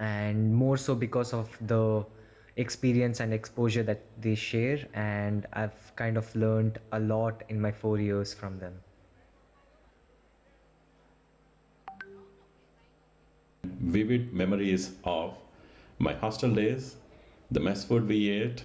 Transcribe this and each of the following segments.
and more so because of the experience and exposure that they share, and I've kind of learned a lot in my 4 years from them. Vivid memories of my hostel days, the mess food we ate.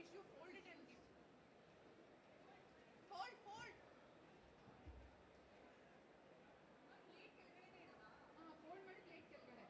tissue, fold it and give. Fold, fold. Fold ಮಾಡಿ plate ಕೆಳಗಡೆ.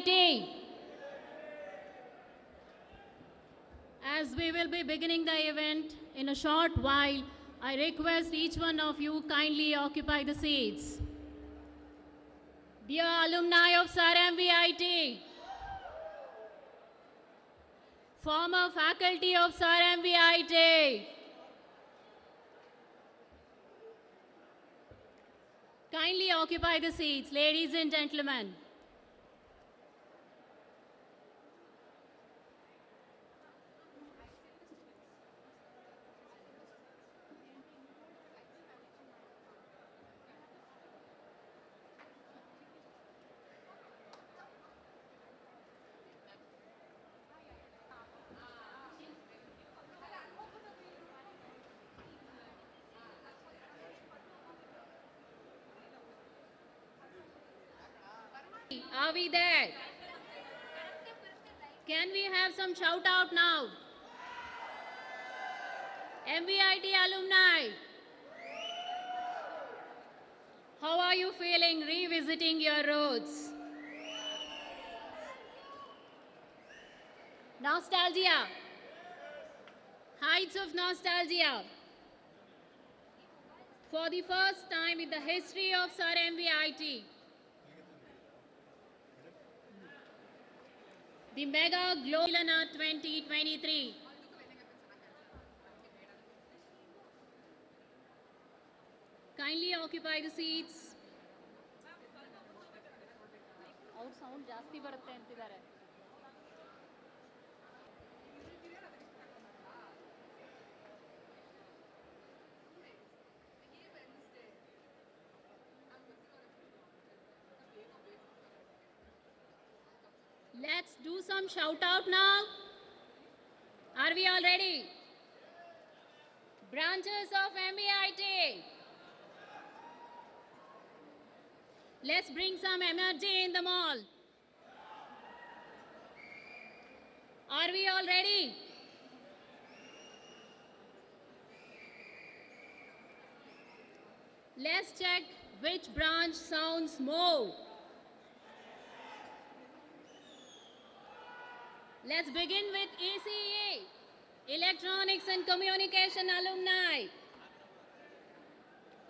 MVIT. As we will be beginning the event in a short while, I request each one of you kindly occupy the seats. Dear alumni of Sir MVIT, former faculty of Sir MVIT, kindly occupy the seats, ladies and gentlemen. Are we there? Can we have some shout out now? MVIT alumni, how are you feeling revisiting your roots? Nostalgia, heights of nostalgia. For the first time in the history of Sir MVIT, the Mega Global 2023. Kindly occupy the seats. Out sound ಜಾಸ್ತಿ ಬರುತ್ತೆ ಅಂತಿದ್ದಾರೆ. Let's do some shout out now. Are we all ready? Branches of MVIT. Let's bring some energy in the mall. Are we all ready? Let's check which branch sounds more. Let's begin with ECE, Electronics and Communication alumni.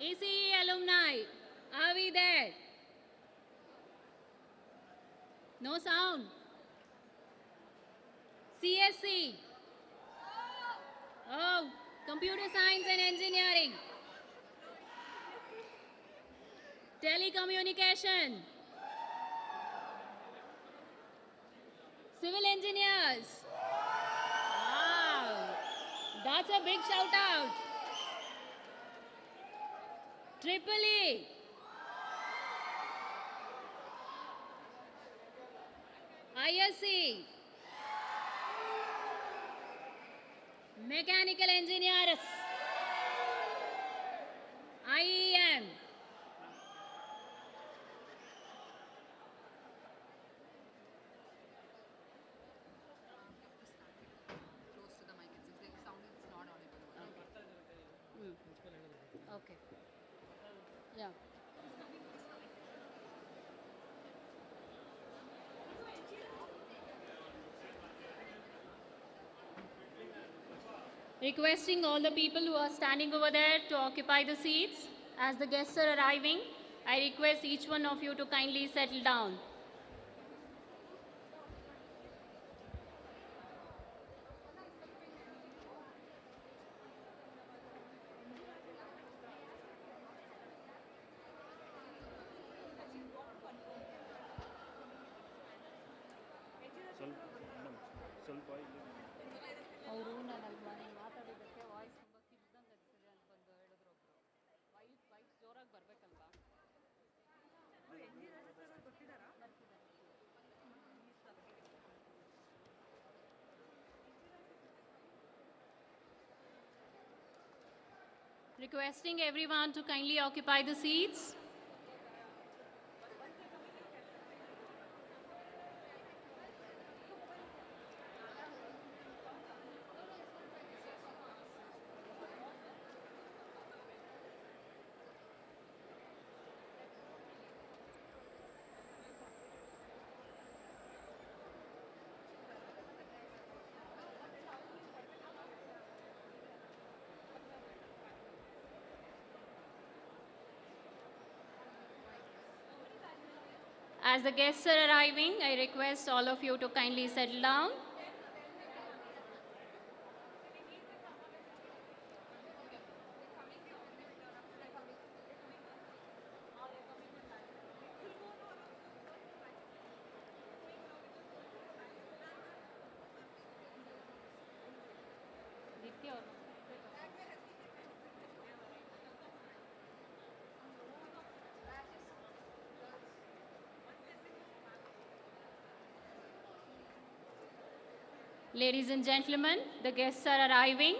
ECE alumni, are we there? No sound. CSC. Oh, Computer Science and Engineering. Telecommunication. Civil Engineers. Wow, that's a big shout out. Triple E. IISc. Mechanical Engineers. IEM. Close to the mic. If the sound is not audible. Okay. Yeah. Requesting all the people who are standing over there to occupy the seats. As the guests are arriving, I request each one of you to kindly settle down. ಅವರು ನಾನು ಮಾತಾಡಿದ್ದಕ್ಕೆ voice ತುಂಬ ಕಿರಿದಂಗೆ ಅನಿಸಿದೆ ಅಂತ ಬಂದು ಹೇಳಿದ್ರು ಒಬ್ರು. Voice ಜೋರಾಗಿ ಬರಬೇಕಲ್ವಾ? Requesting everyone to kindly occupy the seats. As the guests are arriving, I request all of you to kindly settle down. Ladies and gentlemen, the guests are arriving.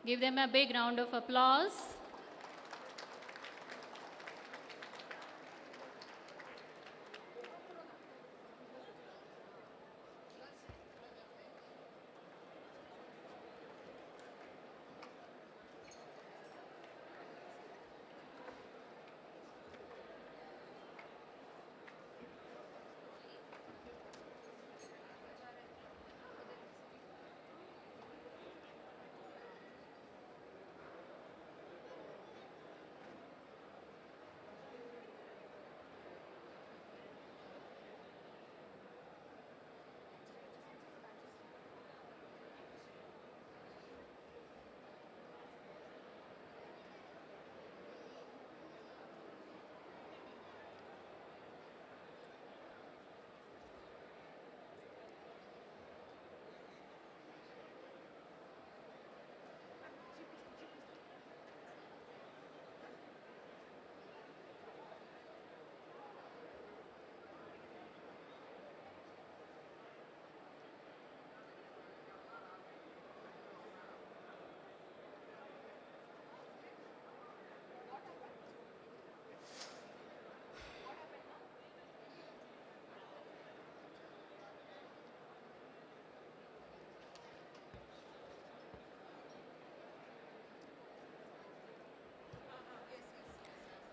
Give them a big round of applause.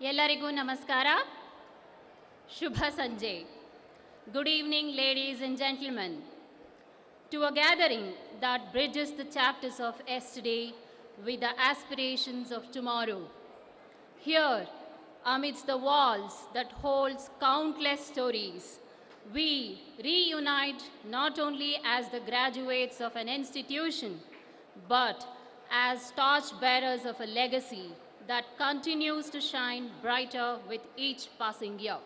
ಎಲ್ಲರಿಗೂ ನಮಸ್ಕಾರ. Shubha Sanjay. Good evening, ladies and gentlemen. To a gathering that bridges the chapters of yesterday with the aspirations of tomorrow. Here, amidst the walls that holds countless stories, we reunite not only as the graduates of an institution, but as torchbearers of a legacy that continues to shine brighter with each passing year.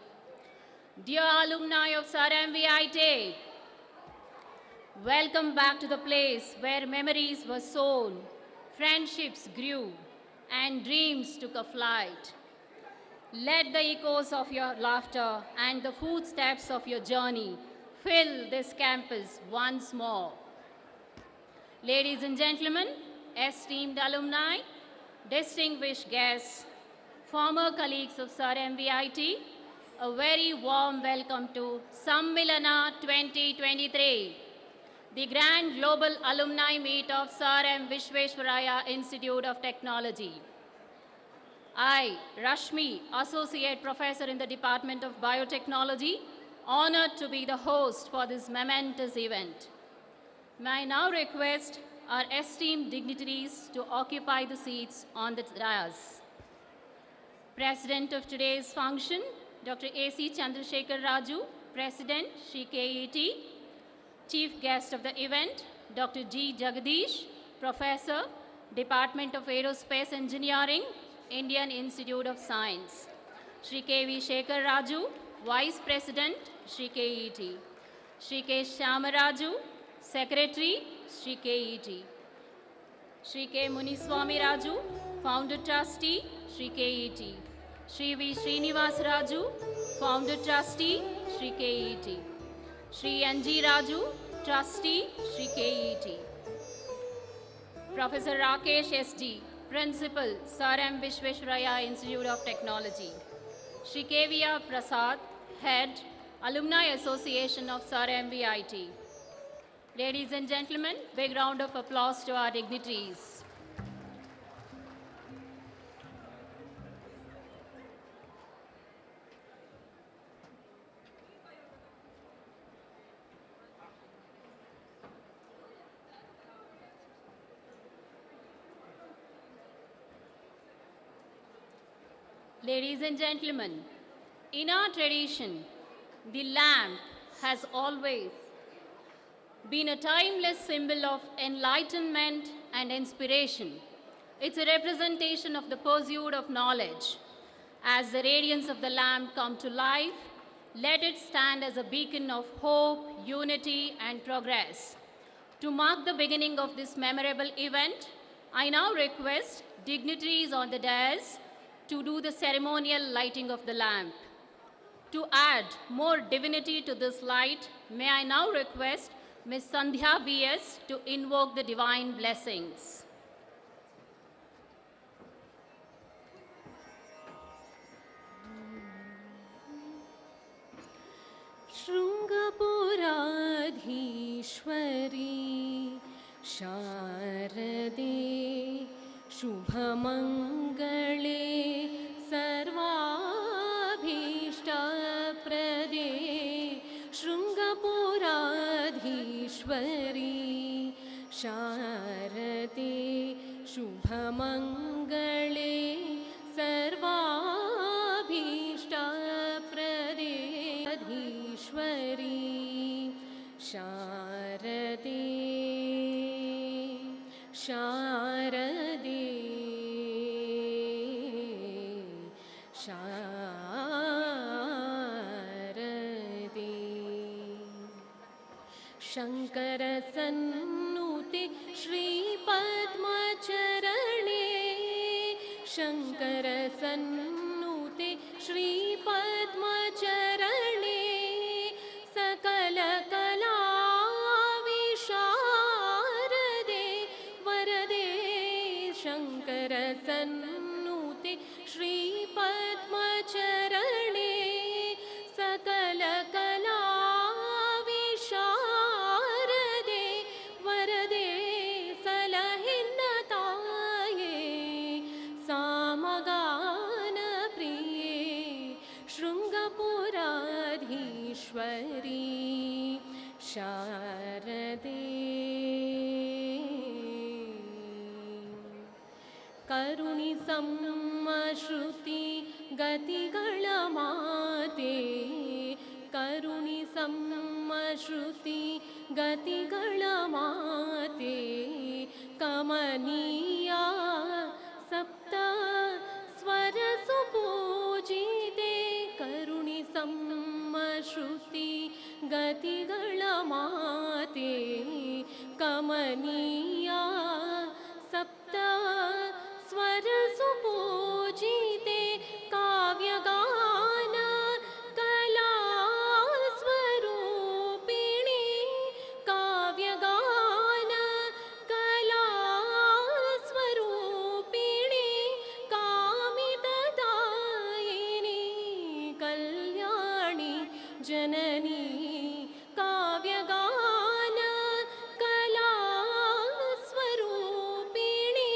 Dear alumni of Sir MVIT, welcome back to the place where memories were sown, friendships grew, and dreams took a flight. Let the echoes of your laughter and the footsteps of your journey fill this campus once more. Ladies and gentlemen, esteemed alumni, distinguished guests, former colleagues of Sir MVIT, a very warm welcome to SAMMILAN 2023, the grand global alumni meet of Sir M. Vishveshwaraya Institute of Technology. I, Rashmi, Associate Professor in the Department of Biotechnology, honored to be the host for this momentous event. May I now request our esteemed dignitaries to occupy the seats on the dais. President of today's function, Dr. A.C. Chandrasekhar Raju, President, Sri KET. Chief guest of the event, Dr. G. Jagadeesh, Professor, Department of Aerospace Engineering, Indian Institute of Science. Sri K.V. Sekhar Raju, Vice President, Sri KET. Sri K. Syama Raju, Secretary, Sri KET. Sri K. Muniswamy Raju, Founder Trustee, Sri KET. Sri V. Srinivasa Raju, Founder Trustee, Sri KET. Sri N.G. Raju, Trustee, Sri KET. Professor Rakesh S.D., Principal, Sir M. Vishveshwaraya Institute of Technology. Sri K.V. Prasad, Head, Alumni Association of Sir MVIT. Ladies and gentlemen, big round of applause to our dignitaries. Ladies and gentlemen, in our tradition, the lamp has always been a timeless symbol of enlightenment and inspiration. It's a representation of the pursuit of knowledge. As the radiance of the lamp come to life, let it stand as a beacon of hope, unity, and progress. To mark the beginning of this memorable event, I now request dignitaries on the dais to do the ceremonial lighting of the lamp. To add more divinity to this light, may I now request Ms. Sandhya B.S. to invoke the divine blessings. शृङ्गपुराधीश्वरी शारदे शुभमङ्गले सर्वाभीष्टप्रदे शृङ्गपुराधीश्वरी शारदे शुभमङ्गले सर्वाभीष्टप्रदे धीश्वरी शारदे शारदे शारदे शङ्कर सन्नुते श्रीपद्मचरणे शङ्कर सन्नुते श्रीपद्मचरणे सकलकला विशारदे वरदे शङ्कर सन्नुते श्रीपद्मचरणे सकलकला विशारदे वरदे सलहिन्नताये सामगानप्रिये शृङ्गपुराधीश्वरी शारदे करुणि सम्मश्रुति गतिಗಳ ಮಾತೆ करुणि सम्मश्रुति गतिಗಳ ಮಾತೆ कमनीय सप्त स्वर सुपूजिते करुणि सम्मश्रुति गतिಗಳ ಮಾತೆ कमनीय सप्त स्वर सुपूजिते काव्यगान कला स्वरूपिणी काव्यगान कला स्वरूपिणी कामितदायिनी कल्याणी जननी काव्यगान कला स्वरूपिणी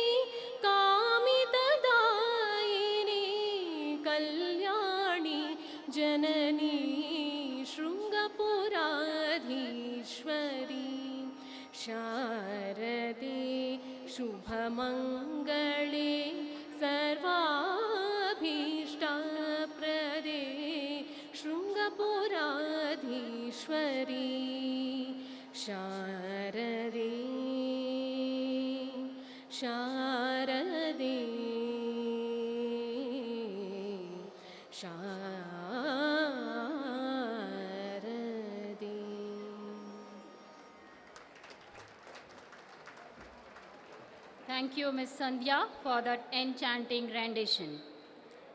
कामितदायिनी कल्याणी जननी शृङ्गपुराधीश्वरी शारदे शुभमङ्गले सर्वाभीष्टप्रदे शृङ्गपुराधीश्वरी शारदे शारदे शारदे Thank you, Ms. Sandhya, for that enchanting rendition.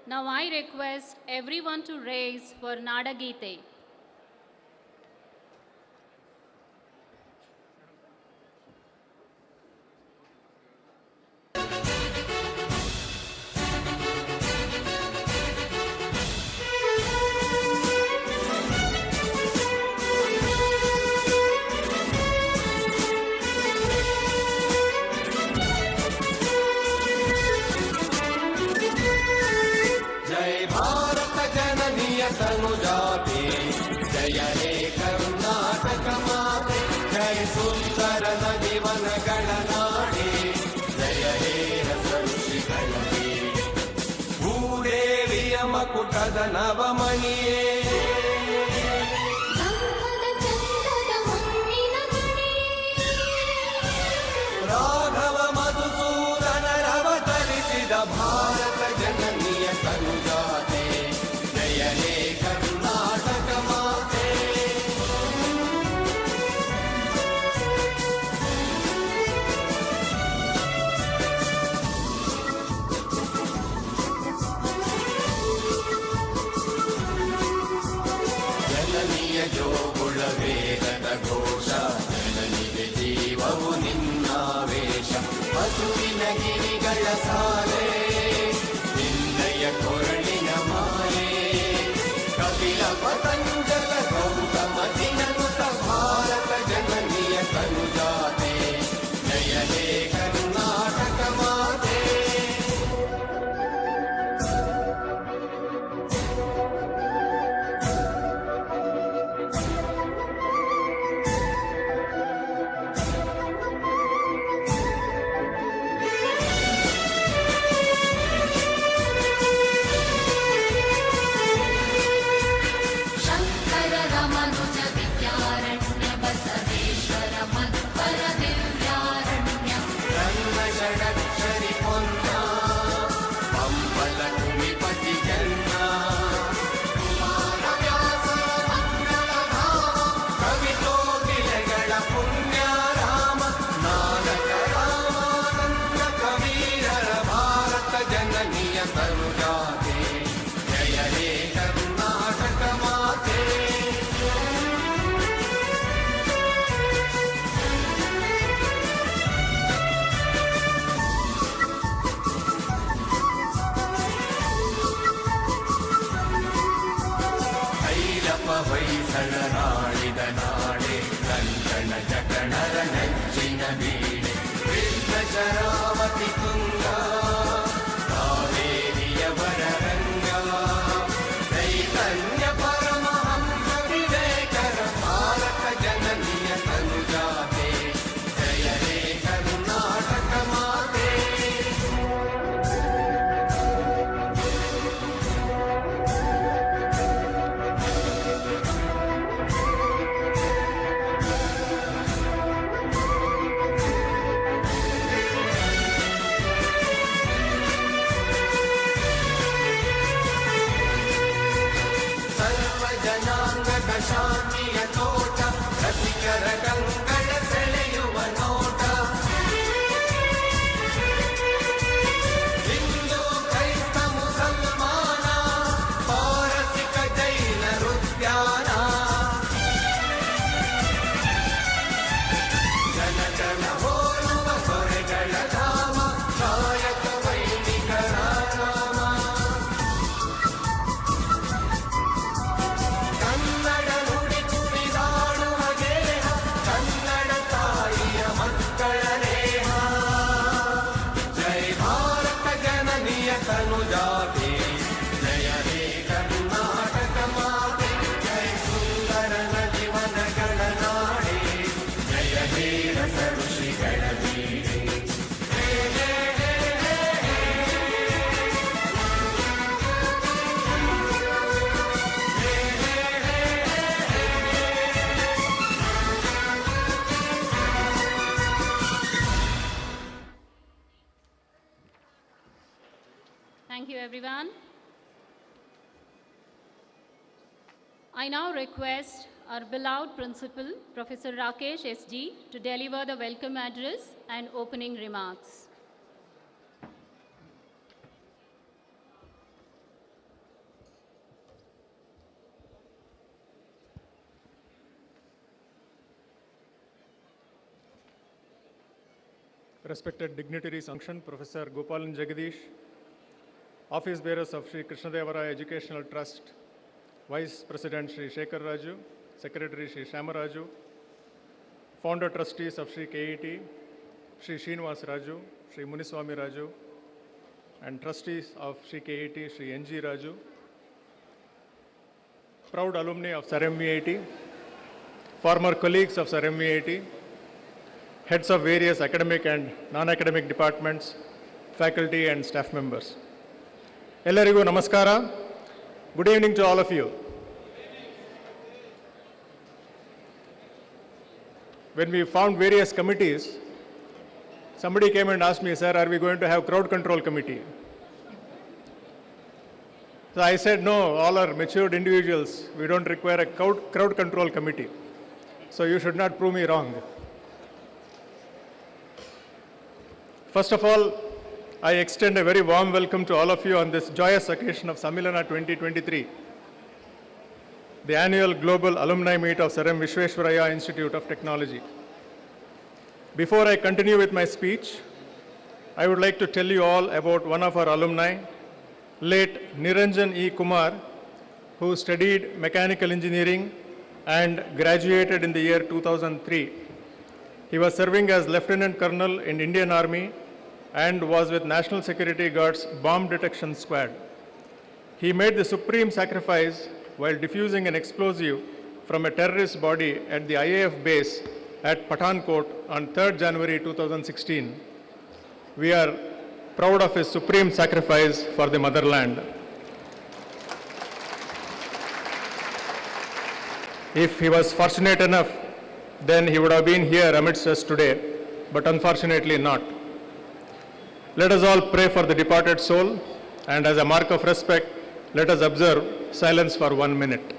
Now I request everyone to raise for Nadagite. जय भारत जननीय तनुजाते जय हे कर्नाटक माते जय सुंदर नदीवन गणनाडे जय हे रसऋषि भूदेवी ಮಣಿಯೇ ಗಂಧದ ಚಂದದ ಹೊನ್ನಿನ ಗಣಿಯೇ ರಾಘವ ಮಧುಸೂದನರವತರಿಸಿದ ಭಾರತ ಜನನಿಯ ತನುಜಾತೆ ಜಯ ಹೇ ಕರ್ನಾಟಕ ಮಾತೆ ಜನನಿಯ ಜೋಗುಳ ವೇಗದ ಘೋಷ ಜನನಿಗೆ ಜೀವವು ನಿನ್ನಾವೇಶ ಹಸುವಿನ ಗಿರಿಗಳ ಸಾಲೆ ನಿನ್ನಯ ಕೊರಳಿನ ಮಾಲೆ ಕಪಿಲ ಪತಂಜಲ ಗೌತಮ ದಿನನುತ ಭಾರತ ಜನನಿಯ ತನುಜಾತೆ ಜಯ ಹೇ ಕರ್ನಾಟಕ ಮಾತೆ ಶಂಕರ ರಮನುಜ ವಿದ್ಯಾರಣ್ಯ ಬಸವೇಶ್ವರ ಮಧ್ವರ ದಿವ್ಯಾರಣ್ಯ ನನ್ನ ಷಡಕ್ಷರಿ ಪೊನ್ನ ಪಂಪಲ ಕುಮಿಪತಿ ಜನ್ನ ಕುಮಾರ ವ್ಯಾಸರ ಮಂಗಳಧಾಮ ಕವಿಕೋಗಿಲೆಗಳ ಪುಣ್ಯ ರಾಮ ನಾನಕ ರಾಮಾನಂದ ಕವೀರರ ಭಾರತ ಜನನಿಯ ತನುಜಾತೆ ಜಯ ಹೇ ಕರ್ನಾಟಕ ಮಾತೆ ಐಲಪ ಹೊಯ್ಸಳರಾಳಿದ ನಾಡೆ ಕಂಕಣ ಜಕಣರ ನೆಚ್ಚಿನ ಬೀಡೆ ಕೃಷ್ಣ ಶರಾವತಿ ತುಂಗ ಕಾವೇರಿಯವರ ರಂಗ ಚೈತನ್ಯ ಪರಮಹಂಸ ವಿವೇಕರ ಭಾರತ ಜನನಿಯ ತನುಜಾತೆ ಜಯ ಹೇ ಕರ್ನಾಟಕ ಮಾತೆ ಸರ್ವ ಜನಾಂಗದ ಶಾಂತಿಯ ತೋಟ ರಸಿಕರ ಕಂಗಳ ಸೆಳೆಯುವ ನೋಟ ಹಿಂದೂ ಕ್ರೈಸ್ತ ಮುಸಲ್ಮಾನ ಪಾರಸಿಕ ಜೈನ ರುದ್ಯಾನ ಜನಜನ ಹೋಲುವ ಹೊರೆಗಳ ಧಾಮ ಕಾಯಕ ವೈಣಿಕರ ರಾಮ ಕನ್ನಡ ನುಡಿ ಕುಣಿದಾಡುವ ಗೇಹ ಕನ್ನಡ ತಾಯಿಯ ಮಕ್ಕಳ ನೇಹ ಜೈ ಭಾರತ ಜನನಿಯ ತನುಜಾತೆ ಜಯ ಹೇ ಕರ್ನಾಟಕ ಮಾತೆ ಜೈ ಸುಂದರ ನದಿವನಗಳ ನಾಡೆ ಜಯ ಹೇ ರಸ ಋಷಿಗಳ ಬೀಡೆ ಹೇ ಹೇ ಹೇ ಹೇ Thank you, everyone. I now request our beloved principal, Professor Rakesh S.G., to deliver the welcome address and opening remarks. Respected dignitaries, function, Professor Gopalan Jagadeesh, Office Bearers of Sri Krishnadevara Educational Trust, Vice President Sri Sekhar Raju, Secretary Sri Syama Raju, Founder Trustees of Sri KET, Sri Srinivasa Raju, Sri Muniswamy Raju, and Trustees of Sri KET, Sri N.G. Raju, proud alumni of Sir MVIT, former colleagues of Sir MVIT, heads of various academic and non-academic departments, faculty and staff members. ಎಲ್ಲರಿಗೂ ನಮಸ್ಕಾರ. Good evening to all of you. When we found various committees, somebody came and asked me, sir, are we going to have crowd control committee? So I said, no, all are matured individuals. We don't require a crowd control committee. So you should not prove me wrong. First of all, I extend a very warm welcome to all of you on this joyous occasion of SAMMILAN 2023, the annual global alumni meet of Sir M. Visvesvaraya Institute of Technology. Before I continue with my speech, I would like to tell you all about one of our alumni, late Niranjan E. Kumar, who studied mechanical engineering and graduated in the year 2003. He was serving as Lieutenant Colonel in Indian Army and was with National Security Guard's Bomb Detection Squad. He made the supreme sacrifice while defusing an explosive from a terrorist body at the IAF base at Pathankot on 3rd January 2016. We are proud of his supreme sacrifice for the motherland. If he was fortunate enough, then he would have been here amidst us today, but unfortunately not. Let us all pray for the departed soul, and as a mark of respect, let us observe silence for 1 minute.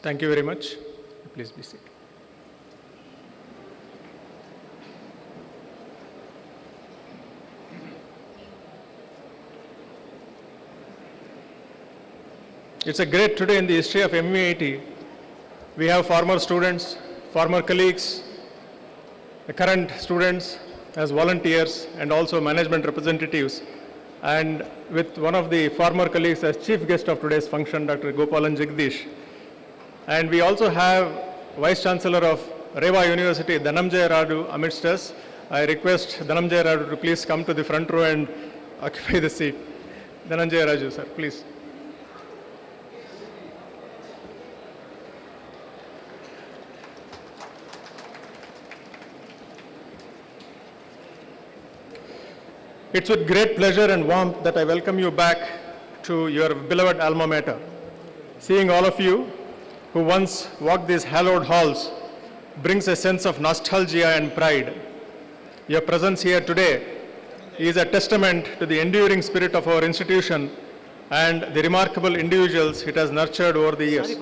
Thank you very much. Please be seated. It's a great today in the history of MVIT. We have former students, former colleagues, the current students as volunteers, and also management representatives. And with one of the former colleagues as chief guest of today's function, Dr. Gopalan Jagadeesh. And we also have Vice Chancellor of Reva University, Dhanamjaya Raju, amidst us. I request Dhanamjaya Raju to please come to the front row and occupy the seat. Dhanamjaya Raju, sir, please. It's with great pleasure and warmth that I welcome you back to your beloved alma mater. Seeing all of you who once walked these hallowed halls brings a sense of nostalgia and pride. Your presence here today is a testament to the enduring spirit of our institution and the remarkable individuals it has nurtured over the years.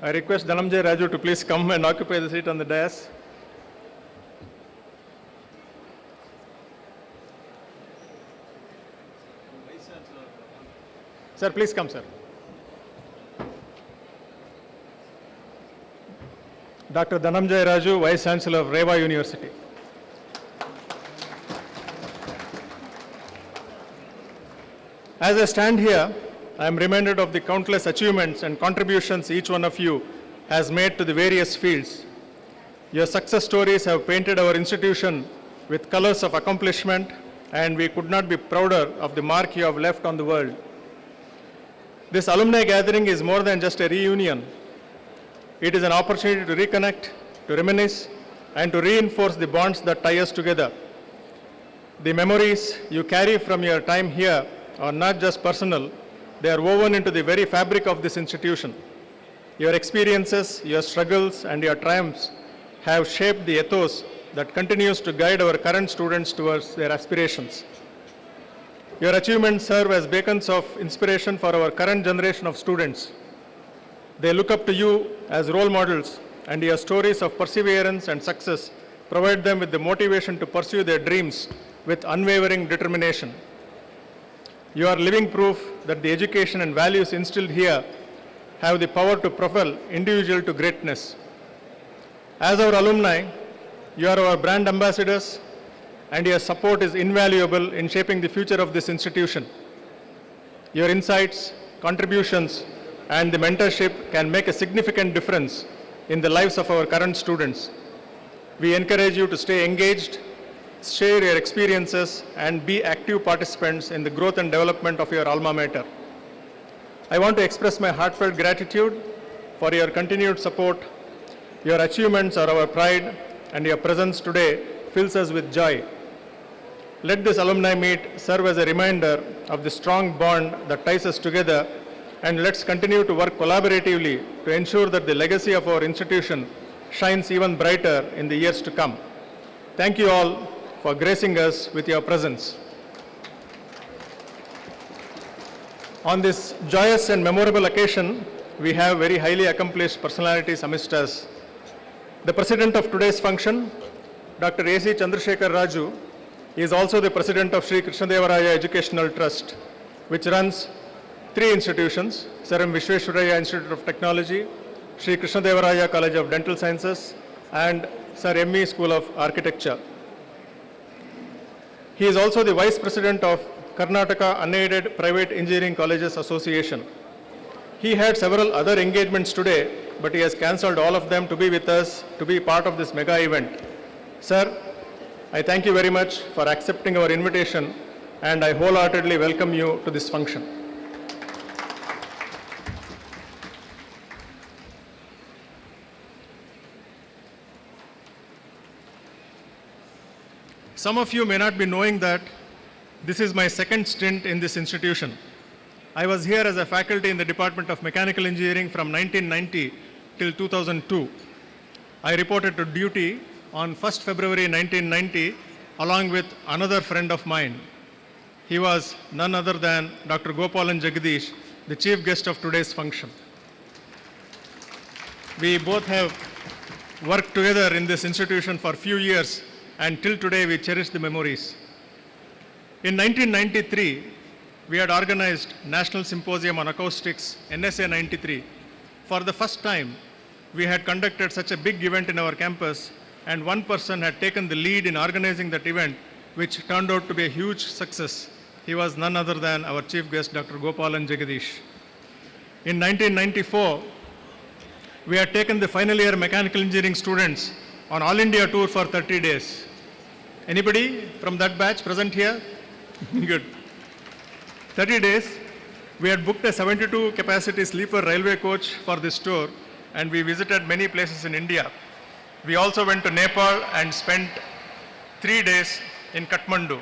I request Dhanamjaya Raju to please come and occupy the seat on the dais. Sir, please come, sir. Dr. Dhanamjaya Raju, Vice Chancellor of Reva University. As I stand here, I am reminded of the countless achievements and contributions each one of you has made to the various fields. Your success stories have painted our institution with colors of accomplishment, and we could not be prouder of the mark you have left on the world. This alumni gathering is more than just a reunion. It is an opportunity to reconnect, to reminisce, and to reinforce the bonds that tie us together. The memories you carry from your time here are not just personal, they are woven into the very fabric of this institution. Your experiences, your struggles, and your triumphs have shaped the ethos that continues to guide our current students towards their aspirations. Your achievements serve as beacons of inspiration for our current generation of students. They look up to you as role models, and your stories of perseverance and success provide them with the motivation to pursue their dreams with unwavering determination. You are living proof that the education and values instilled here have the power to propel individual to greatness. As our alumni, you are our brand ambassadors, and your support is invaluable in shaping the future of this institution. Your insights, contributions, and the mentorship can make a significant difference in the lives of our current students. We encourage you to stay engaged, share your experiences, and be active participants in the growth and development of your alma mater. I want to express my heartfelt gratitude for your continued support. Your achievements are our pride, and your presence today fills us with joy. Let this alumni meet serve as a reminder of the strong bond that ties us together, and let's continue to work collaboratively to ensure that the legacy of our institution shines even brighter in the years to come. Thank you all for gracing us with your presence. On this joyous and memorable occasion, we have very highly accomplished personalities amidst us. The president of today's function, Dr. A.C. Chandrasekhar Raju, is also the president of Sri Krishnadevaraya Educational Trust, which runs 3 institutions: Sir M. Visvesvaraya Institute of Technology, Sri Krishnadevaraya College of Dental Sciences, and Sir M.E. School of Architecture. He is also the vice president of Karnataka Unaided Private Engineering Colleges Association. He had several other engagements today, but he has cancelled all of them to be with us, to be part of this mega event. Sir, I thank you very much for accepting our invitation, and I wholeheartedly welcome you to this function. Some of you may not be knowing that this is my second stint in this institution. I was here as a faculty in the Department of Mechanical Engineering from 1990 till 2002. I reported to duty on 1st February 1990 along with another friend of mine. He was none other than Dr. Gopalan Jagadeesh, the chief guest of today's function. We both have worked together in this institution for a few years, and till today we cherish the memories. In 1993, we had organized National Symposium on Acoustics, NSA 93. For the first time, we had conducted such a big event in our campus, and one person had taken the lead in organizing that event, which turned out to be a huge success. He was none other than our chief guest, Dr. Gopalan Jagadeesh. In 1994, we had taken the final year mechanical engineering students on All India tour for 30 days. Anybody from that batch present here? Good. 30 days, we had booked a 72 capacity sleeper railway coach for this tour, and we visited many places in India. We also went to Nepal and spent 3 days in Kathmandu.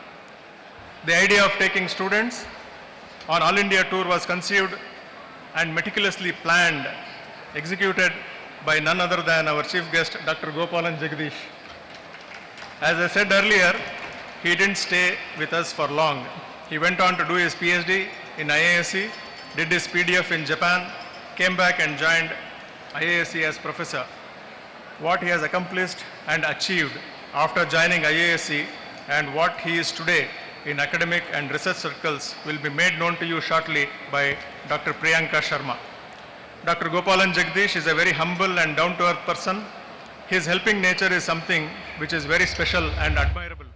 The idea of taking students on All India tour was conceived and meticulously planned, executed by none other than our chief guest, Dr. Gopalan Jagadeesh. As I said earlier, he didn't stay with us for long. He went on to do his PhD in IISc, did his PDF in Japan, came back and joined IISc as professor. What he has accomplished and achieved after joining IISc and what he is today in academic and research circles will be made known to you shortly by Dr. Priyanka Sharma. Dr. Gopalan Jagadeesh is a very humble and down-to-earth person. His helping nature is something which is very special and admirable.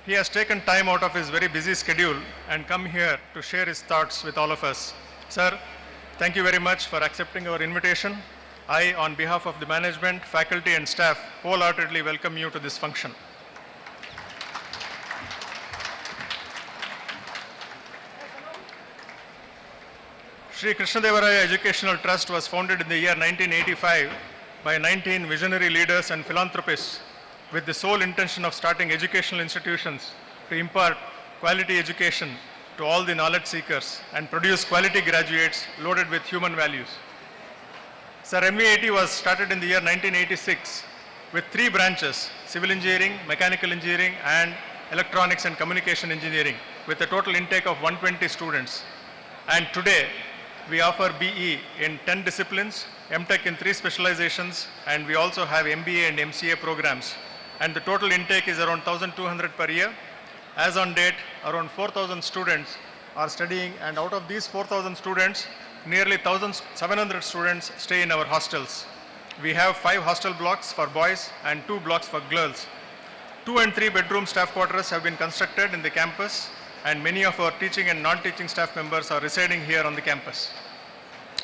He has taken time out of his very busy schedule and come here to share his thoughts with all of us. Sir, thank you very much for accepting our invitation. I, on behalf of the management, faculty and staff, wholeheartedly welcome you to this function. Sri Krishnadevaraya Educational Trust was founded in the year 1985 by 19 visionary leaders and philanthropists with the sole intention of starting educational institutions to impart quality education to all the knowledge seekers and produce quality graduates loaded with human values. Sir, MVIT was started in the year 1986 with 3 branches: civil engineering, mechanical engineering and electronics and communication engineering, with a total intake of 120 students. And today we offer BE in 10 disciplines, MTech in 3 specializations, and we also have MBA and MCA programs. And the total intake is around 1,200 per year. As on date, around 4,000 students are studying, and out of these 4,000 students, nearly 1,700 students stay in our hostels. We have 5 hostel blocks for boys and 2 blocks for girls. 2 and 3 bedroom staff quarters have been constructed in the campus, and many of our teaching and non-teaching staff members are residing here on the campus.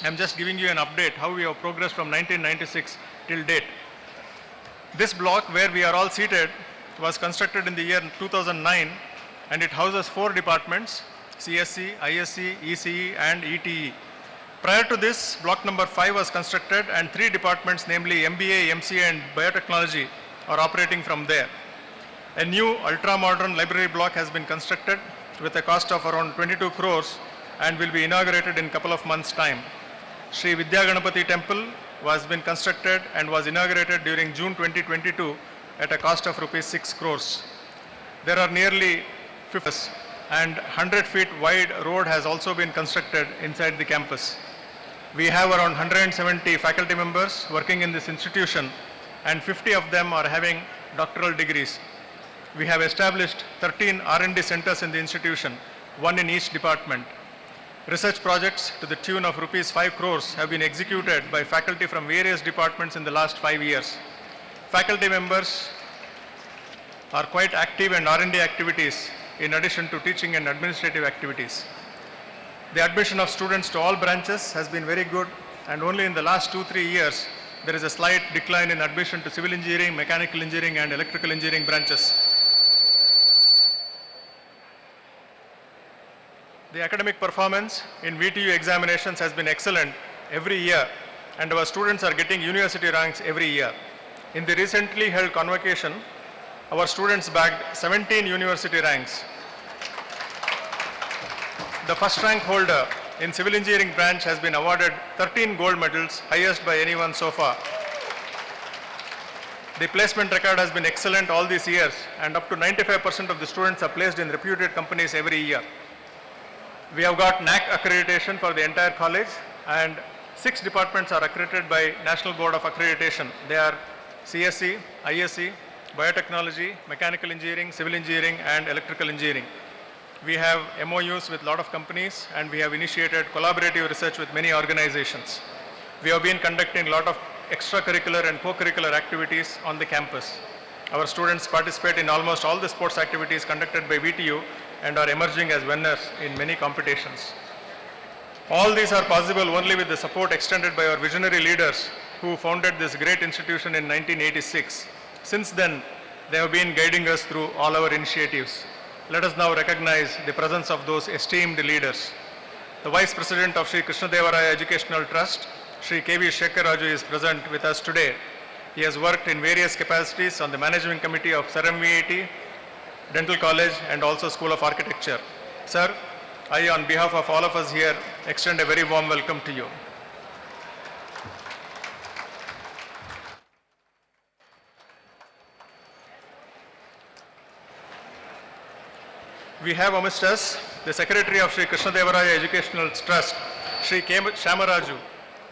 I'm just giving you an update how we have progressed from 1996 till date. This block where we are all seated was constructed in the year 2009, and it houses 4 departments: CSC, ISC, ECE and ETE. Prior to this, block number 5 was constructed, and 3 departments, namely MBA, MCA and biotechnology, are operating from there. A new ultra-modern library block has been constructed with a cost of around 22 crores and will be inaugurated in a couple of months' time. Sri Vidya Ganapati Temple was been constructed and was inaugurated during June 2022 at a cost of rupees 6 crores. There are nearly 50 and 100 feet wide road has also been constructed inside the campus. We have around 170 faculty members working in this institution, and 50 of them are having doctoral degrees. We have established 13 R&D centers in the institution, 1 in each department. Research projects to the tune of rupees 5 crores have been executed by faculty from various departments in the last 5 years. Faculty members are quite active in R&D activities in addition to teaching and administrative activities. The admission of students to all branches has been very good, and only in the last 2-3 years there is a slight decline in admission to civil engineering, mechanical engineering and electrical engineering branches. The academic performance in VTU examinations has been excellent every year, and our students are getting university ranks every year. In the recently held convocation, our students bagged 17 university ranks. The first rank holder in civil engineering branch has been awarded 13 gold medals, highest by anyone so far. The placement record has been excellent all these years, and up to 95% of the students are placed in reputed companies every year. We have got NAC accreditation for the entire college, and 6 departments are accredited by National Board of Accreditation. They are CSC, ISC, biotechnology, mechanical engineering, civil engineering and electrical engineering. We have MOUs with a lot of companies, and we have initiated collaborative research with many organizations. We have been conducting a lot of extracurricular and co-curricular activities on the campus. Our students participate in almost all the sports activities conducted by VTU and are emerging as winners in many competitions. All these are possible only with the support extended by our visionary leaders who founded this great institution in 1986. Since then, they have been guiding us through all our initiatives. Let us now recognize the presence of those esteemed leaders. The Vice President of Sri Krishnadevaraya Educational Trust, Sri K.V. Sekhar Raju, is present with us today. He has worked in various capacities on the Management Committee of Sir MVIT, Dental College and also School of Architecture. Sir, I on behalf of all of us here extend a very warm welcome to you. We have amongst us the Secretary of Sri Krishnadevaraya Educational Trust, Sri Syama Raju,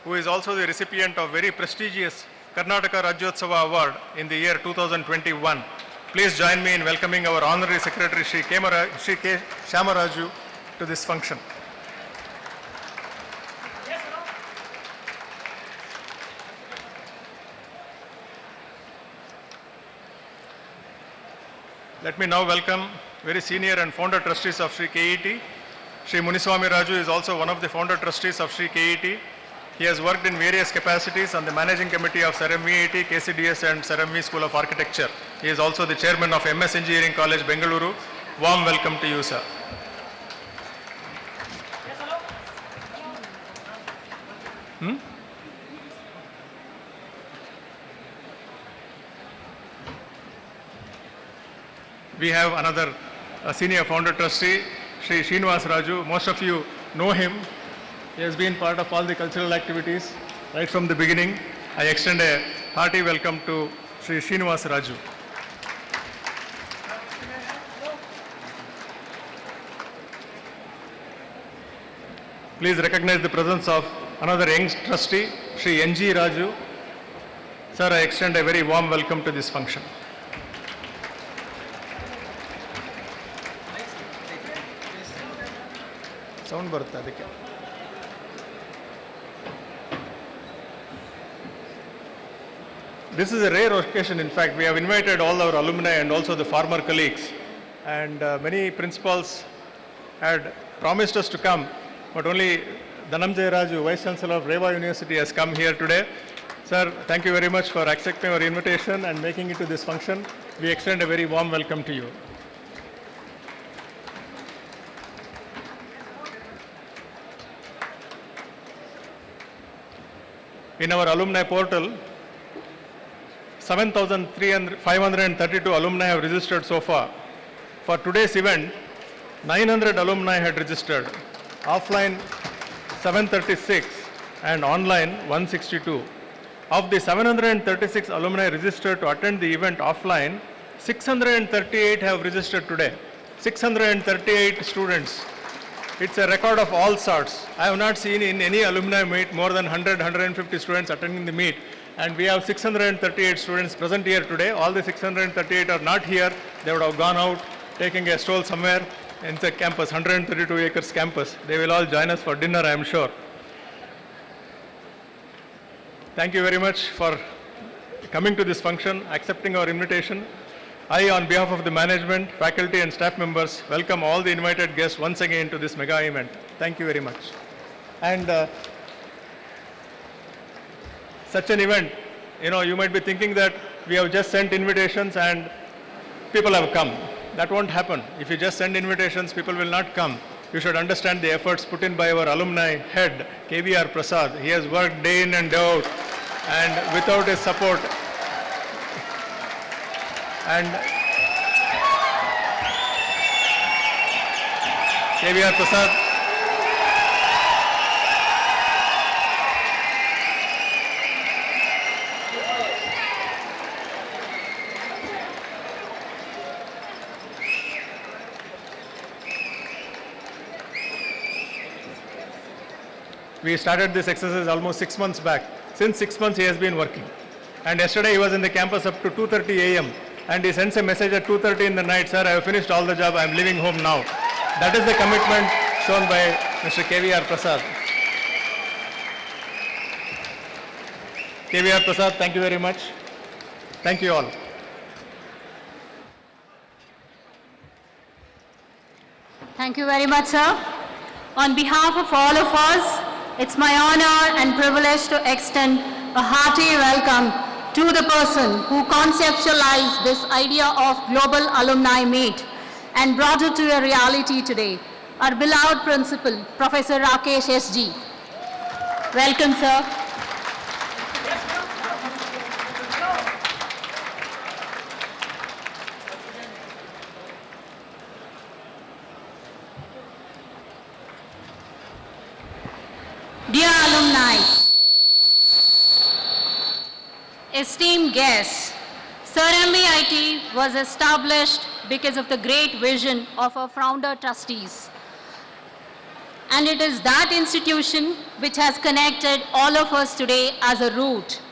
who is also the recipient of very prestigious Karnataka Rajyotsava Award in the year 2021. Please join me in welcoming our Honorary Secretary Sri Syama Raju to this function. Let me now welcome very senior and founder trustees of Sri KET. Sri Muniswamy Raju is also one of the founder trustees of Sri KET. He has worked in various capacities on the managing committee of Sir MVIT, KCDS and Sir MV School of Architecture. He is also the chairman of MS Engineering College, Bengaluru. Warm welcome to you, sir. We have another senior founder trustee, Sri Srinivasa Raju. Most of you know him. He has been part of all the cultural activities. Right from the beginning, I extend a hearty welcome to Sri Srinivasa Raju. Please recognize the presence of another young trustee, Sri N.G. Raju. Sir, I extend a very warm welcome to this function. Sound barutta adike. This is a rare occasion. In fact, we have invited all our alumni and also the former colleagues, and many principals had promised us to come, but only Dhanamjaya Raju, Vice Chancellor of Reva University, has come here today. Sir, thank you very much for accepting our invitation and making it to this function. We extend a very warm welcome to you. In our alumni portal, 7,532 alumni have registered so far. For today's event, 900 alumni had registered. Offline, 736 and online, 162. Of the 736 alumni registered to attend the event offline, 638 have registered today. 638 students. It's a record of all sorts. I have not seen in any alumni meet more than 100, 150 students attending the meet. And we have 638 students present here today. All the 638 are not here. They would have gone out, taking a stroll somewhere in the campus, 132 acres campus. They will all join us for dinner, I am sure. Thank you very much for coming to this function, accepting our invitation. I, on behalf of the management, faculty and staff members, welcome all the invited guests once again to this mega event. Thank you very much. And such an event, you might be thinking that we have just sent invitations and people have come. That won't happen. If you just send invitations, people will not come. You should understand the efforts put in by our alumni head, K.V. Prasad. He has worked day in and day out, and without his support, and K.V. Prasad, we started this exercise almost 6 months back. Since 6 months he has been working. And yesterday he was in the campus up to 2:30 a.m. and he sends a message at 2:30 in the night, sir, I have finished all the job, I am leaving home now. That is the commitment shown by Mr. K.V. Prasad. K.V. Prasad, thank you very much. Thank you all. Thank you very much, sir. On behalf of all of us, it's my honor and privilege to extend a hearty welcome to the person who conceptualized this idea of Global Alumni Meet and brought it to a reality today, our beloved principal, Professor Rakesh S.G. Welcome, sir. Dear alumni, esteemed guests, Sir MVIT was established because of the great vision of our founder trustees. And it is that institution which has connected all of us today as a root.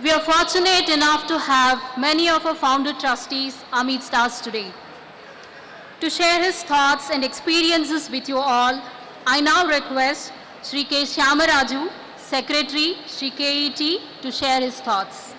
We are fortunate enough to have many of our founder trustees amidst us today. To share his thoughts and experiences with you all, I now request Sri Syama Raju, Secretary, Sri KET, to share his thoughts.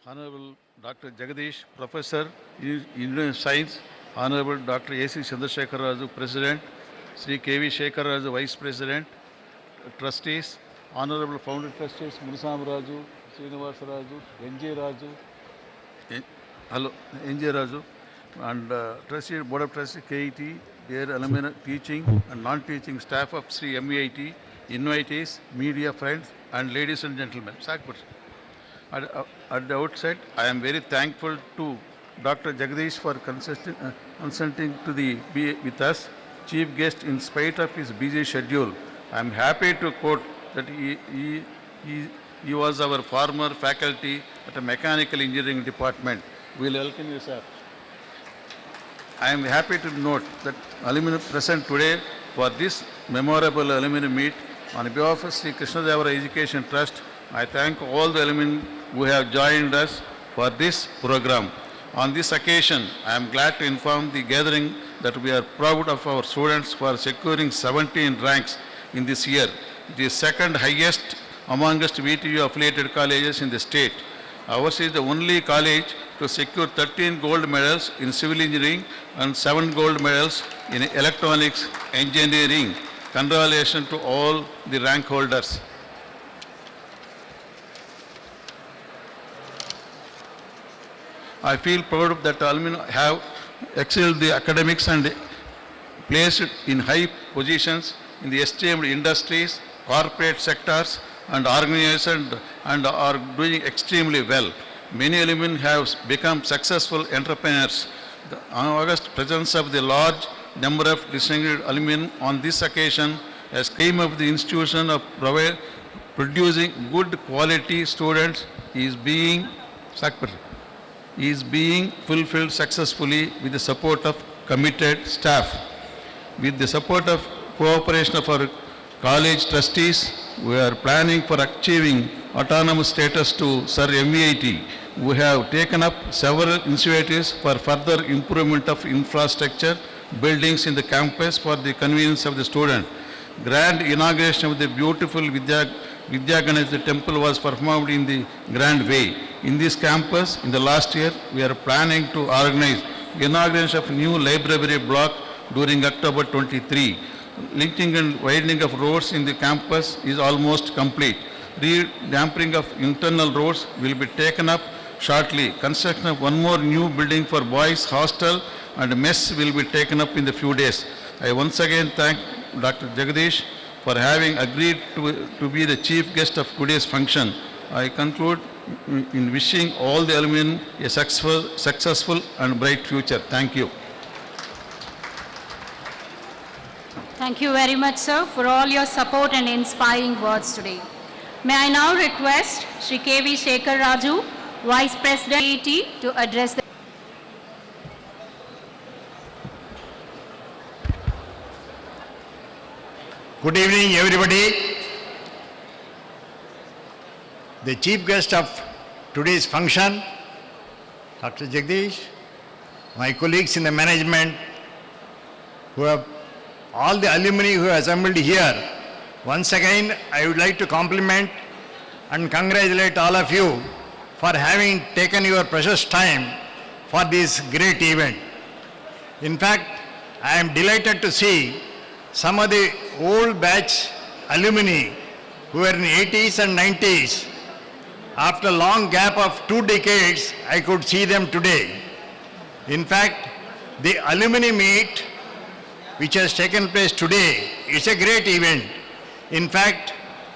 Honorable Dr. Jagadeesh, Professor, Engineering Science, Honorable Dr. A.C. Chandrasekhar Raju, President, Sri K.V. Sekhar Raju, Vice President, Trustees, Honorable Founder Trustees, Muniswamy Raju, Srinivasa Raju, N.J. Raju, N.J. Raju, and Trustee, Board of Trustees, KET, dear alumni, teaching and non-teaching staff of Sri MVIT, invitees, media friends, and ladies and gentlemen. at the outset, I am very thankful to Dr. Jagadeesh for consenting to be with us, chief guest in spite of his busy schedule. I am happy to quote that he was our former faculty at a mechanical engineering department. We will welcome you, sir. I am happy to note that alumni present today for this memorable alumni meet. On behalf of Sri Krishnadeva Raju Education Trust, I thank all the alumni who have joined us for this program. On this occasion, I am glad to inform the gathering that we are proud of our students for securing 17 ranks in this year. It is second highest amongst VTU affiliated colleges in the state. Ours is the only college to secure 13 gold medals in civil engineering and 7 gold medals in electronics engineering. Congratulations to all the rank holders. I feel proud that alumni have excelled the academics and placed in high positions in the esteemed industries, corporate sectors and organizations and are doing extremely well. Many alumni have become successful entrepreneurs. The august presence of the large number of distinguished alumni on this occasion has come of the institution of producing good quality students is being fulfilled successfully with the support of committed staff. With the support of cooperation of our college trustees, we are planning for achieving autonomous status to Sir MVIT. We have taken up several initiatives for further improvement of infrastructure, buildings in the campus for the convenience of the student. Grand inauguration of the beautiful Vidya Ganesh temple was performed in the grand way. In this campus, in the last year, we are planning to organize inauguration of new library block during October 23. Linking and widening of roads in the campus is almost complete. Redamping of internal roads will be taken up shortly. Construction of one more new building for boys hostel and mess will be taken up in the few days. I once again thank Dr. Jagadeesh for having agreed to be the chief guest of today's function. I conclude in wishing all the alumni a successful and bright future. Thank you. Thank you very much, sir, for all your support and inspiring words today. May I now request Sri K.V. Sekhar Raju, Vice President KET, to address the... Good evening, everybody. The chief guest of today's function, Dr. Jagadeesh, my colleagues in the management, who have all the alumni who have assembled here. Once again, I would like to compliment and congratulate all of you for having taken your precious time for this great event. In fact, I am delighted to see some of the old batch alumni who were in 80s and 90s. After a long gap of 2 decades, I could see them today. In fact, the alumni meet which has taken place today, it's a great event. In fact,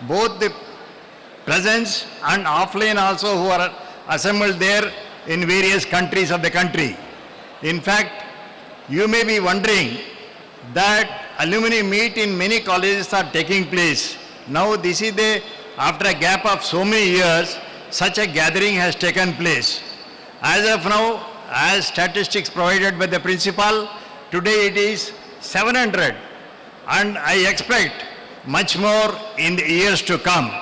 both the presence and offline also who are assembled there in various countries of the country. In fact, you may be wondering that alumni meet in many colleges are taking place. Now this is after a gap of so many years, such a gathering has taken place. As of now, as statistics provided by the principal, today it is 700, and I expect much more in the years to come.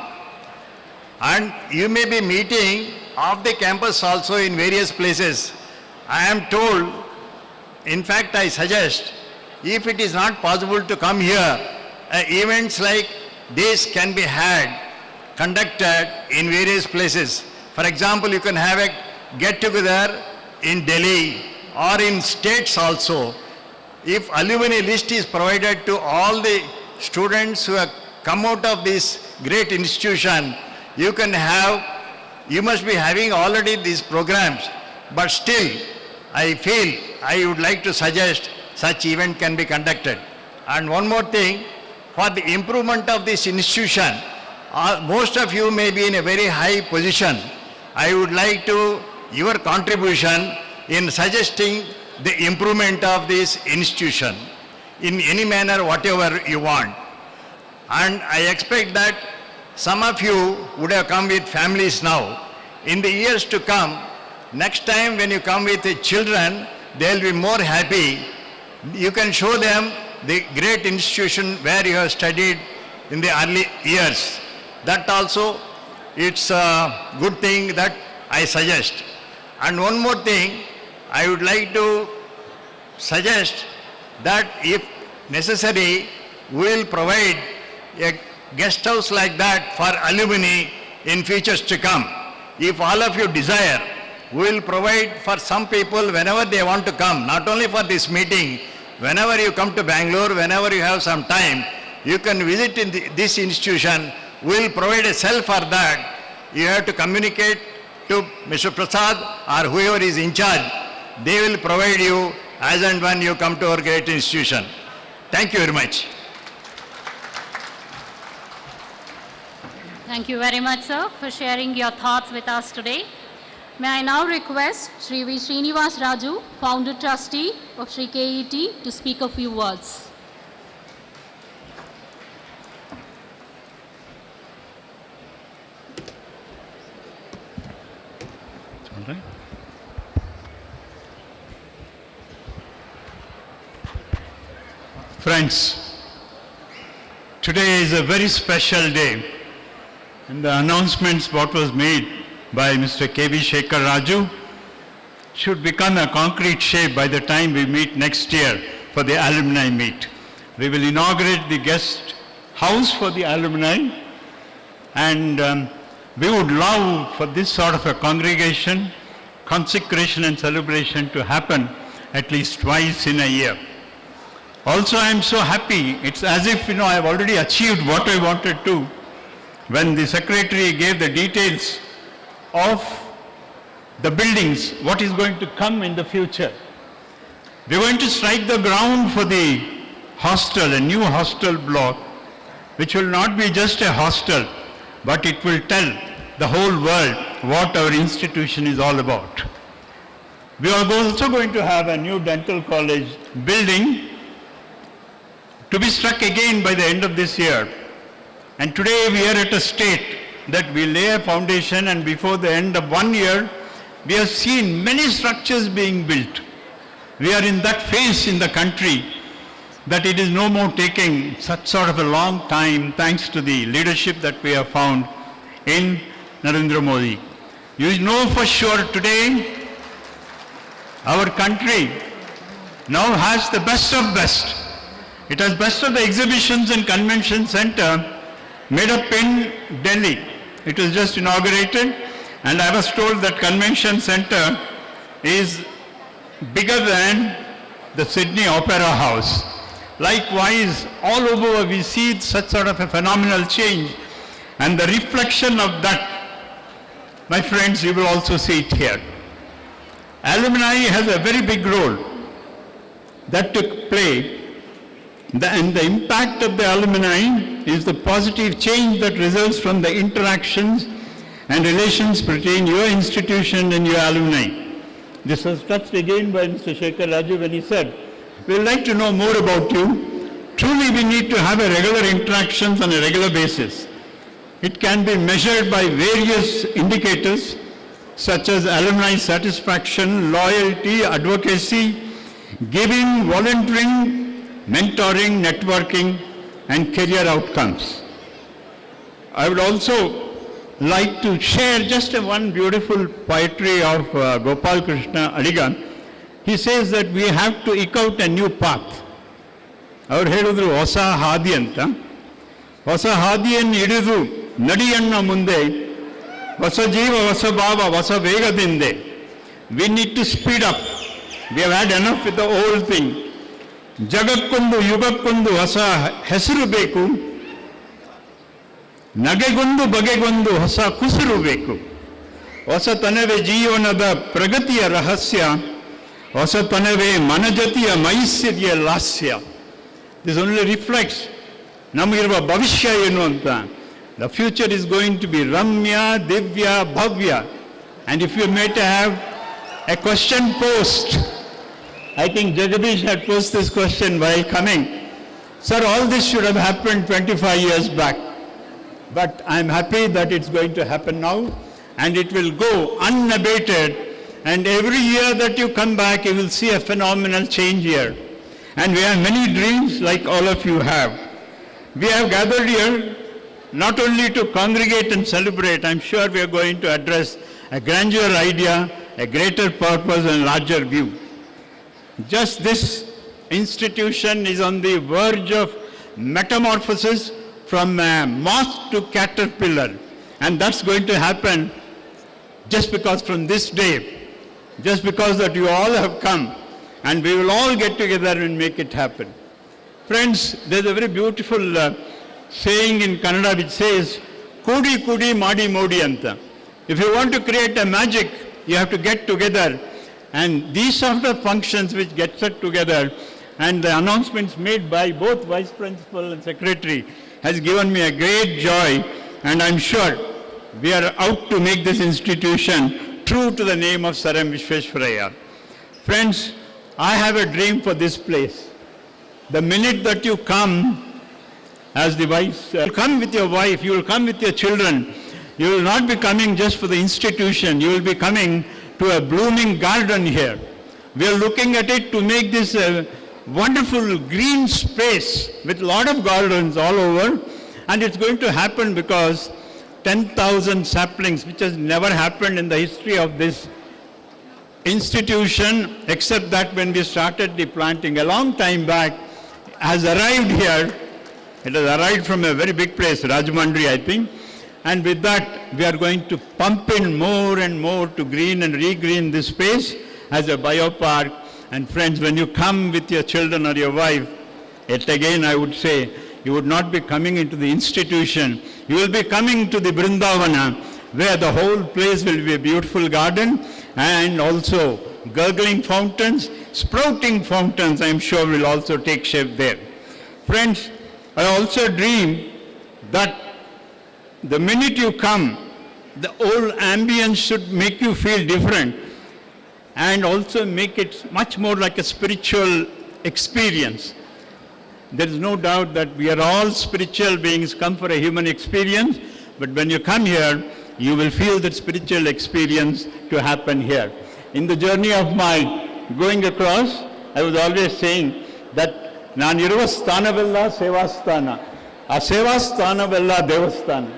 And you may be meeting off the campus also in various places. I am told, in fact I suggest, if it is not possible to come here, events like this can be conducted in various places. For example, you can have a get-together in Delhi or in states also. If alumni list is provided to all the students who have come out of this great institution, you must be having already these programs, but still I feel I would like to suggest such event can be conducted. And one more thing, for the improvement of this institution, most of you may be in a very high position, I would like to your contribution in suggesting the improvement of this institution in any manner, whatever you want. And I expect that some of you would have come with families now. In the years to come, next time when you come with the children, they'll be more happy. You can show them the great institution where you have studied in the early years. That also, it's a good thing that I suggest. And one more thing, I would like to suggest that if necessary, we will provide a guest house like that for alumni in futures to come. If all of you desire, we will provide for some people whenever they want to come, not only for this meeting, whenever you come to Bangalore, whenever you have some time, you can visit in this institution. We will provide a cell for that. You have to communicate to Mr. Prasad or whoever is in charge. They will provide you as and when you come to our great institution. Thank you very much. Thank you very much, sir, for sharing your thoughts with us today. May I now request Sri V. Srinivasa Raju, Founder Trustee of Sri KET, to speak a few words. Friends, today is a very special day, and the announcements what was made by Mr. K.V. Sekhar Raju should become a concrete shape by the time we meet next year for the alumni meet. We will inaugurate the guest house for the alumni, and we would love for this sort of a congregation, consecration and celebration to happen at least twice in a year. Also, I am so happy. It's as if, I have already achieved what I wanted to. When the secretary gave the details of the buildings, what is going to come in the future. We're going to strike the ground for the hostel, a new hostel block, which will not be just a hostel, but it will tell the whole world what our institution is all about. We are also going to have a new dental college building to be struck again by the end of this year. And today we are at a state that we lay a foundation, and before the end of 1 year, we have seen many structures being built. We are in that phase in the country that it is no more taking such sort of a long time, thanks to the leadership that we have found in Narendra Modi. You know for sure today, our country now has the best of best. It has best of the exhibitions and convention center made up in Delhi. It was just inaugurated, and I was told that convention center is bigger than the Sydney Opera House. Likewise, all over we see such sort of a phenomenal change, and the reflection of that, my friends, you will also see it here. Alumni has a very big role that took play. And the impact of the alumni is the positive change that results from the interactions and relations between your institution and your alumni. This was touched again by Mr. Sekhar Raju when he said, we would like to know more about you. Truly we need to have a regular interactions on a regular basis. It can be measured by various indicators such as alumni satisfaction, loyalty, advocacy, giving, volunteering, mentoring, networking, and career outcomes. I would also like to share just one beautiful poetry of Gopal Krishna Adiga. He says that we have to eke out a new path. Our ಹೇಳಿದ್ರು ಹೊಸ ಹಾದಿ ಅಂತ. ಹೊಸ ಹಾದಿಯನ್ನು ಹಿಡಿದು ನಡಿಯಣ್ಣ ಮುಂದೆ, ಹೊಸ ಜೀವ, ಹೊಸ ಭಾವ, ಹೊಸ ವೇಗದಿಂದೆ. We need to speed up. We have had enough with the old thing. ಜಗಕ್ಕೊಂದು ಯುಗಕ್ಕೊಂದು ಹೊಸ ಹೆಸರು ಬೇಕು, ನಗೆಗೊಂದು ಬಗೆಗೊಂದು ಹೊಸ ಕುಸಿರು ಬೇಕು. ಹೊಸತನವೇ ಜೀವನದ ಪ್ರಗತಿಯ ರಹಸ್ಯ, ಹೊಸತನವೇ ಮನಜತಿಯ ಮೈಸಿರಿಯ ಲಾಸ್ಯ. This only reflects ನಮಗಿರುವ ಭವಿಷ್ಯ ಏನು ಅಂತ. The future is going to be Ramya, Divya, Bhavya. And if you may to have a question post, I think Jagadeesh had posed this question while coming. Sir, all this should have happened 25 years back. But I'm happy that it's going to happen now, and it will go unabated. And every year that you come back, you will see a phenomenal change here. And we have many dreams like all of you have. We have gathered here not only to congregate and celebrate, I'm sure we are going to address a grandeur idea, a greater purpose and larger view. Just this institution is on the verge of metamorphosis from moth to caterpillar. And that's going to happen just because from this day, just because that you all have come, and we will all get together and make it happen. Friends, there's a very beautiful saying in Kannada which says, Kudi Kudi Madi Modi Anta. If you want to create a magic, you have to get together. And these are the functions which get set together. And the announcements made by both Vice Principal and Secretary has given me a great joy. And I'm sure we are out to make this institution true to the name of Sir M. Vishweshwaraya. Friends, I have a dream for this place. The minute that you come as the vice, you will come with your wife, you will come with your children. You will not be coming just for the institution, you will be coming to a blooming garden here. We are looking at it to make this a wonderful green space with a lot of gardens all over, and it's going to happen because 10,000 saplings, which has never happened in the history of this institution, except that when we started the planting a long time back, has arrived here. It has arrived from a very big place, Rajahmundry, I think. And with that, we are going to pump in more and more to green and regreen this space as a biopark. And friends, when you come with your children or your wife, yet again I would say, you would not be coming into the institution. You will be coming to the Vrindavana, where the whole place will be a beautiful garden, and also gurgling fountains, sprouting fountains, I am sure will also take shape there. Friends, I also dream that the minute you come, the whole ambience should make you feel different and also make it much more like a spiritual experience. There is no doubt that we are all spiritual beings come for a human experience, but when you come here, you will feel that spiritual experience to happen here. In the journey of my going across, I was always saying that Naniruva Sthanavella Sevasthana, a Sevasthanavella Devasthana.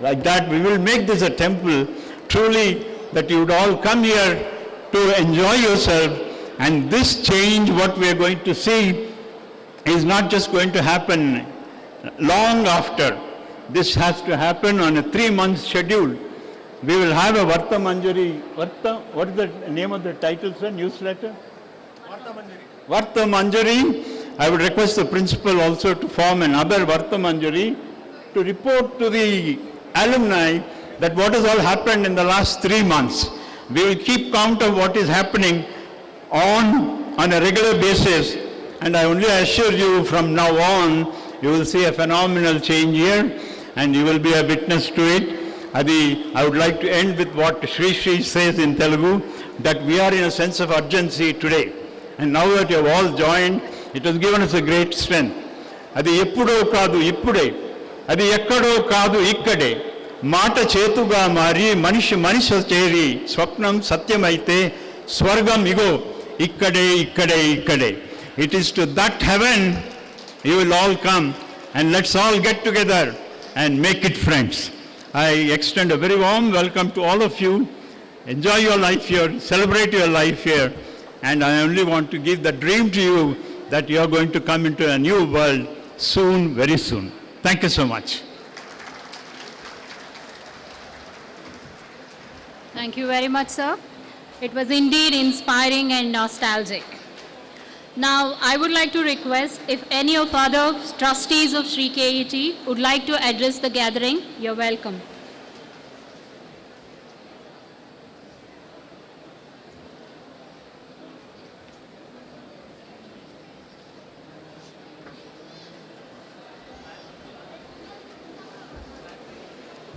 Like that, we will make this a temple, truly that you would all come here to enjoy yourself, and this change, what we are going to see, is not just going to happen long after. This has to happen on a 3-month schedule. We will have a Varta Manjari, what is the name of the title, sir, newsletter? Varta Manjari. I would request the principal also to form another Varta Manjari to report to the alumni that what has all happened in the last 3 months. We will keep count of what is happening on a regular basis, and I only assure you from now on, you will see a phenomenal change here, and you will be a witness to it. I would like to end with what Sri says in Telugu, that we are in a sense of urgency today. And now that you have all joined, it has given us a great strength. Adi eppudo kaadu ippude, adi ekkado kaadu ikkade, maata chetuga mari manisha cheri, swapnam satyamaite, swargam igo, ikkade. It is to that heaven you will all come, and let's all get together and make it friends. I extend a very warm welcome to all of you. Enjoy your life here, celebrate your life here, and I only want to give the dream to you that you are going to come into a new world soon, very soon. Thank you so much. Thank you very much, sir. It was indeed inspiring and nostalgic. Now, I would like to request if any of other trustees of Sri KET would like to address the gathering, you're welcome.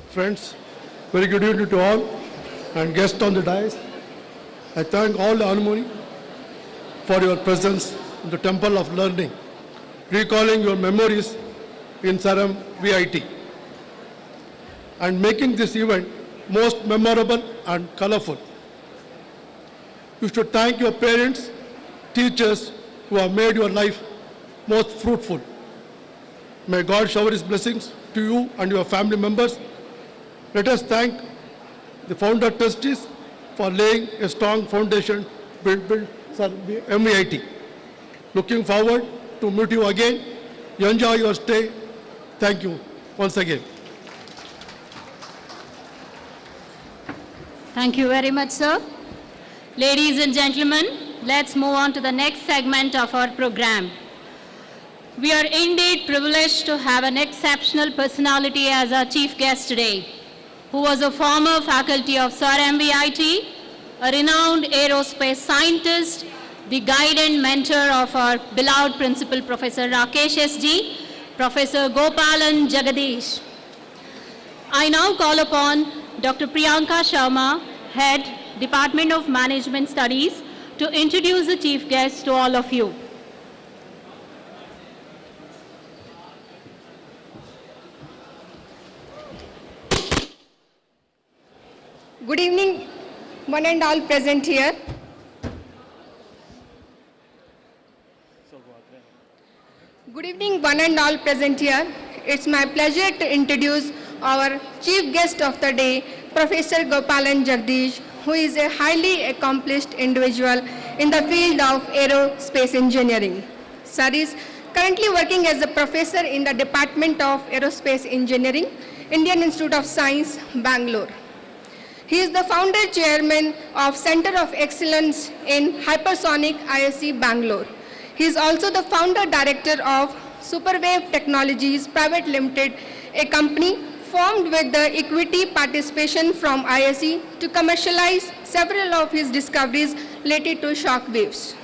Friends, very good evening to all. and guests on the dais, I thank all the alumni for your presence in the Temple of Learning, recalling your memories in MVIT, and making this event most memorable and colorful. You should thank your parents, teachers who have made your life most fruitful. May God shower His blessings to you and your family members. Let us thank the founder trustees for laying a strong foundation built MVIT. Looking forward to meet you again. Enjoy your stay. Thank you once again. Thank you very much, sir. Ladies and gentlemen, let's move on to the next segment of our program. We are indeed privileged to have an exceptional personality as our chief guest today, who was a former faculty of Sir MVIT, a renowned aerospace scientist, the guide and mentor of our beloved principal, Professor Rakesh S.G., Professor Gopalan Jagadeesh. I now call upon Dr. Priyanka Sharma, Head, Department of Management Studies, to introduce the chief guest to all of you. Good evening, one and all present here. Good evening, one and all present here. It's my pleasure to introduce our chief guest of the day, Professor Gopalan Jagadeesh, who is a highly accomplished individual in the field of aerospace engineering. Sir is currently working as a professor in the Department of Aerospace Engineering, Indian Institute of Science, Bangalore. He is the founder chairman of Center of Excellence in Hypersonic IISc, Bangalore. He is also the founder director of Superwave Technologies Private Limited, a company formed with the equity participation from IISc to commercialize several of his discoveries related to shock waves.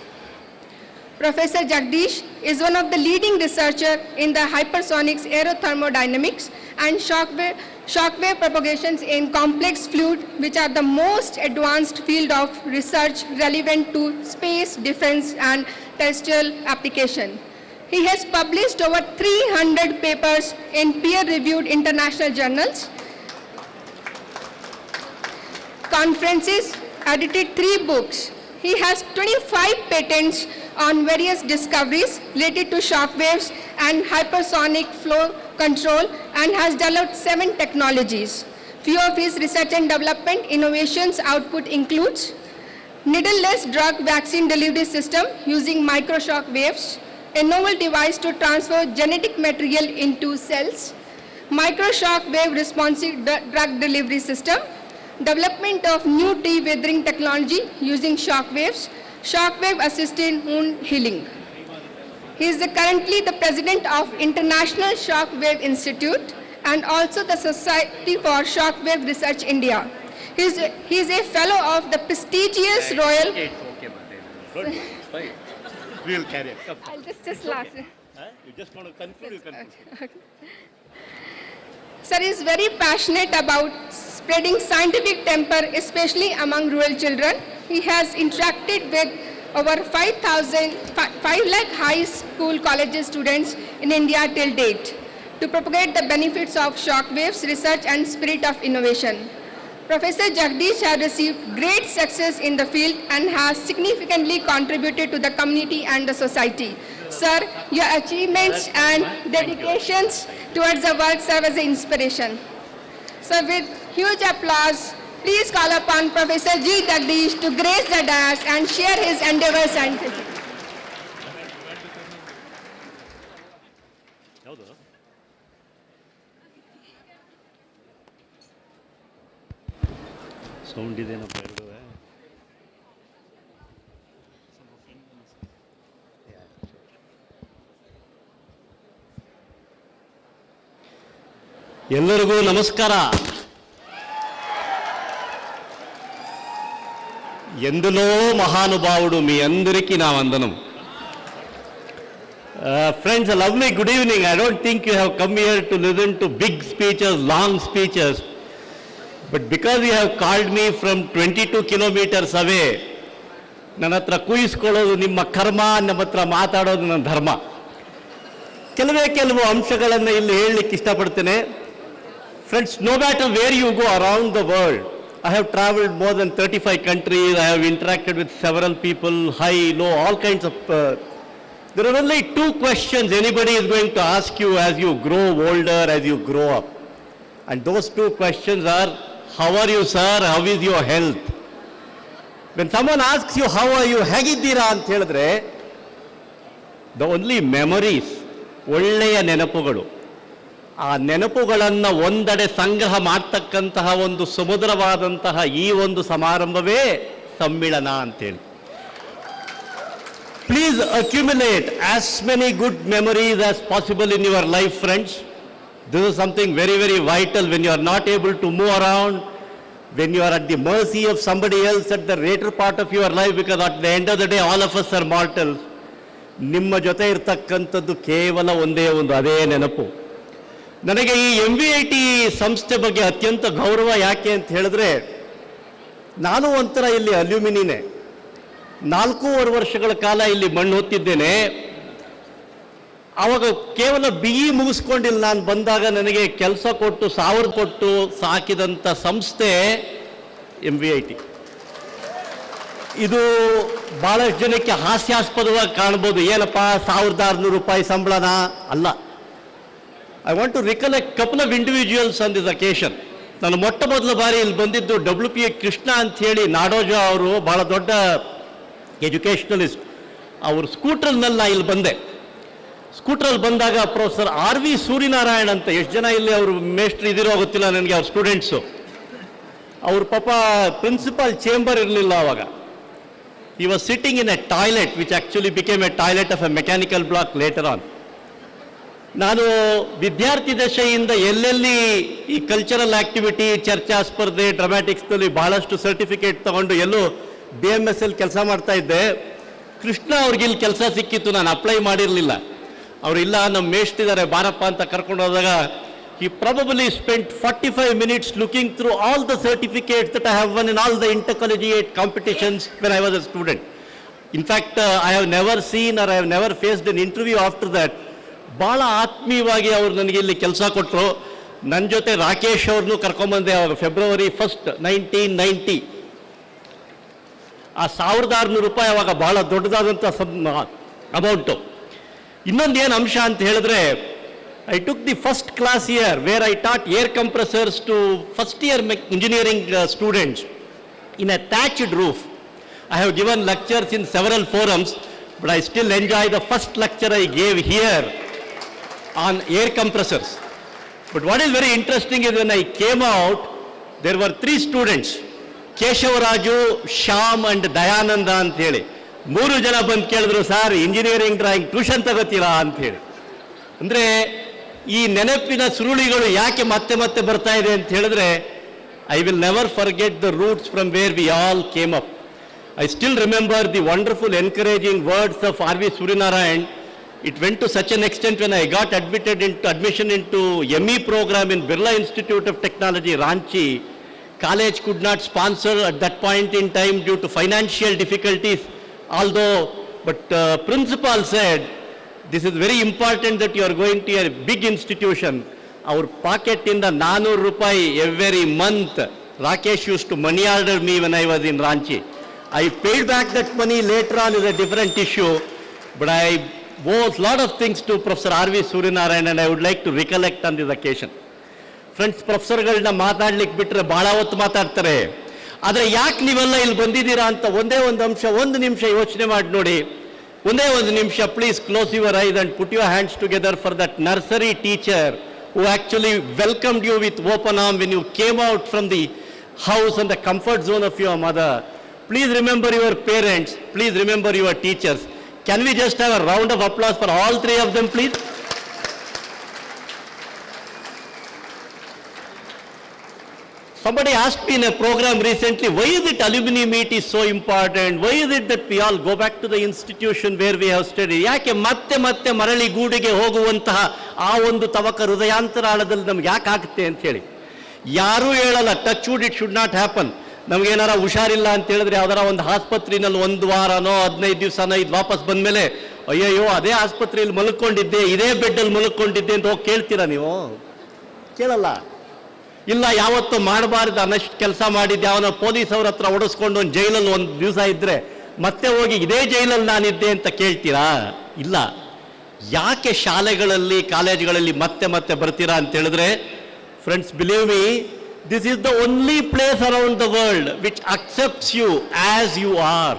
Professor Jagadeesh is one of the leading researchers in the hypersonics aerothermodynamics and shockwave propagations in complex fluid, which are the most advanced field of research relevant to space, defense, and terrestrial application. He has published over 300 papers in peer-reviewed international journals, conferences, edited 3 books. He has 25 patents on various discoveries related to shock waves and hypersonic flow control, and has developed 7 technologies. Few of his research and development innovations output includes needleless drug vaccine delivery system using microshock waves, a novel device to transfer genetic material into cells, microshock wave responsive drug delivery system, development of new tea weathering technology using shock waves, shock wave assisted wound healing. He is currently the president of International Shock Wave Institute and also the Society for Shock Wave Research India. He is a fellow of the prestigious Royal... Good, fine. We will carry it. I'll just last. You just want to conclude, you conclude. Okay. Sir is very passionate about spreading scientific temper, especially among rural children. He has interacted with over 5 lakh high school college students in India till date to propagate the benefits of shock waves, research, and spirit of innovation. Professor Jagadeesh has received great success in the field and has significantly contributed to the community and the society. Sir, your achievements and dedications towards the work serve as an inspiration. So with huge applause, please call upon Professor G. Jagadeesh to grace the dais and share his endeavors and sound is enough. ಎಲ್ಲರಿಗೂ ನಮಸ್ಕಾರ. ఎందులో మహానుభావుడు మీ అందరికీ నా వందనం. Friends, a lovely good evening. I don't think you have come here to listen to big speeches, long speeches. But because you have called me from 22 kilometers away, ನನ್ನ ಹತ್ರ ಕೂಯಿಸ್ಕೊಳ್ಳೋದು ನಿಮ್ಮ ಕರ್ಮ, ನಮ್ಮ ಹತ್ರ ಮಾತಾಡೋದು ನನ್ನ ಧರ್ಮ. ಕೆಲವು ಅಂಶಗಳನ್ನು ಇಲ್ಲಿ ಹೇಳಲಿಕ್ಕೆ ಇಷ್ಟಪಡ್ತೇನೆ. Friends, no matter where you go around the world, I have traveled more than 35 countries, I have interacted with several people, high, low, all kinds of... there are only two questions anybody is going to ask you as you grow older, as you grow up. And those two questions are, how are you, sir? How is your health? When someone asks you, how are you, ಹೇಗಿದ್ದೀರಾ ಅಂತ ಹೇಳಿದ್ರೆ, the only memories, ಒಳ್ಳೆಯ ನೆನಪುಗಳು, ಆ ನೆನಪುಗಳನ್ನು ಒಂದೆಡೆ ಸಂಗ್ರಹ ಮಾಡ್ತಕ್ಕಂತಹ ಒಂದು ಸಮುದ್ರವಾದಂತಹ ಈ ಒಂದು ಸಮಾರಂಭವೇ ಸಮ್ಮಿಳನ ಅಂತೇಳಿ. Please accumulate as many good memories as possible in your life, friends. This is something very, very vital when you are not able to move around, when you are at the mercy of somebody else at the later part of your life, because at the end of the day, all of us are mortals. ನಿಮ್ಮ ಜೊತೆ ಇರ್ತಕ್ಕಂಥದ್ದು ಕೇವಲ ಒಂದೇ ಒಂದು, ಅದೇ ನೆನಪು. ನನಗೆ ಈ MVIT ಸಂಸ್ಥೆ ಬಗ್ಗೆ ಅತ್ಯಂತ ಗೌರವ ಯಾಕೆ ಅಂತ ಹೇಳಿದ್ರೆ, ನಾನು ಒಂಥರ ಇಲ್ಲಿ ಅಲ್ಯೂಮಿನಿನೇ. 4.5 ವರ್ಷಗಳ ಕಾಲ ಇಲ್ಲಿ ಮಣ್ಣು ಹೊತ್ತಿದ್ದೇನೆ. ಆವಾಗ ಕೇವಲ BE ಮುಗಿಸ್ಕೊಂಡಿಲ್ಲ, ನಾನು ಬಂದಾಗ ನನಗೆ ಕೆಲಸ ಕೊಟ್ಟು 1000 ಕೊಟ್ಟು ಸಾಕಿದಂಥ ಸಂಸ್ಥೆ MVIT. ಇದು ಭಾಳಷ್ಟು ಜನಕ್ಕೆ ಹಾಸ್ಯಾಸ್ಪದವಾಗಿ ಕಾಣ್ಬೋದು, ಏನಪ್ಪ 1600 ರೂಪಾಯಿ ಸಂಬಳನ? ಅಲ್ಲ. I want to recollect couple of individuals on this occasion. ನಾನು ಮೊಟ್ಟ ಮೊದಲ ಬಾರಿ ಇಲ್ಲಿ ಬಂದಿದ್ದು WPA ಕೃಷ್ಣ ಅಂಥೇಳಿ ನಾಡೋಜ ಅವರು, ಭಾಳ ದೊಡ್ಡ ಎಜುಕೇಷನಲಿಸ್ಟ್. ಅವ್ರ ಸ್ಕೂಟ್ರಲ್ನಲ್ಲಿ ನಾ ಇಲ್ಲಿ ಬಂದೆ. ಸ್ಕೂಟ್ರಲ್ಲಿ ಬಂದಾಗ ಪ್ರೊಫೆಸರ್ RV ಸೂರ್ಯನಾರಾಯಣ್ ಅಂತ, ಎಷ್ಟು ಜನ ಇಲ್ಲಿ ಅವರು ಮೇಸ್ಟ್ರು ಇದಿರೋ ಗೊತ್ತಿಲ್ಲ ನನಗೆ, ಅವ್ರ ಸ್ಟೂಡೆಂಟ್ಸು. ಅವ್ರ ಪಾಪ ಪ್ರಿನ್ಸಿಪಾಲ್ ಚೇಂಬರ್ ಇರಲಿಲ್ಲ ಆವಾಗ. He was sitting in a toilet which actually became a toilet of a mechanical block later on. ನಾನು ವಿದ್ಯಾರ್ಥಿ ದಶೆಯಿಂದ ಎಲ್ಲೆಲ್ಲಿ ಈ ಕಲ್ಚರಲ್ ಆಕ್ಟಿವಿಟಿ, ಚರ್ಚಾ ಸ್ಪರ್ಧೆ, ಡ್ರಾಮ್ಯಾಟಿಕ್ಸ್ನಲ್ಲಿ ಭಾಳಷ್ಟು ಸರ್ಟಿಫಿಕೇಟ್ ತಗೊಂಡು ಎಲ್ಲೂ BMSL ಕೆಲಸ ಮಾಡ್ತಾ ಇದ್ದೆ. ಕೃಷ್ಣ ಅವ್ರಿಗೆ ಇಲ್ಲಿ ಕೆಲಸ ಸಿಕ್ಕಿತ್ತು, ನಾನು ಅಪ್ಲೈ ಮಾಡಿರಲಿಲ್ಲ. ಅವರಿಲ್ಲ, ನಮ್ಮ ಮೇಷ್ಟಿದ್ದಾರೆ ಬಾರಪ್ಪ ಅಂತ ಕರ್ಕೊಂಡು ಹೋದಾಗ, he probably spent 45 minutes looking through all the certificates that I have won in all the intercollegiate competitions when I was a student. In fact, I have never seen or I have never faced an interview after that. ಭಾಳ ಆತ್ಮೀಯವಾಗಿ ಅವರು ನನಗೆ ಇಲ್ಲಿ ಕೆಲಸ ಕೊಟ್ಟರು. ನನ್ನ ಜೊತೆ ರಾಕೇಶ್ ಅವ್ರನ್ನೂ ಕರ್ಕೊಂಬಂದೆ ಅವಾಗ February 1st, 1990. ಆ 1600 ರೂಪಾಯಿ ಅವಾಗ ಭಾಳ ದೊಡ್ಡದಾದಂಥ ಅಮೌಂಟು. ಇನ್ನೊಂದು ಏನು ಅಂಶ ಅಂತ ಹೇಳಿದ್ರೆ, I took the first class year where I taught air compressors to first year engineering students in a thatched roof. I have given lectures in several forums, but I still enjoy the first lecture I gave here on air compressors. But what is very interesting is when I came out, there were 3 students, Keshav Raju, Shyam and Dayananda ಅಂತ ಹೇಳಿ. 3 ಜನ ಬಂದು ಕೇಳಿದ್ರು, sir engineering drawing tuition ತಗೋತೀರಾ ಅಂತ ಹೇಳಿ. ಅಂದರೆ ಈ ನೆನಪಿನ ಸುರುಳಿಗಳು ಯಾಕೆ ಮತ್ತೆ ಮತ್ತೆ ಬರ್ತಾ ಇದೆ ಅಂತ ಹೇಳಿದ್ರೆ, I will never forget the roots from where we all came up. I still remember the wonderful encouraging words of RV Suryanarayan. It went to such an extent when I got admission into ME program in Birla Institute of Technology, Ranchi. College could not sponsor at that point in time due to financial difficulties, but principal said, this is very important that you are going to a big institution. Our pocket in the 400 rupai every month. Rakesh used to money order me when I was in Ranchi. I paid back that money later on, is a different issue, but I owe a lot of things to Professor RV Suryanarayan and I would like to recollect on this occasion. Friends, ಪ್ರೊಫೆಸರ್ಗಳನ್ನ ಮಾತಾಡ್ಲಿಕ್ಕೆ ಬಿಟ್ಟರೆ ಭಾಳ ಹೊತ್ತು ಮಾತಾಡ್ತಾರೆ. ಆದರೆ ಯಾಕೆ ನೀವೆಲ್ಲ ಇಲ್ಲಿ ಬಂದಿದ್ದೀರಾ ಅಂತ ಒಂದೇ ಒಂದು ಅಂಶ, 1 ನಿಮಿಷ ಯೋಚನೆ ಮಾಡಿ ನೋಡಿ. ಒಂದೇ ಒಂದು ನಿಮಿಷ, please close your eyes and put your hands together for that nursery teacher who actually welcomed you with open arms when you came out from the house and the comfort zone of your mother. Please remember your parents, please remember your teachers. Can we just have a round of applause for all 3 of them, please? Somebody asked me in a program recently, why is it alumni meet is so important? Why is it that we all go back to the institution where we have studied? ಯಾಕೆ ಮತ್ತೆ ಮತ್ತೆ ಮರಳಿ ಗೂಡಿಗೆ ಹೋಗುವಂತಹ ಆ ಒಂದು ತವಕ ಹೃದಯಾಂತರಾಳದಲ್ಲಿ ನಮ್ಗೆ ಯಾಕೆ ಆಗುತ್ತೆ ಅಂತ ಹೇಳಿ. ಯಾರೂ ಹೇಳಲ್ಲ touch wood it should not happen. ನಮಗೇನಾರ ಹುಷಾರಿಲ್ಲ ಅಂತ ಹೇಳಿದ್ರೆ ಯಾವ್ದಾರ ಒಂದು ಆಸ್ಪತ್ರೆಯಲ್ಲಿ 1 ವಾರನೋ 15 ದಿವಸನೋ ಇದು ವಾಪಸ್ ಬಂದಮೇಲೆ ಅಯ್ಯಯ್ಯೋ ಅದೇ ಆಸ್ಪತ್ರೆಯಲ್ಲಿ ಮಲ್ಕೊಂಡಿದ್ದೆ, ಇದೇ ಬೆಡ್ಡಲ್ಲಿ ಮಲ್ಕೊಂಡಿದ್ದೆ ಅಂತ ಹೋಗಿ ಕೇಳ್ತೀರಾ ನೀವು? ಕೇಳಲ್ಲ. ಇಲ್ಲ ಯಾವತ್ತೂ ಮಾಡಬಾರ್ದು ಅನ್ನಷ್ಟು ಕೆಲಸ ಮಾಡಿದ್ದೆ ಅವನ ಪೊಲೀಸ್ ಅವ್ರ ಹತ್ರ ಓಡಿಸ್ಕೊಂಡು ಒಂದು ಜೈಲಲ್ಲಿ 1 ದಿವಸ ಇದ್ದರೆ ಮತ್ತೆ ಹೋಗಿ ಇದೇ ಜೈಲಲ್ಲಿ ನಾನಿದ್ದೆ ಅಂತ ಕೇಳ್ತೀರಾ? ಇಲ್ಲ. ಯಾಕೆ ಶಾಲೆಗಳಲ್ಲಿ ಕಾಲೇಜುಗಳಲ್ಲಿ ಮತ್ತೆ ಮತ್ತೆ ಬರ್ತೀರಾ ಅಂತ ಹೇಳಿದ್ರೆ, friends believe me, this is the only place around the world which accepts you as you are.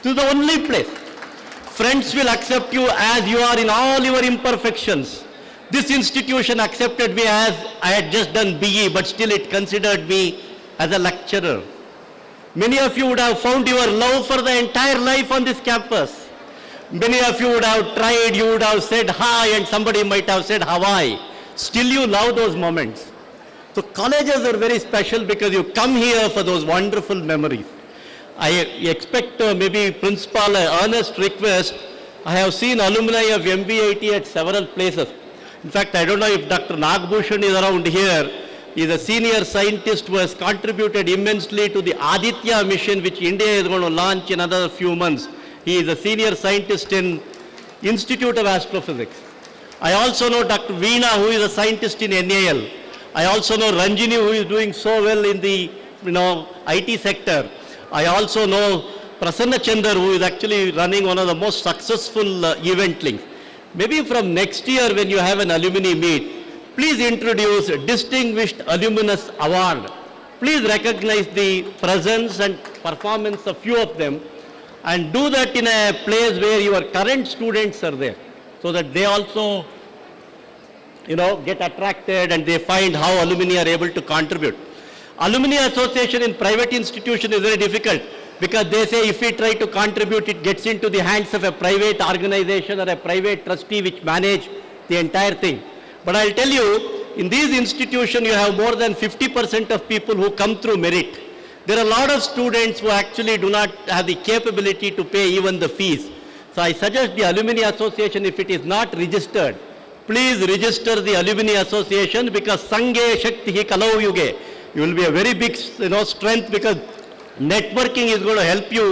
This is the only place. Friends will accept you as you are in all your imperfections. This institution accepted me as I had just done BE, but still it considered me as a lecturer. Many of you would have found your love for the entire life on this campus. Many of you would have tried, you would have said hi, and somebody might have said Hawaii. Still you love those moments. So colleges are very special because you come here for those wonderful memories. I expect maybe principal earnest request. I have seen alumni of MVIT at several places. In fact, I don't know if Dr. Nagbhushan is around here. He is a senior scientist who has contributed immensely to the Aditya mission, which India is going to launch in another few months. He is a senior scientist in Institute of Astrophysics. I also know Dr. Veena, who is a scientist in NAL. I also know Ranjini, who is doing so well in the IT sector. I also know Prasanna Chandar, who is actually running one of the most successful event links. Maybe from next year when you have an alumni meet, please introduce a Distinguished Alumnus Award. Please recognize the presence and performance of few of them, and do that in a place where your current students are there, so that they also get attracted and they find how alumni are able to contribute. Alumni association in private institution is very difficult because they say if we try to contribute, it gets into the hands of a private organization or a private trustee which manage the entire thing. But I'll tell you, in these institutions you have more than 50% of people who come through merit. There are a lot of students who actually do not have the capability to pay even the fees. So I suggest the alumni association, if it is not registered, please register the alumni association, because Sanghe Shakti Kalau Yuge. You will be a very big strength, because networking is going to help you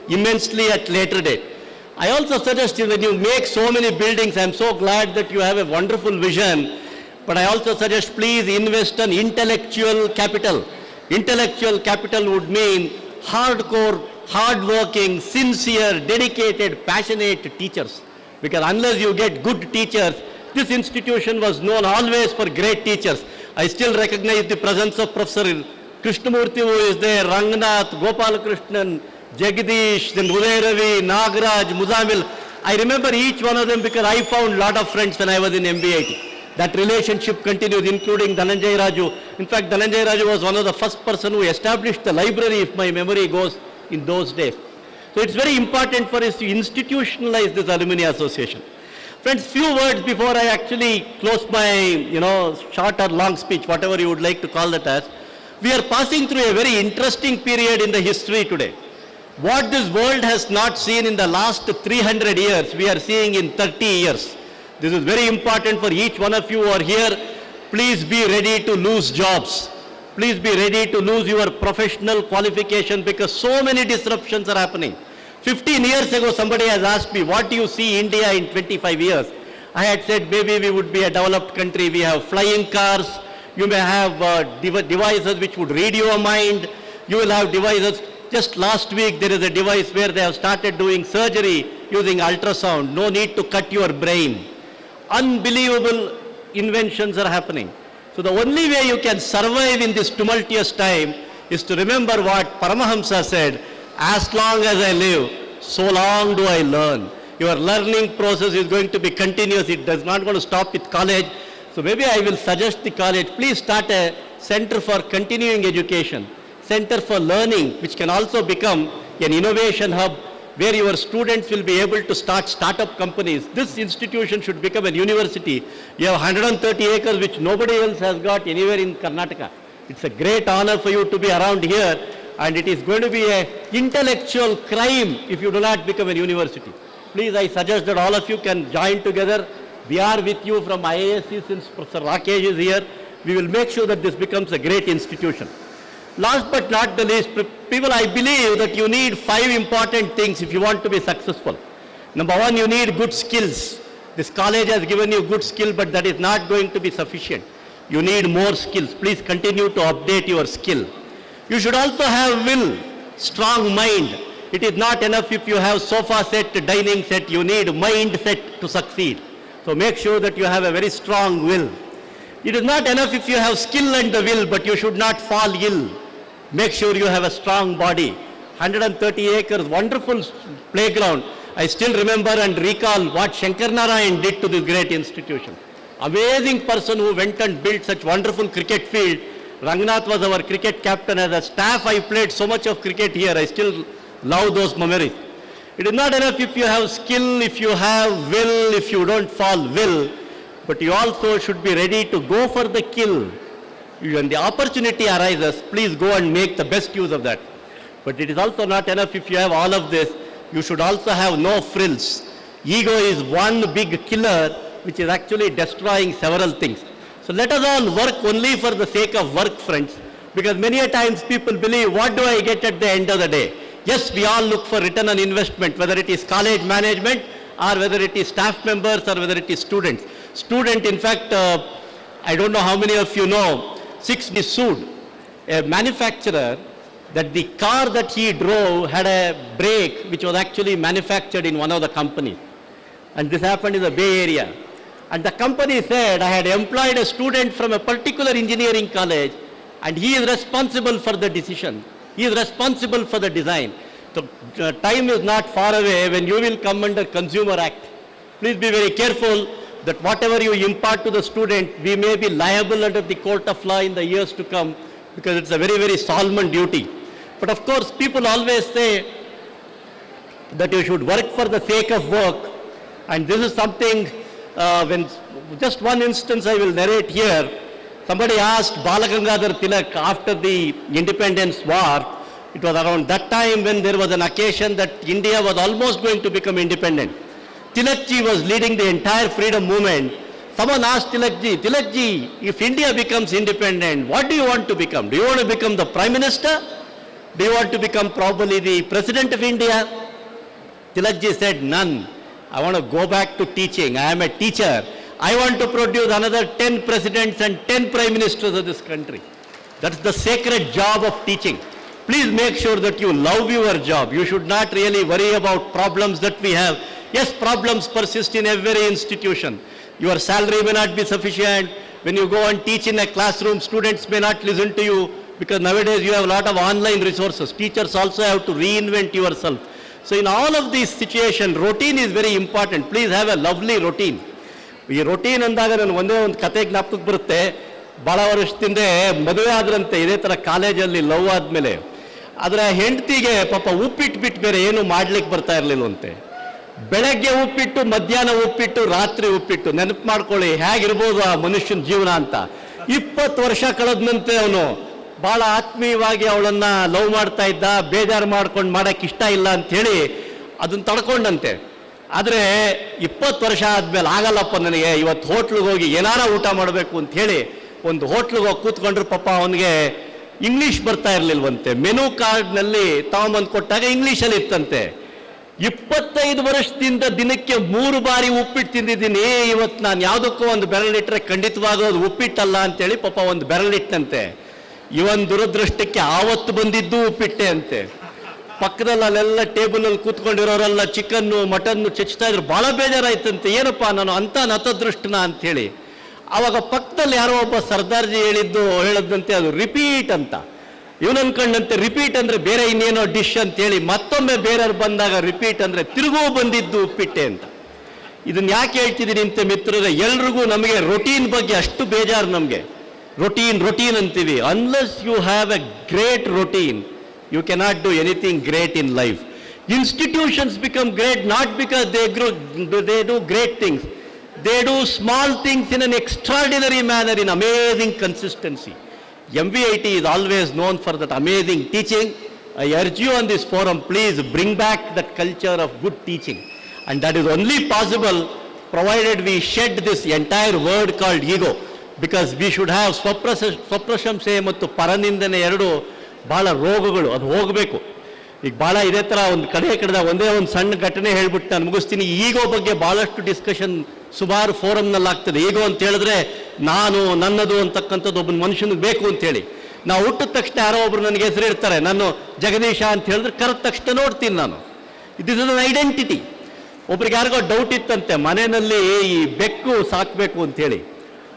immensely at later date. I also suggest when you make so many buildings, I'm so glad that you have a wonderful vision, but I also suggest please invest in intellectual capital. Intellectual capital would mean hardcore, hardworking, sincere, dedicated, passionate teachers. Because unless you get good teachers, this institution was known always for great teachers. I still recognize the presence of Professor Krishnamurthy, who is there, Rangnath, Gopalakrishnan, Jagadeesh, then Uday Ravi, Nagaraj, Muzamil. I remember each one of them because I found a lot of friends when I was in MVIT. That relationship continues, including Dhanamjaya Raju. In fact, Dhanamjaya Raju was one of the first person who established the library, if my memory goes, in those days. So it's very important for us to institutionalize this alumni association. Friends, few words before I actually close my, short or long speech, whatever you would like to call that as. We are passing through a very interesting period in the history today. What this world has not seen in the last 300 years, we are seeing in 30 years. This is very important for each one of you who are here. Please be ready to lose jobs. Please be ready to lose your professional qualification, because so many disruptions are happening. 15 years ago, somebody has asked me, what do you see India in 25 years? I had said, maybe we would be a developed country. We have flying cars. You may have devices which would read your mind. You will have devices. Just last week, there is a device where they have started doing surgery using ultrasound. No need to cut your brain. Unbelievable inventions are happening. So the only way you can survive in this tumultuous time is to remember what Paramahamsa said, as long as I live, so long do I learn. Your learning process is going to be continuous. It does not going to stop with college. So maybe I will suggest the college, please start a center for continuing education, center for learning, which can also become an innovation hub where your students will be able to start startup companies. This institution should become a university. You have 130 acres which nobody else has got anywhere in Karnataka. It's a great honor for you to be around here, and it is going to be an intellectual crime if you do not become a university. Please, I suggest that all of you can join together. We are with you from IISc since Professor Rakesh is here. we will make sure that this becomes a great institution. Last but not the least, people, I believe that you need 5 important things if you want to be successful. Number 1, you need good skills. This college has given you good skill, but that is not going to be sufficient. You need more skills. Please continue to update your skill. You should also have will, strong mind. It is not enough if you have sofa set, dining set. You need mind set to succeed. So make sure that you have a very strong will. It is not enough if you have skill and the will, but you should not fall ill. Make sure you have a strong body. 130 acres, wonderful playground. I still remember and recall what Shankar Narayan did to this great institution. Amazing person who went and built such wonderful cricket field. Rangnath was our cricket captain. As a staff, I played so much of cricket here. I still love those memories. It is not enough if you have skill, if you have will, if you don't fall will, but you also should be ready to go for the kill. When the opportunity arises, please go and make the best use of that. But it is also not enough if you have all of this. You should also have no frills. Ego is one big killer which is actually destroying several things. So let us all work only for the sake of work, friends, because many a times people believe, what do I get at the end of the day? Yes, we all look for return on investment, whether it is college management or whether it is staff members or whether it is students. Student, in fact, I don't know how many of you know, 6 is sued a manufacturer that the car that he drove had a brake which was actually manufactured in one of the companies. And this happened in the Bay Area. And the company said, I had employed a student from a particular engineering college and he is responsible for the decision. He is responsible for the design. So time is not far away when you will come under Consumer Act. Please be very careful that whatever you impart to the student, we may be liable under the court of law in the years to come, because it's a very, very solemn duty. But of course, people always say that you should work for the sake of work. And this is something, when just one instance I will narrate here. Somebody asked Balagangadhar Tilak after the independence war. It was around that time when there was an occasion that India was almost going to become independent. Tilakji was leading the entire freedom movement. Someone asked Tilakji, if India becomes independent, what do you want to become? Do you want to become the Prime Minister? Do you want to become probably the President of India? Tilakji said, none. I want to go back to teaching. I am a teacher. I want to produce another 10 presidents and 10 prime ministers of this country. That's the sacred job of teaching. Please make sure that you love your job. You should not really worry about problems that we have. Yes, problems persist in every institution. Your salary may not be sufficient. When you go and teach in a classroom, students may not listen to you, because nowadays you have a lot of online resources. Teachers also have to reinvent yourself. So in all of these situations, routine is very important. Please have a lovely routine. ಈ routine ಅಂದಾಗ ನಾನು ಒಂದೇ ಒಂದು ಕತೆ ಜ್ಞಾಪಕಕ್ಕೆ ಬರುತ್ತೆ. ಭಾಳ ವರ್ಷದಿಂದ ಮದುವೆ ಆದ್ರಂತೆ ಇದೇ ಥರ ಕಾಲೇಜಲ್ಲಿ ಲವ್ ಆದಮೇಲೆ. ಆದರೆ ಹೆಂಡತಿಗೆ ಪಾಪ ಉಪ್ಪಿಟ್ಟು ಬಿಟ್ಟು ಬೇರೆ ಏನು ಮಾಡ್ಲಿಕ್ಕೆ ಬರ್ತಾ ಇರಲಿಲ್ಲವಂತೆ. ಬೆಳಗ್ಗೆ ಉಪ್ಪಿಟ್ಟು, ಮಧ್ಯಾಹ್ನ ಉಪ್ಪಿಟ್ಟು, ರಾತ್ರಿ ಉಪ್ಪಿಟ್ಟು. ನೆನಪು ಮಾಡ್ಕೊಳ್ಳಿ ಹೇಗಿರ್ಬೋದು ಆ ಮನುಷ್ಯನ ಜೀವನ ಅಂತ. 20 ವರ್ಷ ಕಳೆದಂತೆ ಅವನು ಭಾಳ ಆತ್ಮೀಯವಾಗಿ ಅವಳನ್ನ ಲವ್ ಮಾಡ್ತಾ ಇದ್ದ. ಬೇಜಾರು ಮಾಡ್ಕೊಂಡು ಮಾಡೋಕ್ಕೆ ಇಷ್ಟ ಇಲ್ಲ ಅಂಥೇಳಿ ಅದನ್ನು ತಡ್ಕೊಂಡಂತೆ. ಆದರೆ 20 ವರ್ಷ ಆದಮೇಲೆ ಆಗಲ್ಲಪ್ಪ ನನಗೆ, ಇವತ್ತು ಹೋಟ್ಲಿಗೆ ಹೋಗಿ ಏನಾರ ಊಟ ಮಾಡಬೇಕು ಅಂಥೇಳಿ ಒಂದು ಹೋಟ್ಲಿಗೆ ಹೋಗಿ ಕೂತ್ಕೊಂಡ್ರೆ ಪಾಪ ಅವನಿಗೆ ಇಂಗ್ಲೀಷ್ ಬರ್ತಾ ಇರಲಿಲ್ವಂತೆ. ಮೆನು ಕಾರ್ಡ್ನಲ್ಲಿ ತಗೊಂಬಂದು ಕೊಟ್ಟಾಗ ಇಂಗ್ಲೀಷಲ್ಲಿ ಇತ್ತಂತೆ. 25 ವರ್ಷದಿಂದ ದಿನಕ್ಕೆ 3 ಬಾರಿ ಉಪ್ಪಿಟ್ಟು ತಿಂದಿದ್ದೀನಿ. ಇವತ್ತು ನಾನು ಯಾವುದಕ್ಕೂ ಒಂದು ಬೆರಳಿಟ್ಟರೆ ಖಂಡಿತವಾಗೂ ಅದು ಉಪ್ಪಿಟ್ಟಲ್ಲ ಅಂತೇಳಿ ಪಾಪ ಒಂದು ಬೆರಳಿಟ್ಟಂತೆ. ಇವನ್ ದುರದೃಷ್ಟಕ್ಕೆ ಆವತ್ತು ಬಂದಿದ್ದು ಉಪ್ಪಿಟ್ಟೆ ಅಂತೆ. ಪಕ್ಕದಲ್ಲಿ ಅಲ್ಲೆಲ್ಲ ಟೇಬಲಲ್ಲಿ ಕೂತ್ಕೊಂಡಿರೋರೆಲ್ಲ ಚಿಕನ್ನು ಮಟನ್ನು ಚಚ್ತಾ ಇದ್ರು. ಭಾಳ ಬೇಜಾರಾಯ್ತಂತೆ, ಏನಪ್ಪ ನಾನು ಅಂಥ ನತದೃಷ್ಟನ ಅಂಥೇಳಿ. ಆವಾಗ ಪಕ್ಕದಲ್ಲಿ ಯಾರೋ ಒಬ್ಬ ಸರ್ದಾರ್ಜಿ ಹೇಳದಂತೆ ಅದು ರಿಪೀಟ್ ಅಂತ. ಇವನು ಅನ್ಕೊಂಡಂತೆ ರಿಪೀಟ್ ಅಂದರೆ ಬೇರೆ ಇನ್ನೇನೋ ಡಿಶ್ ಅಂತೇಳಿ. ಮತ್ತೊಮ್ಮೆ ಬೇರೆಯವ್ರು ಬಂದಾಗ ರಿಪೀಟ್ ಅಂದರೆ ತಿರುಗೂ ಬಂದಿದ್ದು ಉಪ್ಪಿಟ್ಟೆ ಅಂತ. ಇದನ್ನು ಯಾಕೆ ಹೇಳ್ತಿದ್ದೀನಿ ಅಂತ ಮಿತ್ರರೇ, ಎಲ್ರಿಗೂ ನಮಗೆ ರೊಟೀನ್ ಬಗ್ಗೆ ಅಷ್ಟು ಬೇಜಾರು. ನಮಗೆ routine ಅಂತೀವಿ. Unless you have a great routine, you cannot do anything great in life. Institutions become great not because they do great things. They do small things in an extraordinary manner, in amazing consistency. MVIT is always known for that amazing teaching. I urge you on this forum, please bring back that culture of good teaching. And that is only possible provided we shed this entire word called ego. Because we should have ಸ್ವಪ್ರಶಂಸೆ ಮತ್ತು ಪರನಿಂದನೆ ಎರಡು ಭಾಳ ರೋಗಗಳು, ಅದು ಹೋಗಬೇಕು. ಈಗ ಭಾಳ ಇದೇ ಥರ ಒಂದು ಕಡೆದಾಗ ಒಂದೇ ಒಂದು ಸಣ್ಣ ಘಟನೆ ಹೇಳ್ಬಿಟ್ಟು ನಾನು ಮುಗಿಸ್ತೀನಿ. ಈಗೋ ಬಗ್ಗೆ ಭಾಳಷ್ಟು ಡಿಸ್ಕಷನ್ ಸುಮಾರು ಫೋರಮ್ನಲ್ಲಿ ಆಗ್ತದೆ. ಈಗೋ ಅಂತ ಹೇಳಿದ್ರೆ ನಾನು ನನ್ನದು ಅಂತಕ್ಕಂಥದ್ದು ಒಬ್ಬನ ಮನುಷ್ಯನಿಗೆ ಬೇಕು ಅಂತೇಳಿ. ನಾವು ಹುಟ್ಟಿದ ತಕ್ಷಣ ಯಾರೋ ಒಬ್ರು ನನಗೆ ಹೆಸರು ಇರ್ತಾರೆ, ನಾನು ಜಗದೀಶ ಅಂತ ಹೇಳಿದ್ರೆ ಕರೆದ ತಕ್ಷಣ ನೋಡ್ತೀನಿ ನಾನು. It is an identity. ಒಬ್ರಿಗೆ ಯಾರಿಗೋ ಡೌಟ್ ಇತ್ತಂತೆ ಮನೆಯಲ್ಲಿ ಈ ಬೆಕ್ಕು ಸಾಕಬೇಕು ಅಂತೇಳಿ.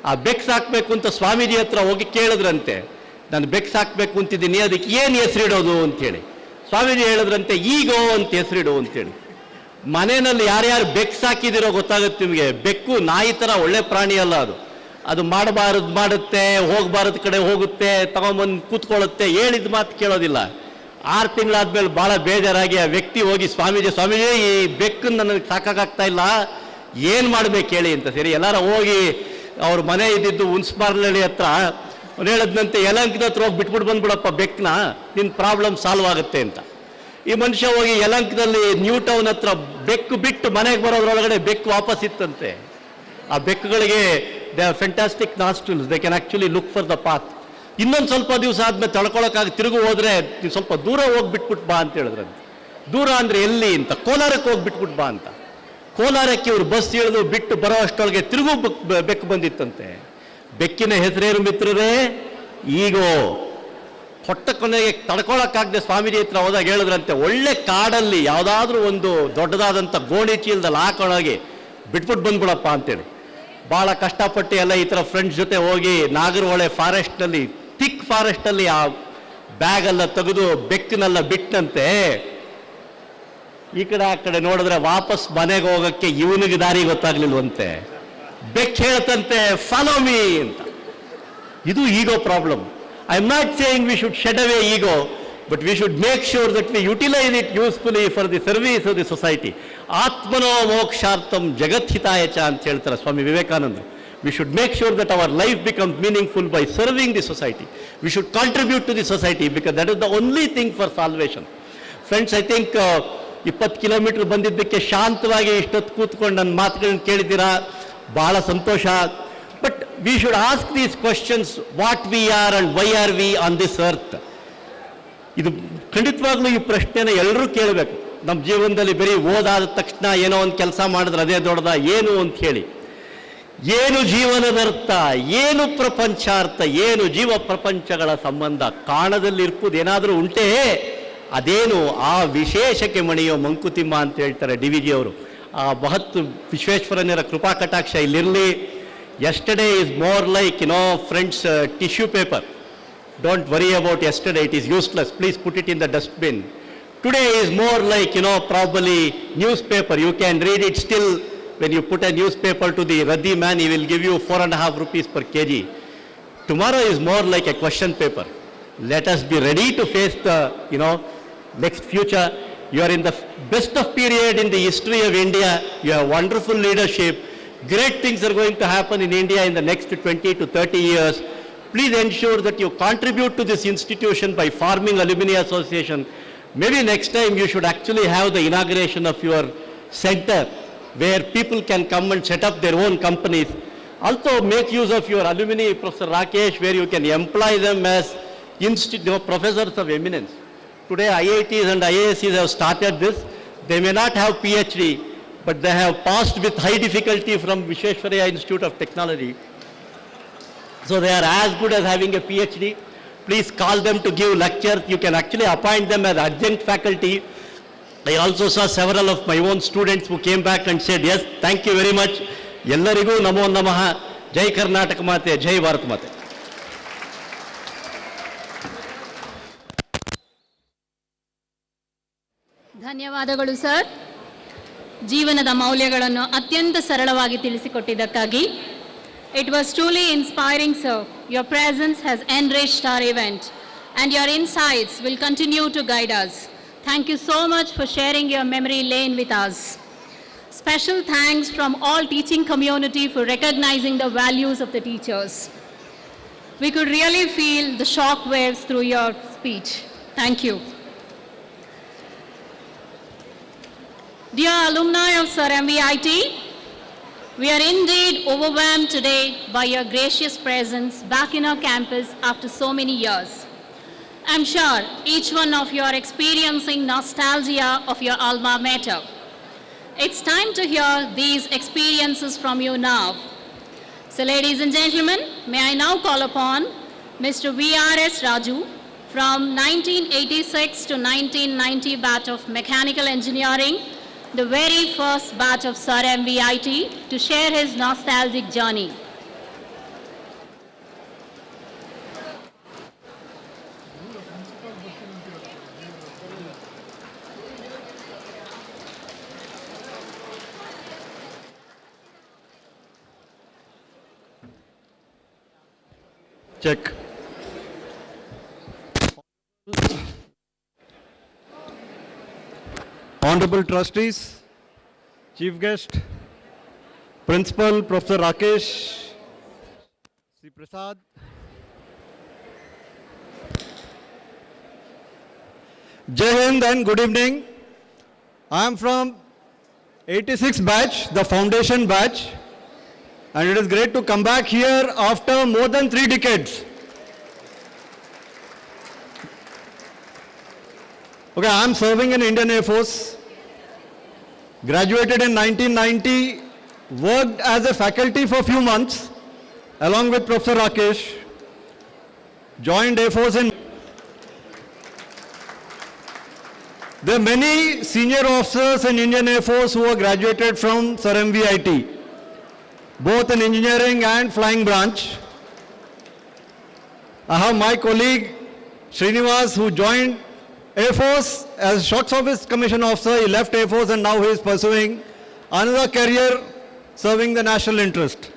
ಆ ಬೆಕ್ಕು ಸಾಕಬೇಕು ಅಂತ ಸ್ವಾಮೀಜಿ ಹತ್ರ ಹೋಗಿ ಕೇಳಿದ್ರಂತೆ, ನಾನು ಬೆಕ್ಕು ಸಾಕಬೇಕು ಅಂತಿದ್ದೀನಿ, ಅದಕ್ಕೆ ಏನು ಹೆಸರಿಡೋದು ಅಂತೇಳಿ. ಸ್ವಾಮೀಜಿ ಹೇಳಿದ್ರಂತೆ ಈಗೋ ಅಂತ ಹೆಸರಿಡು ಅಂತೇಳಿ. ಮನೆಯಲ್ಲಿ ಯಾರ್ಯಾರು ಬೆಕ್ಕು ಸಾಕಿದಿರೋ ಗೊತ್ತಾಗುತ್ತೆ ನಿಮಗೆ. ಬೆಕ್ಕು ನಾಯಿ ಥರ ಒಳ್ಳೆ ಪ್ರಾಣಿ ಅಲ್ಲ ಅದು. ಅದು ಮಾಡಬಾರದು ಮಾಡುತ್ತೆ, ಹೋಗಬಾರದು ಕಡೆ ಹೋಗುತ್ತೆ, ತಗೊಂಬಂದು ಕೂತ್ಕೊಳ್ಳುತ್ತೆ, ಹೇಳಿದ ಮಾತು ಕೇಳೋದಿಲ್ಲ. 6 ತಿಂಗಳಾದ್ಮೇಲೆ ಭಾಳ ಬೇಜಾರಾಗಿ ಆ ವ್ಯಕ್ತಿ ಹೋಗಿ ಸ್ವಾಮೀಜಿ ಈ ಬೆಕ್ಕನ್ನು ನನಗೆ ಸಾಕಾಗ್ತಾ ಇಲ್ಲ, ಏನು ಮಾಡ್ಬೇಕು ಹೇಳಿ ಅಂತ. ಸರಿ ಎಲ್ಲಾರ ಹೋಗಿ ಅವ್ರ ಮನೆ ಇದ್ದಿದ್ದು ಹುಣಸ್ಮಾರ್ಲಳ್ಳಿ ಹತ್ರ. ಅವ್ನು ಹೇಳದ್ನಂತೆ ಯಲಂಕದ ಹತ್ರ ಹೋಗಿ ಬಿಟ್ಬಿಟ್ಟು ಬಂದ್ಬಿಡಪ್ಪ ಬೆಕ್ಕನ್ನ, ನಿನ್ನ ಪ್ರಾಬ್ಲಮ್ ಸಾಲ್ವ್ ಆಗುತ್ತೆ ಅಂತ. ಈ ಮನುಷ್ಯ ಹೋಗಿ ಯಲಂಕದಲ್ಲಿ ನ್ಯೂ ಟೌನ್ ಹತ್ರ ಬೆಕ್ಕು ಬಿಟ್ಟು ಮನೆಗೆ ಬರೋದ್ರೊಳಗಡೆ ಬೆಕ್ಕು ವಾಪಸ್ ಇತ್ತಂತೆ. ಆ ಬೆಕ್ಕುಗಳಿಗೆ they are fantastic nostrils, they can actually look for the path. ಇನ್ನೊಂದು ಸ್ವಲ್ಪ ದಿವಸ ಆದ್ಮೇಲೆ ತಳ್ಕೊಳಕ್ಕಾಗಿ ತಿರುಗು ಹೋದ್ರೆ ನೀವು ಸ್ವಲ್ಪ ದೂರ ಹೋಗಿ ಬಿಟ್ಬಿಟ್ಟು ಬಾ ಅಂತ ಹೇಳಿದ್ರಂತೆ. ದೂರ ಅಂದರೆ ಎಲ್ಲಿ ಅಂತ, ಕೋಲಾರಕ್ಕೆ ಹೋಗಿ ಬಿಟ್ಬಿಟ್ಟು ಬಾ ಅಂತ. ಕೋಲಾರಕ್ಕೆ ಇವರು ಬಸ್ ಇಳಿದು ಬಿಟ್ಟು ಬರೋ ಅಷ್ಟೊಳಗೆ ತಿರುಗು ಬೆಕ್ಕು ಬಂದಿತ್ತಂತೆ. ಬೆಕ್ಕಿನ ಹೆಸರೇನು ಮಿತ್ರರೇ? ಈಗೋ. ಹೊಟ್ಟ ಕೊನೆಗೆ ತಡ್ಕೊಳಕ್ಕಾಗದೆ ಸ್ವಾಮೀಜಿ ಹತ್ರ ಹೋದಾಗ ಹೇಳಿದ್ರಂತೆ, ಒಳ್ಳೆ ಕಾಡಲ್ಲಿ ಯಾವುದಾದ್ರೂ ಒಂದು ದೊಡ್ಡದಾದಂಥ ಗೋಣಿ ಚೀಲದಲ್ಲಿ ಹಾಕೊಳ್ಳೋಗಿ ಬಿಟ್ಬಿಟ್ಟು ಬಂದ್ಬಿಡಪ್ಪ ಅಂತೇಳಿ. ಭಾಳ ಕಷ್ಟಪಟ್ಟು ಎಲ್ಲ ಈ ಥರ ಫ್ರೆಂಡ್ಸ್ ಜೊತೆ ಹೋಗಿ ನಾಗರಹೊಳೆ ಫಾರೆಸ್ಟ್ನಲ್ಲಿ, ಥಿಕ್ ಫಾರೆಸ್ಟಲ್ಲಿ ಆ ಬ್ಯಾಗೆಲ್ಲ ತೆಗೆದು ಬೆಕ್ಕನ್ನೆಲ್ಲ ಬಿಟ್ಟಂತೆ. ಈ ಕಡೆ ಆ ಕಡೆ ನೋಡಿದ್ರೆ ವಾಪಸ್ ಮನೆಗೆ ಹೋಗೋಕ್ಕೆ ಇವನಿಗೆ ದಾರಿ ಗೊತ್ತಾಗ್ಲಿಲ್ವಂತೆ. ಬೆಕ್ಕು ಹೇಳ್ತಂತೆ ಫಾಲೋ ಮೀ ಅಂತ. ಇದು ego problem. I am not saying we should shed away ego, but we should make sure that we utilise it usefully for the service of the society. ಆತ್ಮನೋ ಮೋಕ್ಷಾರ್ಥಂ ಜಗದ್ಹಿತಾಯ ಚ ಅಂತ ಹೇಳ್ತಾರೆ ಸ್ವಾಮಿ ವಿವೇಕಾನಂದರು. We should make sure that our life becomes meaningful by serving the society. We should contribute to the society because that is the only thing for salvation. Friends, I think 20 kilometre ಬಂದಿದ್ದಕ್ಕೆ ಶಾಂತವಾಗಿ ಇಷ್ಟೊತ್ತು ಕೂತ್ಕೊಂಡು ನನ್ನ ಮಾತುಗಳನ್ನ ಕೇಳಿದ್ದೀರಾ, ಭಾಳ ಸಂತೋಷ. But we should ask these questions, what we are and why are we on this earth. ಇದು ಖಂಡಿತವಾಗ್ಲೂ ಈ ಪ್ರಶ್ನೆನ ಎಲ್ಲರೂ ಕೇಳಬೇಕು. ನಮ್ಮ ಜೀವನದಲ್ಲಿ ಬರೀ ಓದಾದ ತಕ್ಷಣ ಏನೋ ಒಂದು ಕೆಲಸ ಮಾಡಿದ್ರೆ ಅದೇ ದೊಡ್ಡದ ಏನು ಅಂತ ಹೇಳಿ. ಏನು ಜೀವನದ ಅರ್ಥ, ಏನು ಪ್ರಪಂಚಾರ್ಥ, ಏನು ಜೀವ ಪ್ರಪಂಚಗಳ ಸಂಬಂಧ ಕಾಣದಲ್ಲಿರ್ಪುದು ಏನಾದರೂ ಉಂಟೇ? ಅದೇನು ಆ ವಿಶೇಷಕ್ಕೆ ಮಣಿಯೋ ಮಂಕುತಿಮ್ಮ ಅಂತ ಹೇಳ್ತಾರೆ ಡಿ ವಿ ಜಿ ಅವರು. ಆ ಮಹತ್ ವಿಶ್ವೇಶ್ವರನ್ಯರ ಕೃಪಾ ಕಟಾಕ್ಷ ಇಲ್ಲಿರಲಿ. Yesterday is more like, friends, tissue paper. Don't worry about yesterday, it is useless. Please put it in the dustbin. Today is more like, probably newspaper. You can read it still. When you put a newspaper to the Radhi man, he will give you 4.5 rupees per kg. Tomorrow is more like a question paper. Let us be ready to face the, next future. You are in the best of period in the history of India. You have wonderful leadership. Great things are going to happen in India in the next 20 to 30 years. Please ensure that you contribute to this institution by forming Alumni Association. Maybe next time you should actually have the inauguration of your center where people can come and set up their own companies. Also make use of your alumni, Professor Rakesh, where you can employ them as professors of eminence. Today IITs and IIScs have started this. They may not have PhD, but they have passed with high difficulty from Vishweshwaraya Institute of Technology. So they are as good as having a PhD. Please call them to give lectures. You can actually appoint them as adjunct faculty. I also saw several of my own students who came back and said, yes, thank you very much. Yellarigu namo namaha. Jai Karnataka Mate, Jai Bharat Mate. ಧನ್ಯವಾದಗಳು sir. ಜೀವನದ ಮೌಲ್ಯಗಳನ್ನು ಅತ್ಯಂತ ಸರಳವಾಗಿ ತಿಳಿಸಿಕೊಟ್ಟಿದ್ದಕ್ಕಾಗಿ. It was truly inspiring, sir. Your presence has enriched our event and your insights will continue to guide us. Thank you so much for sharing your memory lane with us. Special thanks from all teaching community for recognizing the values of the teachers. We could really feel the shock waves through your speech. Thank you. Dear alumni of Sir MVIT, We are indeed overwhelmed today by your gracious presence back in our campus after so many years. I'm sure each one of you are experiencing nostalgia of your alma mater. It's time to hear these experiences from you now. So ladies and gentlemen, may I now call upon Mr. V.R.S. Raju from 1986 to 1990 batch of Mechanical Engineering, the very first batch of Sir MVIT, to share his nostalgic journey. Check. Honorable Trustees, Chief Guest, Principal Professor Rakesh, Sri Prasad, Jai Hind and good evening. I am from 86 batch, the foundation batch, and it is great to come back here after more than 3 decades. Okay, I am serving in Indian Air Force, graduated in 1990, worked as a faculty for a few months along with Professor Rakesh, joined Air Force in. There are many senior officers in Indian Air Force who are graduated from Sir MVIT, both in engineering and flying branch. I have my colleague Srinivasa who joined Air Force as Short Service Commission Officer. He left Air Force and now he is pursuing another career serving the national interest.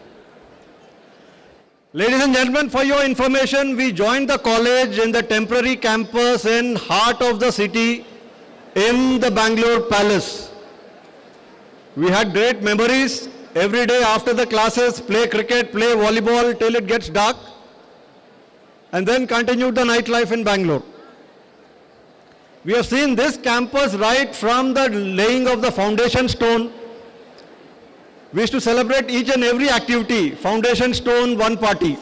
Ladies and gentlemen, for your information, we joined the college in the temporary campus in heart of the city in the Bengaluru Palace. We had great memories. Every day after the classes, play cricket, play volleyball till it gets dark, and then continued the nightlife in Bangalore. We have seen this campus right from the laying of the foundation stone. We used to celebrate each and every activity. Foundation stone, one party.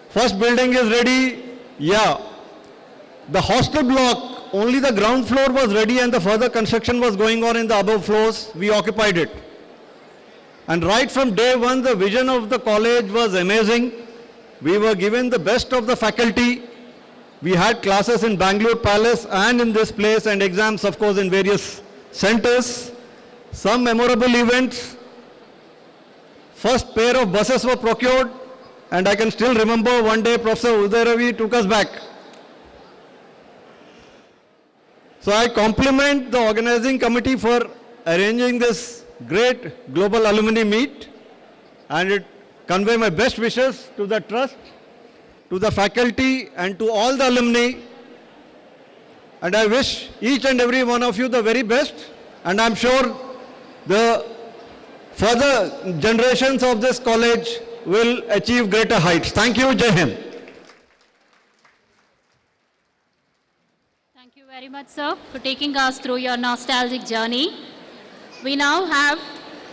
First building is ready. Yeah. The hostel block, only the ground floor was ready and the further construction was going on in the above floors. We occupied it. And right from day one, the vision of the college was amazing. We were given the best of the faculty. We had classes in Bangalore Palace and in this place, and exams, of course, in various centers. Some memorable events. First pair of buses were procured, and I can still remember one day Professor Uday Ravi took us back. So I compliment the organizing committee for arranging this great global alumni meet, and it convey my best wishes to the trust, to the faculty and to all the alumni, and I wish each and every one of you the very best, and I'm sure the further generations of this college will achieve greater heights. Thank you. Jai Hind. Thank you very much, sir, for taking us through your nostalgic journey. We now have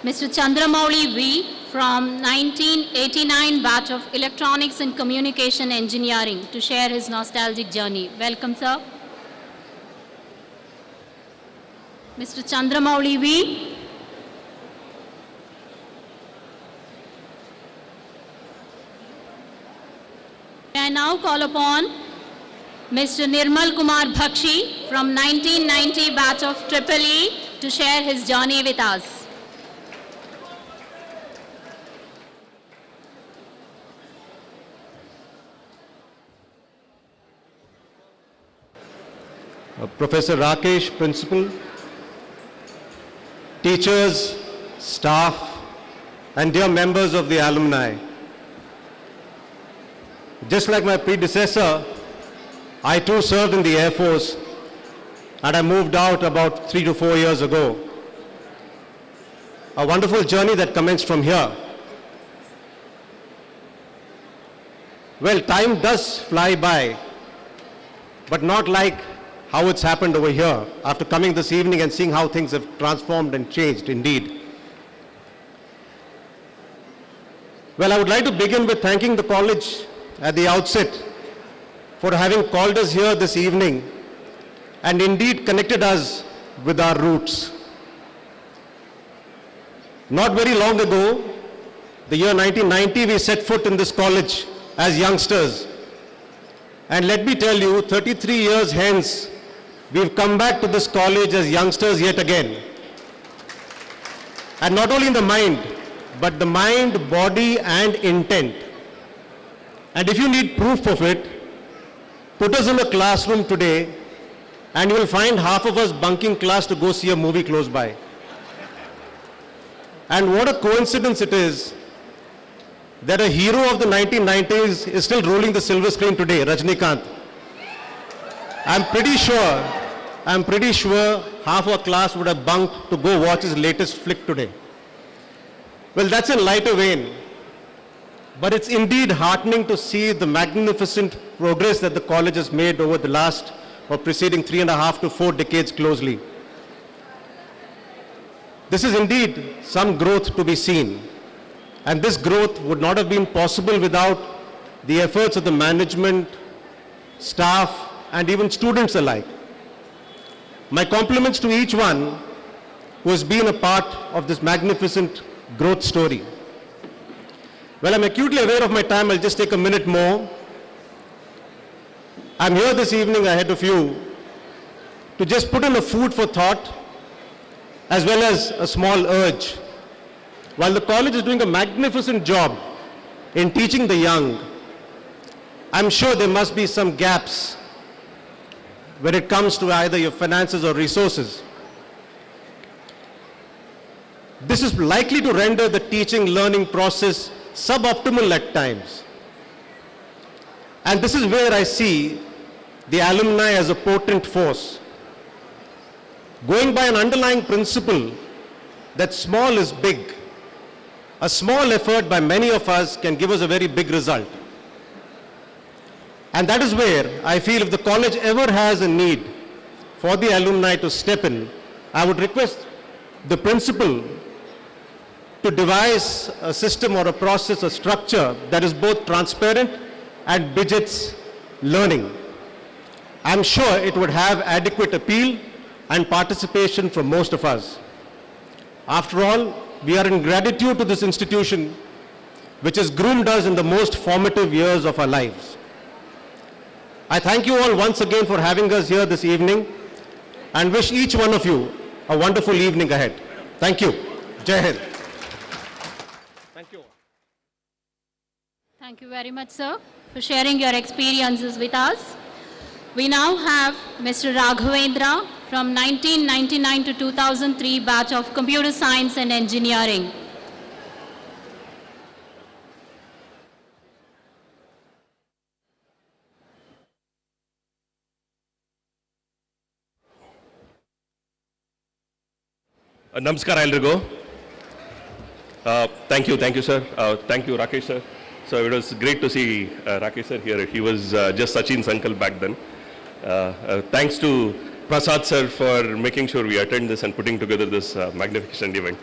Mr. Chandramouli V from 1989 batch of Electronics and Communication Engineering to share his nostalgic journey. Welcome, sir. Mr. Chandramouli V. I now call upon Mr. Nirmal Kumar Bhakshi from 1990 batch of EEE to share his journey with us. Professor Rakesh, Principal, teachers, staff, and dear members of the alumni. Just like my predecessor, I too served in the Air Force, and I moved out about 3 to 4 years ago. A wonderful journey that commenced from here. Well, time does fly by, but not like how it's happened over here after coming this evening and seeing how things have transformed and changed indeed. Well, I would like to begin with thanking the college at the outset for having called us here this evening and indeed connected us with our roots. Not very long ago, the year 1990, we set foot in this college as youngsters. And let me tell you, 33 years hence, we've come back to this college as youngsters yet again. And not only in the mind, but the mind, body, and intent. And if you need proof of it, put us in a classroom today, and you will find half of us bunking class to go see a movie close by. And what a coincidence it is that a hero of the 1990s is still ruling the silver screen today, Rajnikant. I'm pretty sure half our class would have bunked to go watch his latest flick today. Well, that's in lighter vein. But it's indeed heartening to see the magnificent progress that the college has made over the last or preceding 3.5 to 4 decades closely. This is indeed some growth to be seen. And this growth would not have been possible without the efforts of the management, staff, and even students alike. My compliments to each one who has been a part of this magnificent growth story. Well, I'm acutely aware of my time. I'll just take a minute more. I'm here this evening ahead of you to just put in a food for thought as well as a small urge. While the college is doing a magnificent job in teaching the young, I'm sure there must be some gaps when it comes to either your finances or resources. This is likely to render the teaching learning process suboptimal at times. And this is where I see the alumni as a potent force. Going by an underlying principle that small is big, a small effort by many of us can give us a very big result. And that is where I feel if the college ever has a need for the alumni to step in, I would request the principal to devise a system or a process, a structure that is both transparent and budgets learning. I'm sure it would have adequate appeal and participation from most of us. After all, we are in gratitude to this institution which has groomed us in the most formative years of our lives. I thank you all once again for having us here this evening and wish each one of you a wonderful evening ahead. Thank you. Jai Hind. Thank you. Thank you very much, sir, for sharing your experiences with us. We now have Mr. Raghavendra from 1999 to 2003 batch of Computer Science and Engineering. Namaskar, Eldrigo. Thank you, sir. Thank you, Rakesh, sir. So it was great to see Rakesh, sir, here. He was just Sachin's uncle back then. Thanks to Prasad, sir, for making sure we attend this and putting together this magnificent event.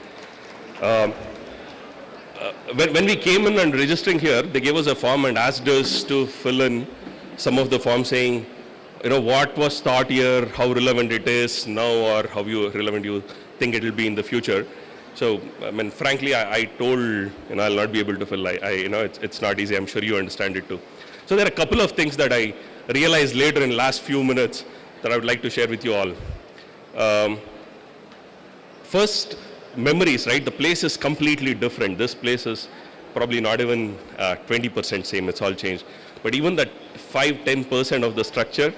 When we came in and registering here, they gave us a form and asked us to fill in some of the forms saying, you know, what was taught here, how relevant it is now, or how relevant you think it will be in the future. So, I mean, frankly, I told, you know, I'll not be able to fill. You know, it's not easy. I'm sure you understand it too. So there are a couple of things that I realized later in last few minutes that I would like to share with you all. First, memories, right? The place is completely different. This place is probably not even 20% same. It's all changed. But even that 5-10% of the structure,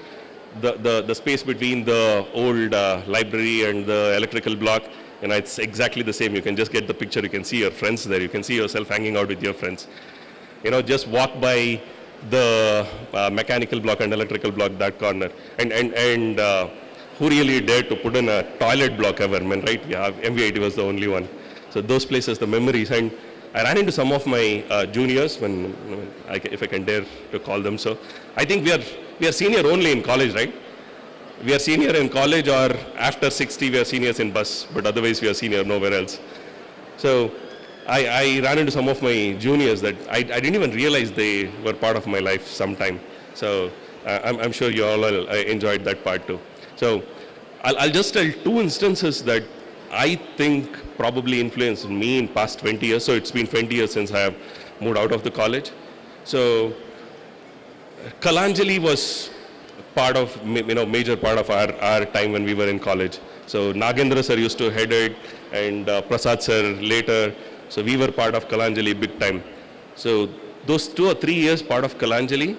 the space between the old library and the electrical block, you know, it's exactly the same. You can just get the picture. You can see your friends there. You can see yourself hanging out with your friends. You know, just walk by the mechanical block and electrical block, that corner. And who really dared to put in a toilet block ever? I mean, right? Yeah, MVIT was the only one. So those places, the memories. And I ran into some of my juniors, if I can dare to call them so. I think we are senior only in college, right? We are senior in college, or after 60 we are seniors in bus, but otherwise we are senior nowhere else. So I ran into some of my juniors that I didn't even realize they were part of my life sometime. So I'm sure you all enjoyed that part too. So I'll just tell two instances that I think probably influenced me in past 20 years. So it's been 20 years since I have moved out of the college. So Kalanjali was part of, major part of our time when we were in college. So Nagendra sir used to head it, and Prasad sir later. So we were part of Kalanjali big time. So those 2 or 3 years part of Kalanjali,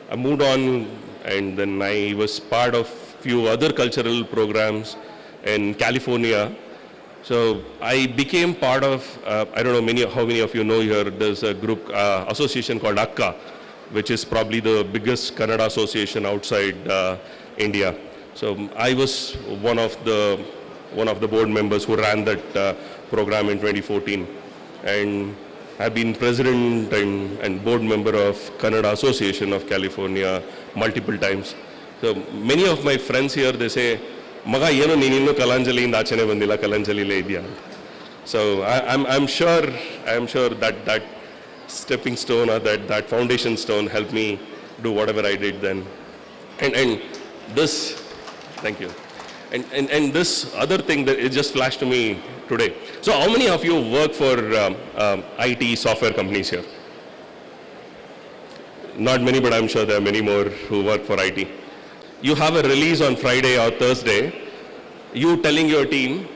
I moved on, and then I was part of few other cultural programs in California. So I became part of, I don't know how many of you know here, there's a group, association called akka, which is probably the biggest Kannada association outside India. So I was one of the board members who ran that program in 2014. And I've been president and board member of Kannada Association of California multiple times. So many of my friends here, they say, Maga yeno ninnu Kalanjali inda achane bandila Kalanjali le idya. So I'm sure that stepping stone or that foundation stone helped me do whatever I did then. And this, thank you. And this other thing that it just flashed to me today. So how many of you work for IT software companies here? Not many, but I'm sure there are many more who work for IT. You have a release on Friday or Thursday, you telling your team,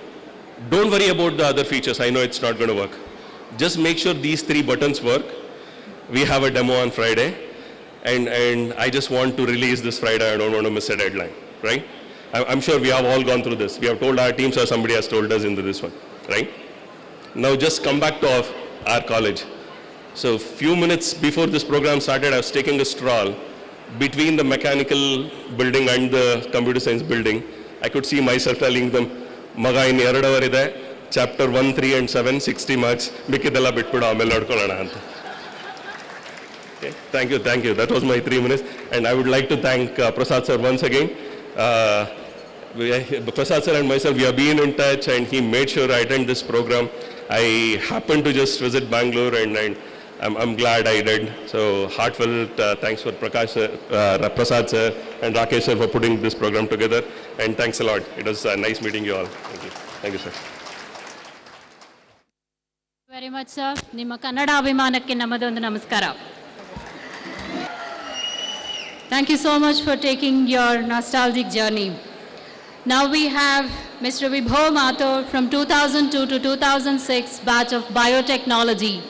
don't worry about the other features, I know it's not going to work. Just make sure these 3 buttons work. We have a demo on Friday, and I just want to release this Friday, I don't want to miss a deadline, right? I'm sure we have all gone through this. We have told our teams, or somebody has told us into this one, right? Now just come back to our college. So a few minutes before this program started, I was taking a stroll between the mechanical building and the computer science building. I could see myself telling them, Maga in 2 hour ide, chapter 1, 3 and 7, 60 marks, mikidella bitbidu amele nodkolana anta. Okay, thank you. That was my 3 minutes. And I would like to thank Prasad sir once again. Prasad sir and myself, we have been in touch, and he made sure I attend this program. I happened to just visit Bangalore, and I'm glad I did. So heartfelt thanks for Prasad sir and Rakesh sir for putting this program together. And thanks a lot. It was nice meeting you all. Thank you. Thank you, sir. Very much, sir. Nimma Kannada abhimanakke namadondu namaskara. Thank you so much for taking your nostalgic journey. Now we have Mr. Vibho Mathur from 2002 to 2006 batch of biotechnology.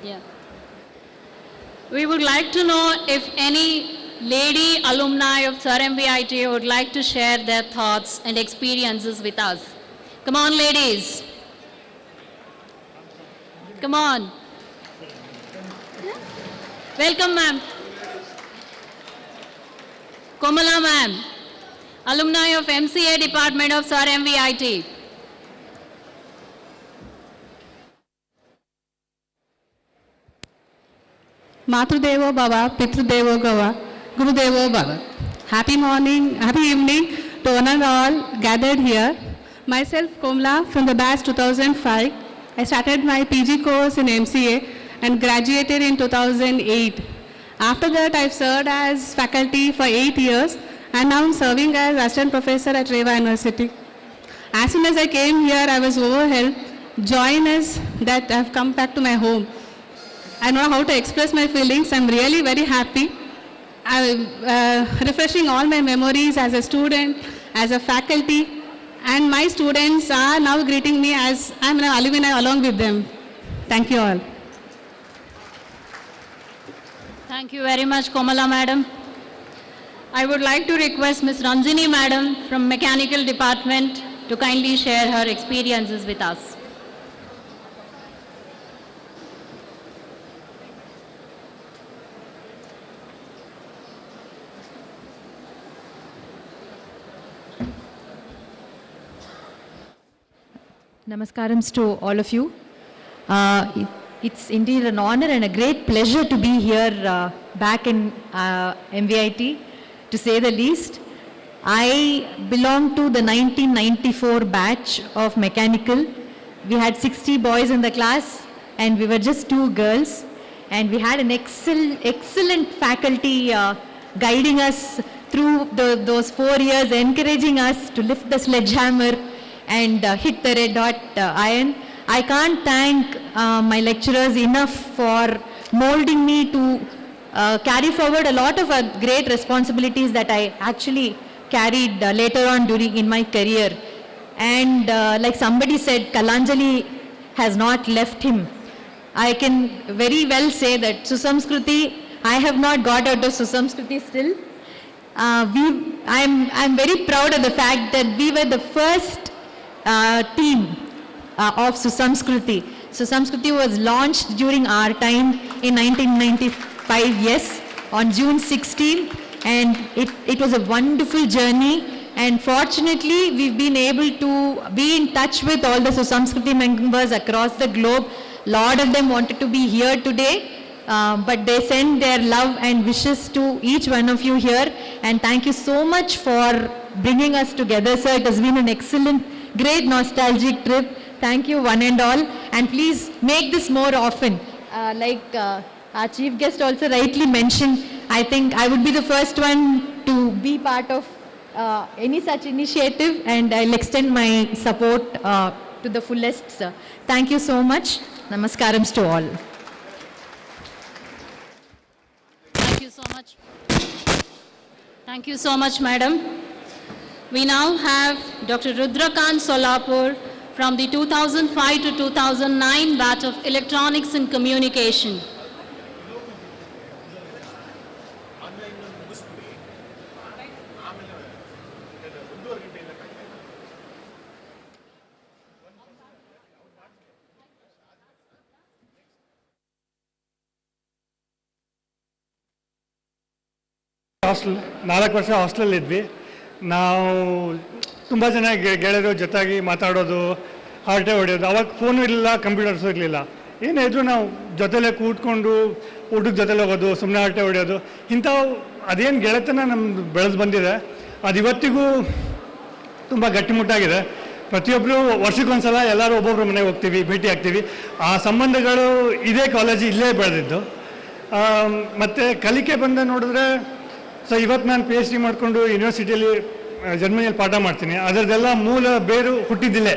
Yeah. We would like to know if any lady alumni of Sir MVIT would like to share their thoughts and experiences with us. Come on, ladies. Come on. Welcome, ma'am. Komala, ma'am, alumni of MCA department of Sir MVIT. Matrudevo Bhava, Pitrudevo Bhava, Gurudevo Bhava. Happy morning, happy evening to one and all gathered here. Myself, Komla, from the batch 2005. I started my PG course in MCA and graduated in 2008. After that, I've served as faculty for 8 years, and now I'm serving as assistant professor at Reva University. As soon as I came here, I was overwhelmed. Joy is that I've come back to my home. I don't know how to express my feelings. I'm really very happy. I'm refreshing all my memories as a student, as a faculty, and my students are now greeting me as I'm an alumni along with them. Thank you all. Thank you very much, Komala madam. I would like to request Ms. Ranjini madam from Mechanical Department to kindly share her experiences with us. Namaskarams to all of you. It's indeed an honor and a great pleasure to be here back in MVIT, to say the least. I belong to the 1994 batch of mechanical. We had 60 boys in the class and we were just 2 girls. And we had an excellent faculty guiding us through those 4 years, encouraging us to lift the sledgehammer and hit the red hot iron. I can't thank my lecturers enough for molding me to carry forward a lot of great responsibilities that I actually carried later on in my career. And like somebody said, Kalanjali has not left him. I can very well say that Susamskruti, I have not got out of Susamskruti still. I'm very proud of the fact that we were the first team of Susamskruti. Susamskruti was launched during our time in 1995, yes, on June 16th, and it was a wonderful journey. And fortunately, we've been able to be in touch with all the Susamskruti members across the globe. A lot of them wanted to be here today, but they send their love and wishes to each one of you here. And thank you so much for bringing us together, sir. It has been an excellent, great nostalgic trip. Thank you one and all. And please make this more often. Like our chief guest also rightly mentioned, I think I would be the first one to be part of any such initiative, and I'll extend my support to the fullest, sir. Thank you so much. Namaskarams to all. Thank you so much. Thank you so much, madam. We now have Dr. Rudrakant Solapur from the 2005 to 2009 batch of Electronics and Communication. Hostel 4 ವರ್ಷ ಹಾಸ್ಟೆಲಲ್ಲಿ ಇದ್ವಿ. ನಾವು ತುಂಬ ಜನ ಗೆಳೆಯರು ಜೊತೆಯಾಗಿ ಮಾತಾಡೋದು, ಹರಟೆ ಹೊಡೆಯೋದು. ಅವಾಗ ಫೋನು ಇರಲಿಲ್ಲ, ಕಂಪ್ಯೂಟರ್ಸು ಇರಲಿಲ್ಲ. ಏನೇ ಇದ್ರೂ ನಾವು ಜೊತೆಲೇ ಕೂತ್ಕೊಂಡು ಊಟದ ಜೊತೆಲಿ ಹೋಗೋದು, ಸುಮ್ಮನೆ ಹರಟೆ ಹೊಡೆಯೋದು. ಇಂಥವು ಅದೇನು ಗೆಳೆತನ ನಮ್ಮದು ಬೆಳೆದು ಬಂದಿದೆ, ಅದು ಇವತ್ತಿಗೂ ತುಂಬ ಗಟ್ಟಿಮುಟ್ಟಾಗಿದೆ. ಪ್ರತಿಯೊಬ್ಬರು ವರ್ಷಕ್ಕೊಂದ್ಸಲ ಎಲ್ಲರೂ ಒಬ್ಬೊಬ್ಬರು ಮನೆಗೆ ಹೋಗ್ತೀವಿ, ಭೇಟಿ ಆಗ್ತೀವಿ. ಆ ಸಂಬಂಧಗಳು ಇದೇ ಕಾಲೇಜು ಇಲ್ಲೇ ಬೆಳೆದಿದ್ದು. ಮತ್ತು ಕಲಿಕೆ ಬಂದ ನೋಡಿದ್ರೆ, ಸೊ ಇವತ್ತು ನಾನು PhD ಮಾಡಿಕೊಂಡು ಯೂನಿವರ್ಸಿಟಿಯಲ್ಲಿ ಜರ್ಮನಿಯಲ್ಲಿ ಪಾಠ ಮಾಡ್ತೀನಿ. ಅದರದ್ದೆಲ್ಲ ಮೂಲ ಬೇರು ಹುಟ್ಟಿದ್ದಿಲ್ಲೇ.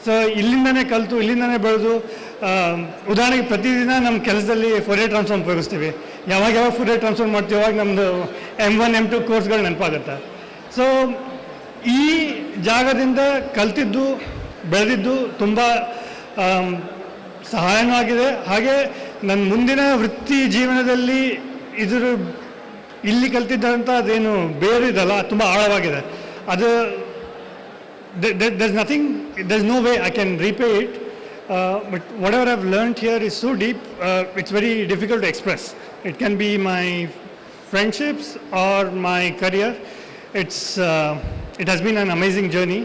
ಸೊ ಇಲ್ಲಿಂದನೇ ಕಲಿತು, ಇಲ್ಲಿಂದನೇ ಬೆಳೆದು, ಉದಾಹರಣೆಗೆ ಪ್ರತಿದಿನ ನಮ್ಮ ಕೆಲಸದಲ್ಲಿ ಫೋರಿಯರ್ ಟ್ರಾನ್ಸ್ಫಾರ್ಮ್ ಉಪಯೋಗಿಸ್ತೀವಿ. ಯಾವಾಗ ಫೋರಿಯರ್ ಟ್ರಾನ್ಸ್ಫಾರ್ಮ್ ಮಾಡ್ತೀವಿ ಅವಾಗ ನಮ್ಮದು M1 M2 ಕೋರ್ಸ್ಗಳು ನೆನಪಾಗುತ್ತೆ. ಸೊ ಈ ಜಾಗದಿಂದ ಕಲ್ತಿದ್ದು, ಬೆಳೆದಿದ್ದು ತುಂಬ ಸಹಾಯನೂ ಆಗಿದೆ. ಹಾಗೆ ನನ್ನ ಮುಂದಿನ ವೃತ್ತಿ ಜೀವನದಲ್ಲಿ ಇಲ್ಲಿ ಕಲ್ತಿದ್ದಂಥ ಅದೇನು ಬೇರೆ ಇದಲ್ಲ, ತುಂಬ ಆಳವಾಗಿದೆ. ಅದು there's no way I can repay it, but whatever I've learned here is so deep, it's very difficult to express. It can be my friendships or my career. It has been an amazing journey.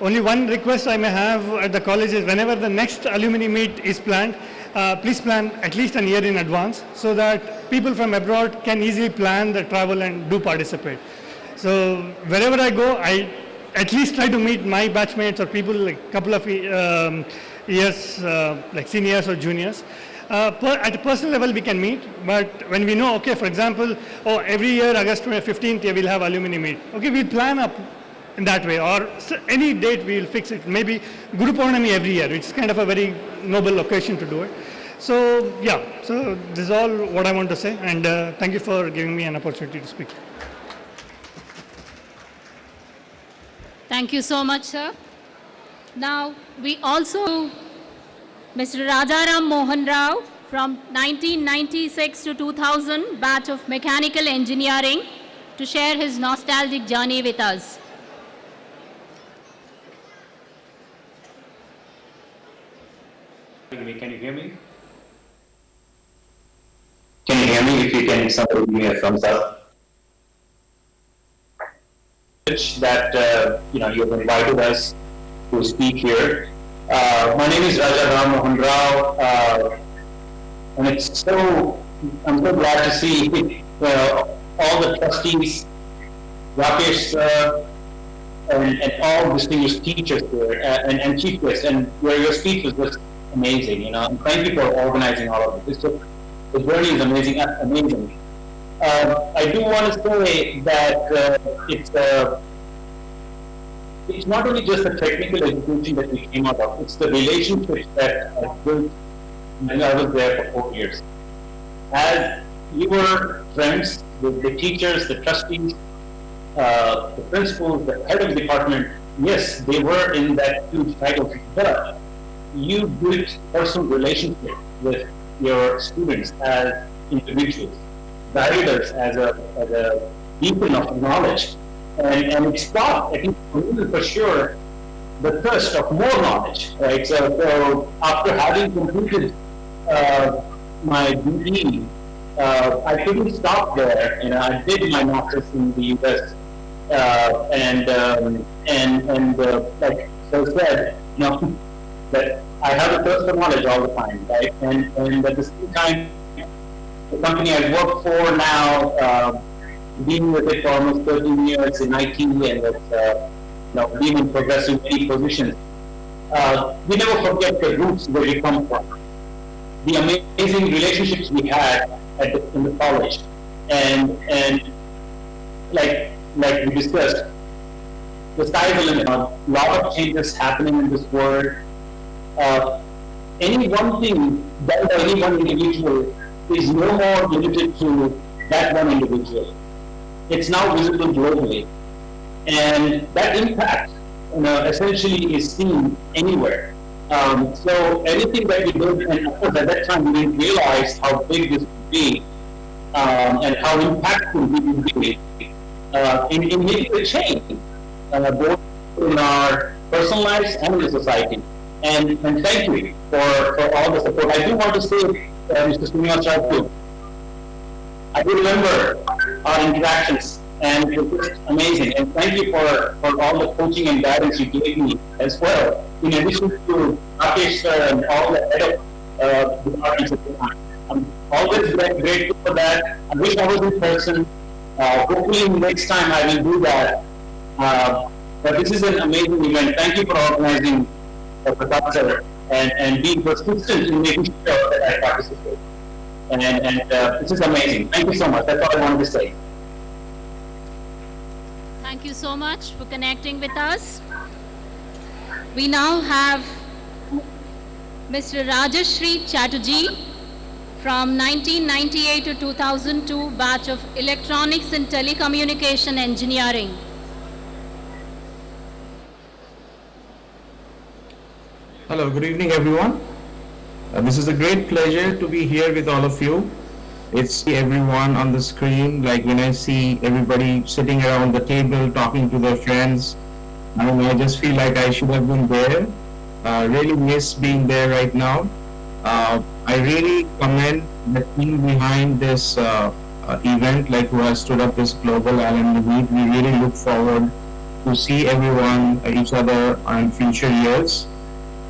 Only one request I may have at the college is, whenever the next alumni meet is planned, please plan at least a year in advance, so that people from abroad can easily plan the travel and do participate. So wherever I go, I at least try to meet my batchmates or people like couple of years, like seniors or juniors. At a personal level we can meet, but when we know, okay, for example, every year August 15th we'll have alumni meet. Okay, we'll plan up in that way, or any date we'll fix it. Maybe Guru Purnami every year. It's kind of a very noble occasion to do it. So yeah, so this is all what I want to say, and thank you for giving me an opportunity to speak. Thank you so much, sir. Now we also Mr. Rajaram Mohan Rao from 1996 to 2000 batch of Mechanical Engineering to share his nostalgic journey with us. Can you hear me? Can you hear me? If you can, somebody give me a thumbs up. That you have invited us to speak here, My name is Raja Ram Mohan Rao, and I'm so glad to see all the trustees, Rakesh sir, and all distinguished teachers here, and chief guests, and your speech was just amazing, you know. And thank you for organizing all of this. The journey is amazing. I do want to say that it's not only just the technical education that we came out of, it's the relationships that I built when I was there for 4 years. As you were friends with the teachers, the trustees, the principals, the head of the department, yes, they were in that huge title, but you built personal relationships with your students as individuals, guided us as a beacon of knowledge. And it stopped, I think, for sure, the thirst of more knowledge, right? So after having completed my BE, I couldn't stop there. You know, I did my master's in the US, like so said, you know, that I have a thirst for knowledge all the time, right? And at the same time, the company I work for now. Been with it for almost 13 years in IT, and it's been in progressive many positions. We never forget the roots where we come from, the amazing relationships we had in the college, and like we discussed, the sky is the limit. A lot of changes happening in this world. Any one thing done by any one individual is no more limited to that one individual. It's now visible globally, and that impact, essentially is seen anywhere. So anything that we did, and of course at that time we didn't realize how big this would be, and how impactful we would be in making a change, both in our personal lives and in the society. And thank you for all the support. I do want to say, Mr. Srinivasa Raju, I do remember our interactions, and it was just amazing. And thank you for all the coaching and guidance you gave me as well, in addition to Rakesh sir and all the head of departments at the time. I'm always grateful for that. I wish I was in person. Hopefully next time I will do that. But this is an amazing event. Thank you for organizing Pratap sir and being persistent in making sure that I participate. And this is amazing. Thank you so much. That's all I wanted to say. Thank you so much for connecting with us. We now have Mr. Rajashri Chatterjee from 1998 to 2002 batch of Electronics and Telecommunication Engineering. Hello, good evening everyone. This is a great pleasure to be here with all of you. It's everyone on the screen, like when I see everybody sitting around the table talking to their friends, I just feel like I should have been there. Really miss being there right now. I really commend the team behind this event, like who has stood up this global alumni meet. We really look forward to see everyone, each other in future years.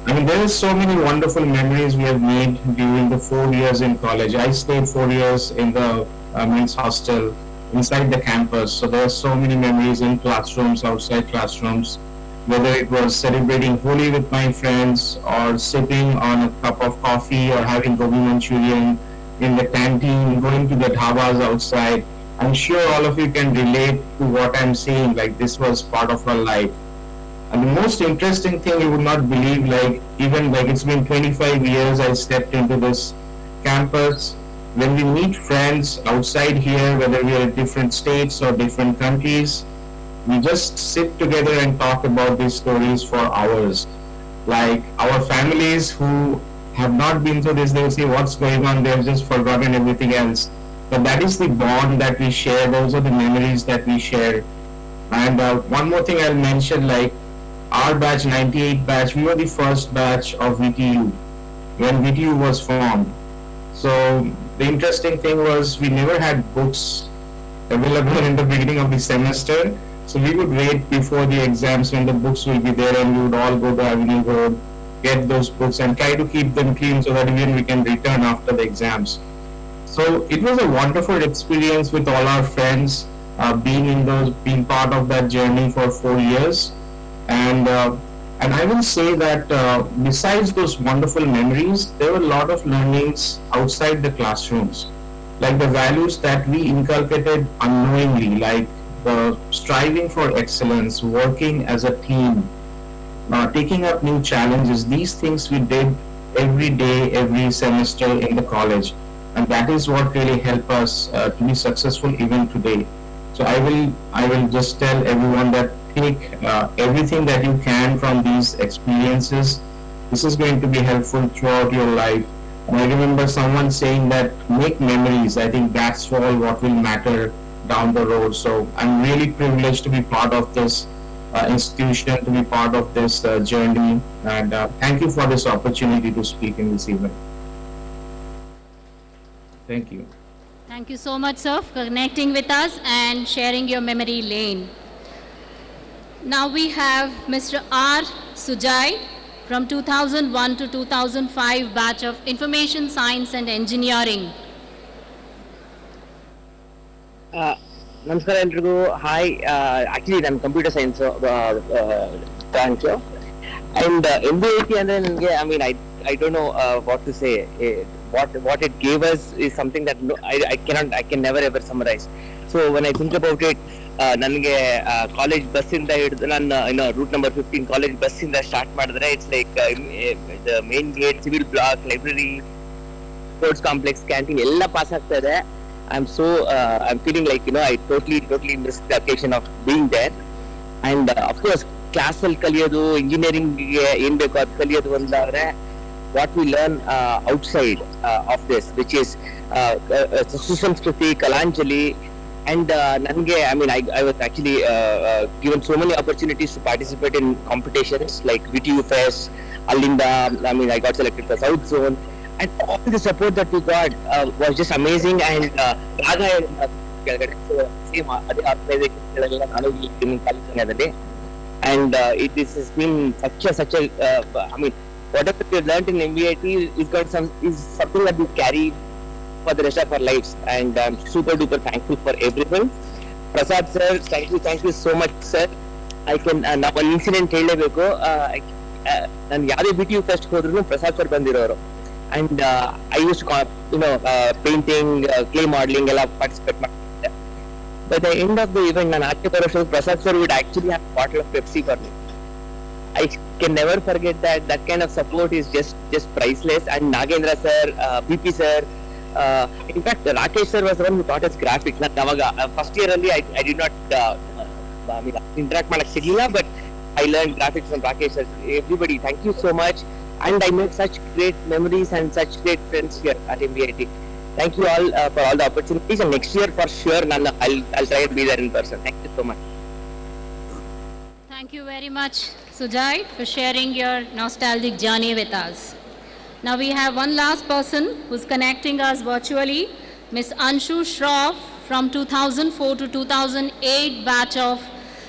There are so many wonderful memories we have made during the 4 years in college. I stayed 4 years in the men's hostel inside the campus. So there are so many memories in classrooms, outside classrooms, whether it was celebrating Holi with my friends or sipping on a cup of coffee or having gobi Manchurian in the canteen, going to the dhabas outside. I'm sure all of you can relate to what I'm saying, like this was part of our life. And the most interesting thing, you would not believe, it's been 25 years I stepped into this campus. When we meet friends outside here, whether we are in different states or different countries, we just sit together and talk about these stories for hours. Like our families who have not been through this, they'll say what's going on, they've just forgotten everything else. But that is the bond that we share, those are the memories that we share. And one more thing I'll mention, like our batch, 98 batch, we were the first batch of VTU when VTU was formed. So the interesting thing was we never had books available in the beginning of the semester. So we would wait before the exams when the books will be there, and we would all go to Avenue Road get those books and try to keep them clean so that even we can return after the exams. So it was a wonderful experience with all our friends, being part of that journey for 4 years. And I will say that besides those wonderful memories, there were a lot of learnings outside the classrooms, like the values that we inculcated unknowingly, like the striving for excellence, working as a team, taking up new challenges. These things we did every day, every semester in the college, and that is what really helped us to be successful even today. So I will just tell everyone that take everything that you can from these experiences. This is going to be helpful throughout your life. And I remember someone saying that make memories. I think that's all what will matter down the road. So I'm really privileged to be part of this institution, to be part of this journey. And thank you for this opportunity to speak in this event. Thank you. Thank you so much, sir, for connecting with us and sharing your memory lane. Now we have Mr. R. Sujai from 2001 to 2005 batch of Information Science and Engineering. Namaskar eldrigu. Hi, actually I'm computer science branch, and MVIT and I mean I don't know what to say. What it gave us is something that I can never ever summarize. So when I think about it, ನನಗೆ college ಬಸ್ಸಿಂದ ಹಿಡಿದು ನಾನು route number 15 college ಬಸ್ಸಿಂದ start ಮಾಡಿದ್ರೆ it's like the main gate, civil block, library, sports complex, canteen ಎಲ್ಲ pass ಆಗ್ತಾ ಇದೆ. I'm feeling like I totally missed the occasion of being there. And of course class ಅಲ್ಲಿ ಕಲಿಯೋದು, engineering ಏನ್ ಬೇಕೋ ಅದು ಕಲಿಯೋದು ಒಂದಾದ್ರೆ what we learn outside of this, which is Susamskriti, Kalanjali, and I was actually given so many opportunities to participate in competitions like VTU Fest, Alinda. I got selected for South Zone, and all the support that we got was just amazing. And Raga same organization, and it has been such a whatever we learned in MVIT is something that we carry for the rest of our lives, and I'm super duper thankful for everything. Prasad sir, thank you so much sir. I can now one incident hellebeku. Nan yade BTU fest hodrunu Prasad sir bandiroru, and I used to painting, clay modeling ella participate madide. By the end of the event nan aake baro Prasad sir would actually have a bottle of Pepsi for me. I can never forget that kind of support is just priceless. And Nagendra sir, BP sir, in fact Rakesh sir was the one who taught us graphics. First year only I did not interact with Sigila, but I learned graphics from Rakesh sir. Everybody, thank you so much, and I made such great memories and such great friends here at MVIT. Thank you all for all the opportunities, and next year for sure I'll try to be there in person. Thank you so much. Thank you very much, Sujai, for sharing your nostalgic journey with us. Now we have one last person who's connecting us virtually, Ms. Anshu Shroff from 2004 to 2008 batch of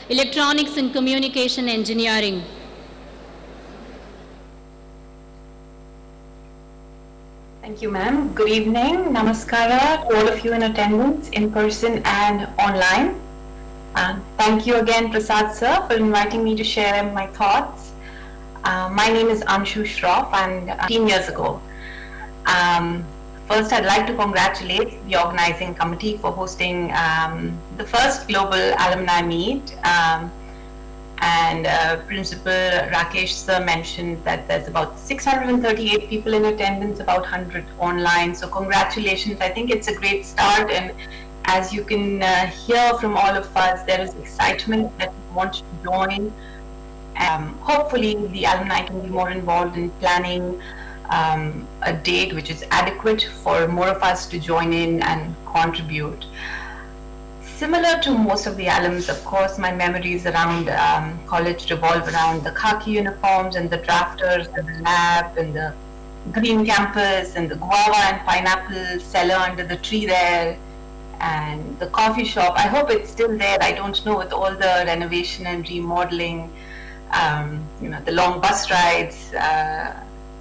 Electronics and Communication Engineering. Thank you, ma'am. Good evening. Namaskara to all of you in attendance, in person and online. Thank you again, Prasad sir, for inviting me to share my thoughts. My name is Anshu Shroff, and 15 years ago. First, I'd like to congratulate the organizing committee for hosting the first global alumni meet. And Principal Rakesh sir mentioned that there's about 638 people in attendance, about 100 online. So congratulations. I think it's a great start, and as you can hear from all of us, there is excitement that we want to join. Hopefully the alumni can be more involved in planning a date which is adequate for more of us to join in and contribute. Similar to most of the alums, of course, my memories around college revolve around the khaki uniforms and the drafters and the lab and the green campus and the guava and pineapple cellar under the tree there, and the coffee shop. I hope it's still there. I don't know, with all the renovation and remodeling. the long bus rides,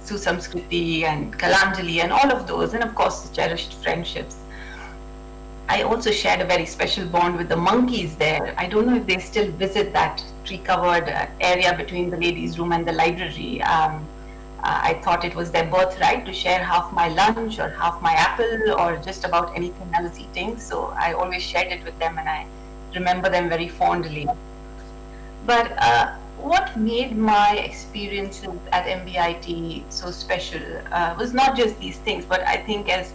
Susamskriti and Kalanjali and all of those, and of course the cherished friendships. I also shared a very special bond with the monkeys there. I don't know if they still visit that tree-covered area between the ladies' room and the library. I thought it was their birthright to share half my lunch or half my apple or just about anything I was eating. So I always shared it with them and I remember them very fondly. But what made my experiences at MVIT so special was not just these things, but I think as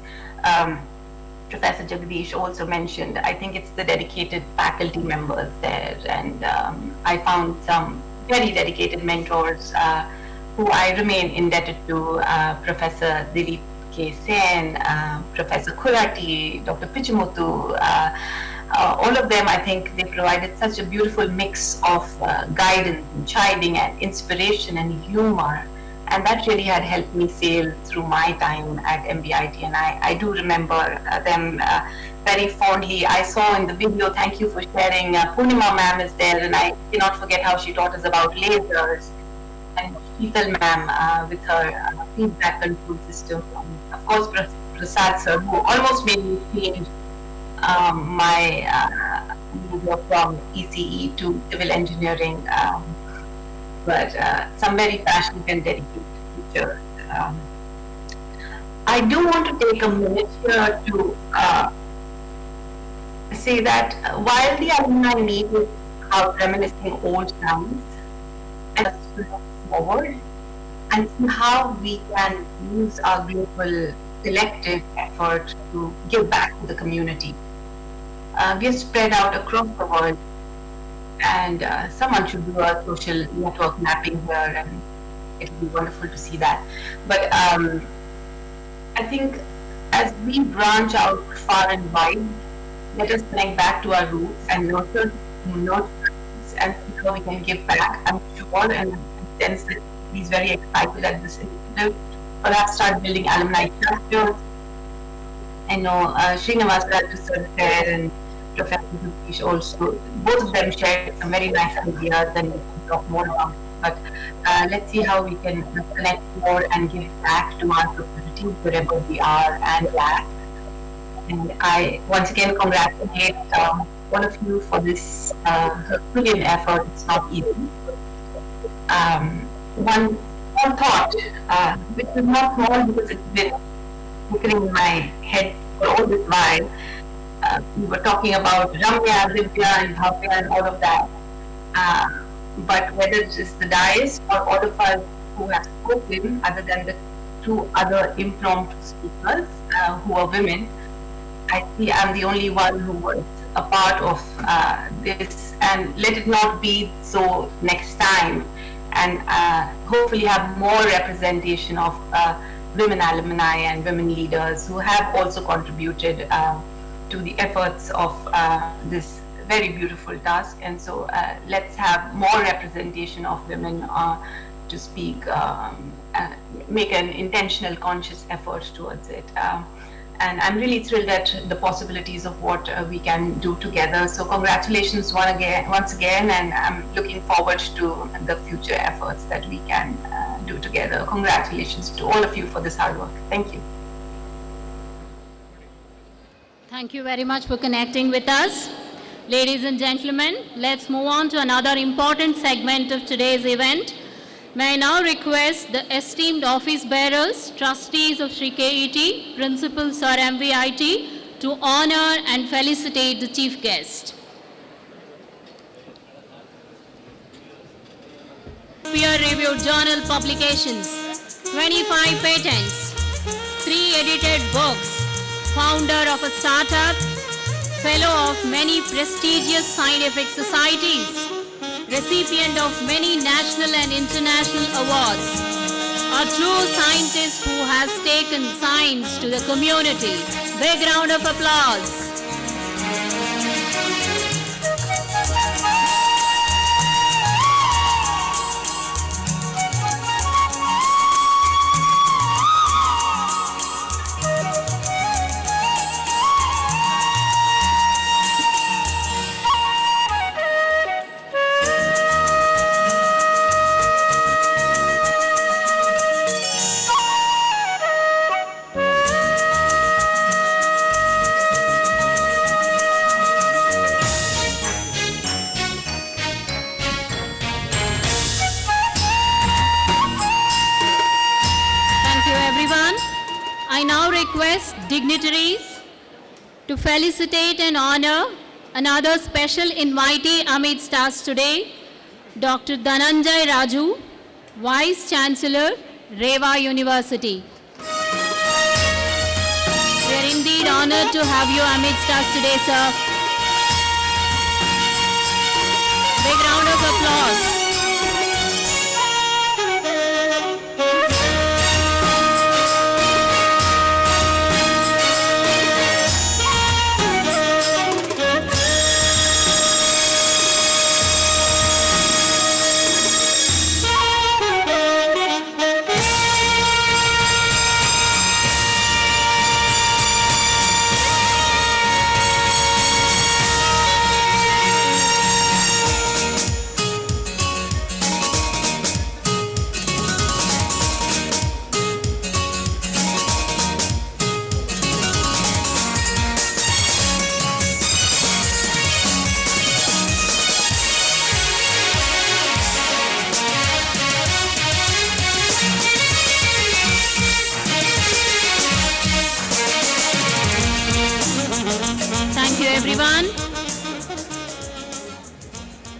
Professor Jagadeesh also mentioned, I think it's the dedicated faculty members there, and I found some very dedicated mentors who I remain indebted to, Professor Dilip K. Sen, Professor Kurati, Dr. Pichumutu, all of them. I think they provided such a beautiful mix of guidance and chiding and inspiration and humor. And that really had helped me sail through my time at MVIT, and I do remember them very fondly. I saw in the video, thank you for sharing, Purnima ma'am is there, and I cannot forget how she taught us about lasers, and Sheetal ma'am with her feedback control system. Of course, Prasad sir, who almost made me change my major from ECE to civil engineering. But some very passionate and dedicated teachers. I do want to take a minute here to say that while the alumni meet is about reminiscing old times and to look forward and see how we can use our global collective effort to give back to the community. We are spread out across the world, and someone should do a social network mapping here, and it would be wonderful to see that. But I think as we branch out far and wide, let us connect back to our roots and nurture and see how we can give back. I'm sure and sense that he's very excited at this initiative. Perhaps start building alumni chapters. I know Srinivasa Raju sir there and Professor Jagadeesh also, both of them shared some very nice ideas, and we can talk more about it. But let's see how we can connect more and give back to our communities wherever we are and at. And I once again congratulate all of you for this Herculean effort. It's not easy. One thought, which is not small because it's been flickering in my head for all this while. We were talking about Ramya, Divya, and Bhavya and all of that. But whether it is the dais or all of us who have spoken, other than the two other impromptu speakers who are women, I see I'm the only one who was a part of this. And let it not be so next time. And hopefully have more representation of women alumni and women leaders who have also contributed to the efforts of this very beautiful task. And so let's have more representation of women to speak, make an intentional, conscious effort towards it. And I'm really thrilled at the possibilities of what we can do together. So congratulations once again, and I'm looking forward to the future efforts that we can do together. Congratulations to all of you for this hard work. Thank you. Thank you very much for connecting with us. Ladies and gentlemen, let's move on to another important segment of today's event. May I now request the esteemed office bearers, trustees of Sri KET, principals or MVIT to honor and felicitate the chief guest. Peer-reviewed journal publications, 25 patents, 3 edited books, founder of a startup, fellow of many prestigious scientific societies, recipient of many national and international awards, a true scientist who has taken science to the community. Big round of applause. request dignitaries to felicitate and honor another special invitee amidst us today, Dr. Dhanamjaya Raju, Vice Chancellor, Reva University. We are indeed honored to have you amidst us today, sir. Big round of applause.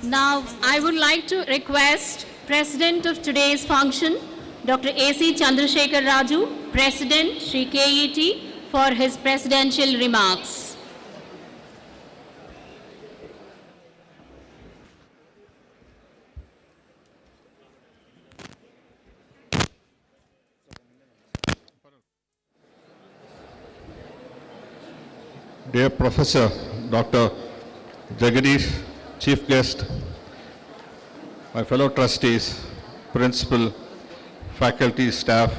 Now, I would like to request President of today's function, Dr. A.C. Chandrasekhar Raju, President, Sri KET, for his presidential remarks. Dear Professor Dr. Jagadeesh, Chief Guest, my fellow trustees, principal, faculty, staff,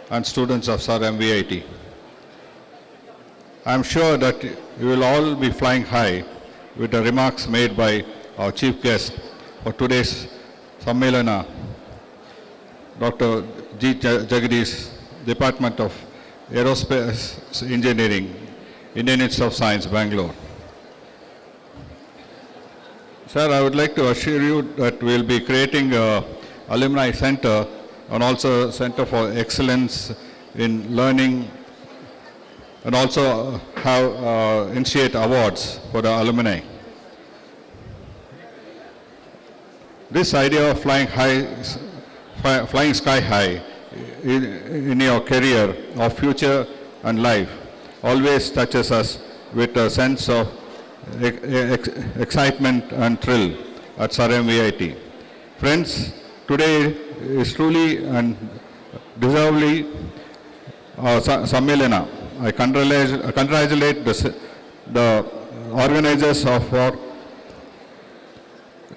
and students of Sir MVIT. I am sure that you will all be flying high with the remarks made by our chief guest for today's SAMMILAN, Dr. G. Jagadeesh, Department of Aerospace Engineering, Indian Institute of Science, Bengaluru. Sir, I would like to assure you that we will be creating an alumni center and also a center for excellence in learning, and also have initiate awards for the alumni. This idea of flying sky high in your career of future and life always touches us with a sense of excitement and thrill at Sir MVIT. Friends, today is truly and deservedly SAMMILAN. I congratulate the organizers for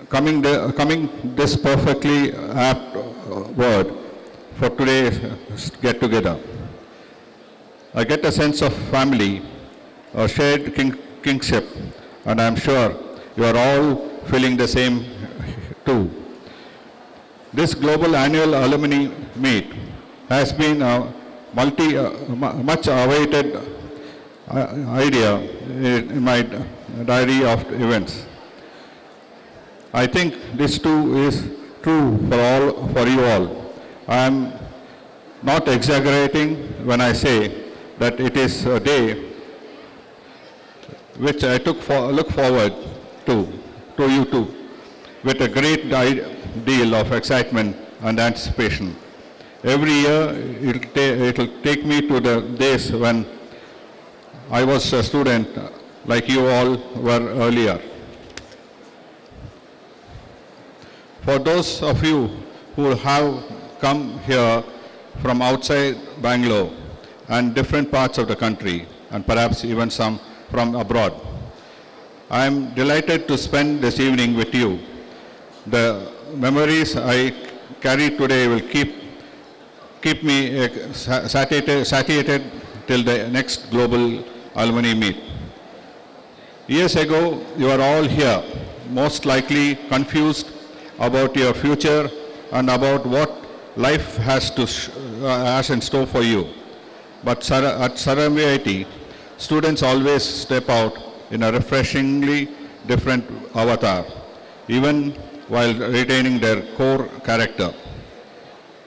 coming this perfectly apt word for today's get-together. I get a sense of family, a shared kingship, and I am sure you are all feeling the same too. This global annual alumni meet has been a much awaited idea in my diary of events. I think this too is true for you all. I am not exaggerating when I say that it is a day which I look forward to you too, with a great deal of excitement and anticipation. Every year it will take me to the days when I was a student like you all were earlier. For those of you who have come here from outside Bangalore and different parts of the country, and perhaps even some from abroad, I am delighted to spend this evening with you. The memories I carry today will keep me satiated till the next global alumni meet. Years ago, you are all here, most likely confused about your future and about what life has in store for you. But at Sir MVIT, students always step out in a refreshingly different avatar, even while retaining their core character.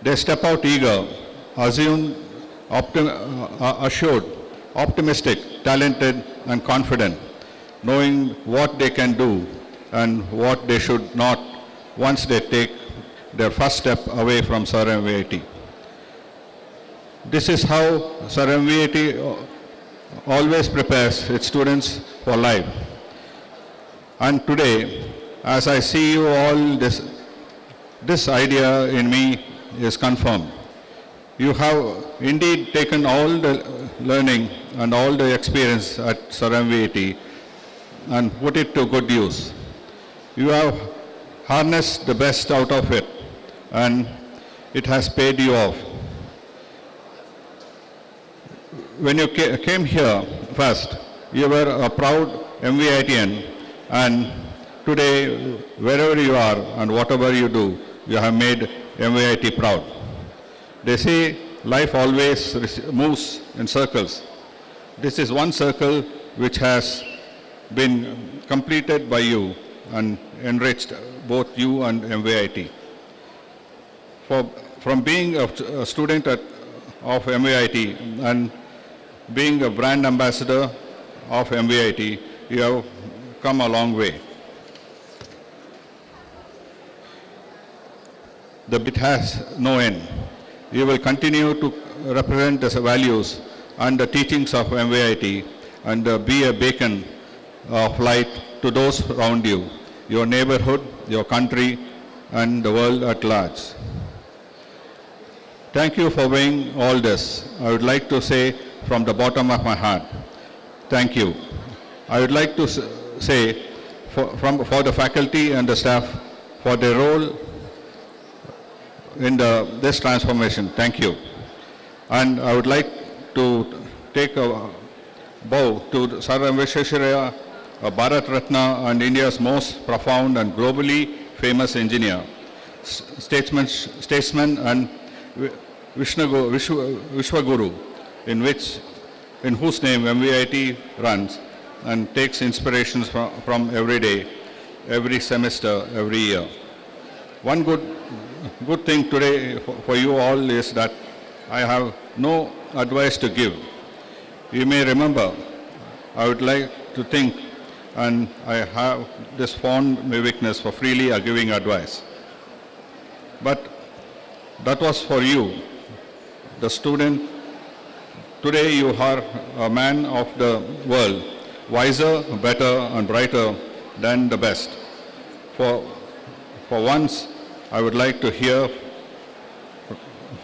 They step out eager, assured, optimistic, talented, and confident, knowing what they can do and what they should not once they take their first step away from Sir MVIT. This is how Sir MVIT always prepares its students for life. And today, as I see you all, this idea in me is confirmed. You have indeed taken all the learning and all the experience at Sir MVIT and put it to good use. You have harnessed the best out of it, and it has paid you off. When you came here first, you were a proud MVITian, and today, wherever you are and whatever you do, you have made MVIT proud. They say life always moves in circles. This is one circle which has been completed by you and enriched both you and MVIT. From being a student of MVIT and being a brand ambassador of MVIT, you have come a long way. It has no end. You will continue to represent the values and the teachings of MVIT and be a beacon of light to those around you, your neighborhood, your country, and the world at large. Thank you for being all this. I would like to say from the bottom of my heart, thank you. I would like to say for the faculty and the staff for their role in this transformation. Thank you. And I would like to take a bow to Sir Visvesvaraya, a Bharat Ratna and India's most profound and globally famous engineer, statesman and Vishwaguru, in whose name MVIT runs and takes inspirations from every day, every semester, every year. One good thing today for you all is that I have no advice to give. You may remember, I would like to think, and I have this fond weakness for freely giving advice. But that was for you, the student. Today you are a man of the world, wiser, better, and brighter than the best. For once, I would like to hear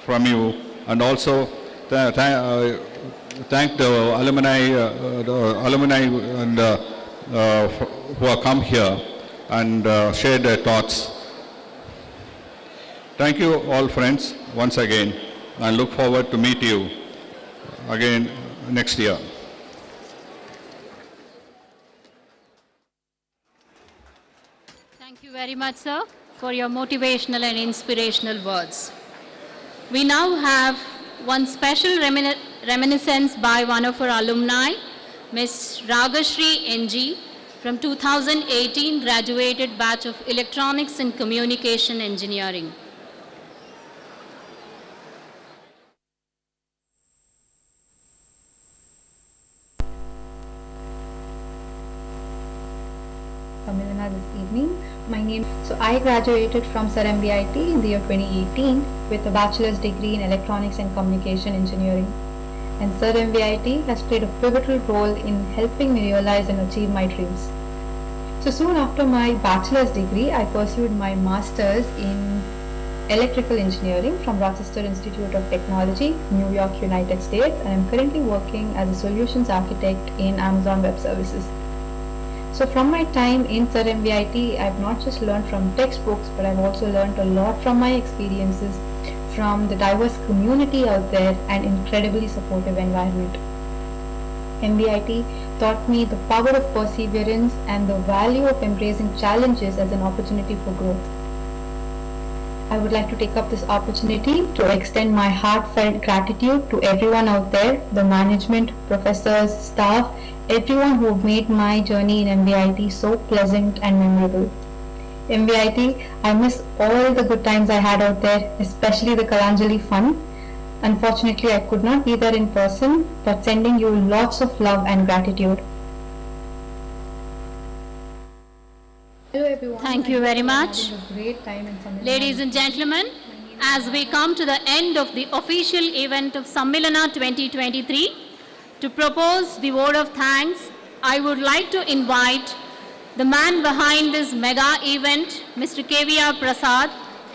from you, and also thank the alumni and, who have come here and shared their thoughts. Thank you all, friends, once again, and look forward to meet you again next year. Thank you very much, sir, for your motivational and inspirational words. We now have one special reminiscence by one of our alumni, Ms. Ragashri NG, from 2018 graduated batch of Electronics and Communication Engineering. SAMMILAN this evening. I graduated from Sir MVIT in the year 2018 with a bachelor's degree in Electronics and Communication Engineering. And Sir MVIT has played a pivotal role in helping me realize and achieve my dreams. So soon after my bachelor's degree, I pursued my master's in Electrical Engineering from Rochester Institute of Technology, New York, United States, and I'm currently working as a solutions architect in Amazon Web Services. So from my time in Sir MVIT, I've not just learned from textbooks, but I've also learned a lot from my experiences, from the diverse community out there, and incredibly supportive environment. MVIT taught me the power of perseverance and the value of embracing challenges as an opportunity for growth. I would like to take up this opportunity to extend my heartfelt gratitude to everyone out there, the management, professors, staff, everyone who made my journey in MVIT so pleasant and memorable. MVIT, I miss all the good times I had out there, especially the Kalanjali fun. Unfortunately, I could not be there in person, but sending you lots of love and gratitude. Hello everyone. Thank you very much. Having a great time in Sammilana. Ladies and gentlemen, as we come to the end of the official event of Sammilana 2023, to propose the vote of thanks, I would like to invite the man behind this mega event, Mr. K.V. Prasad,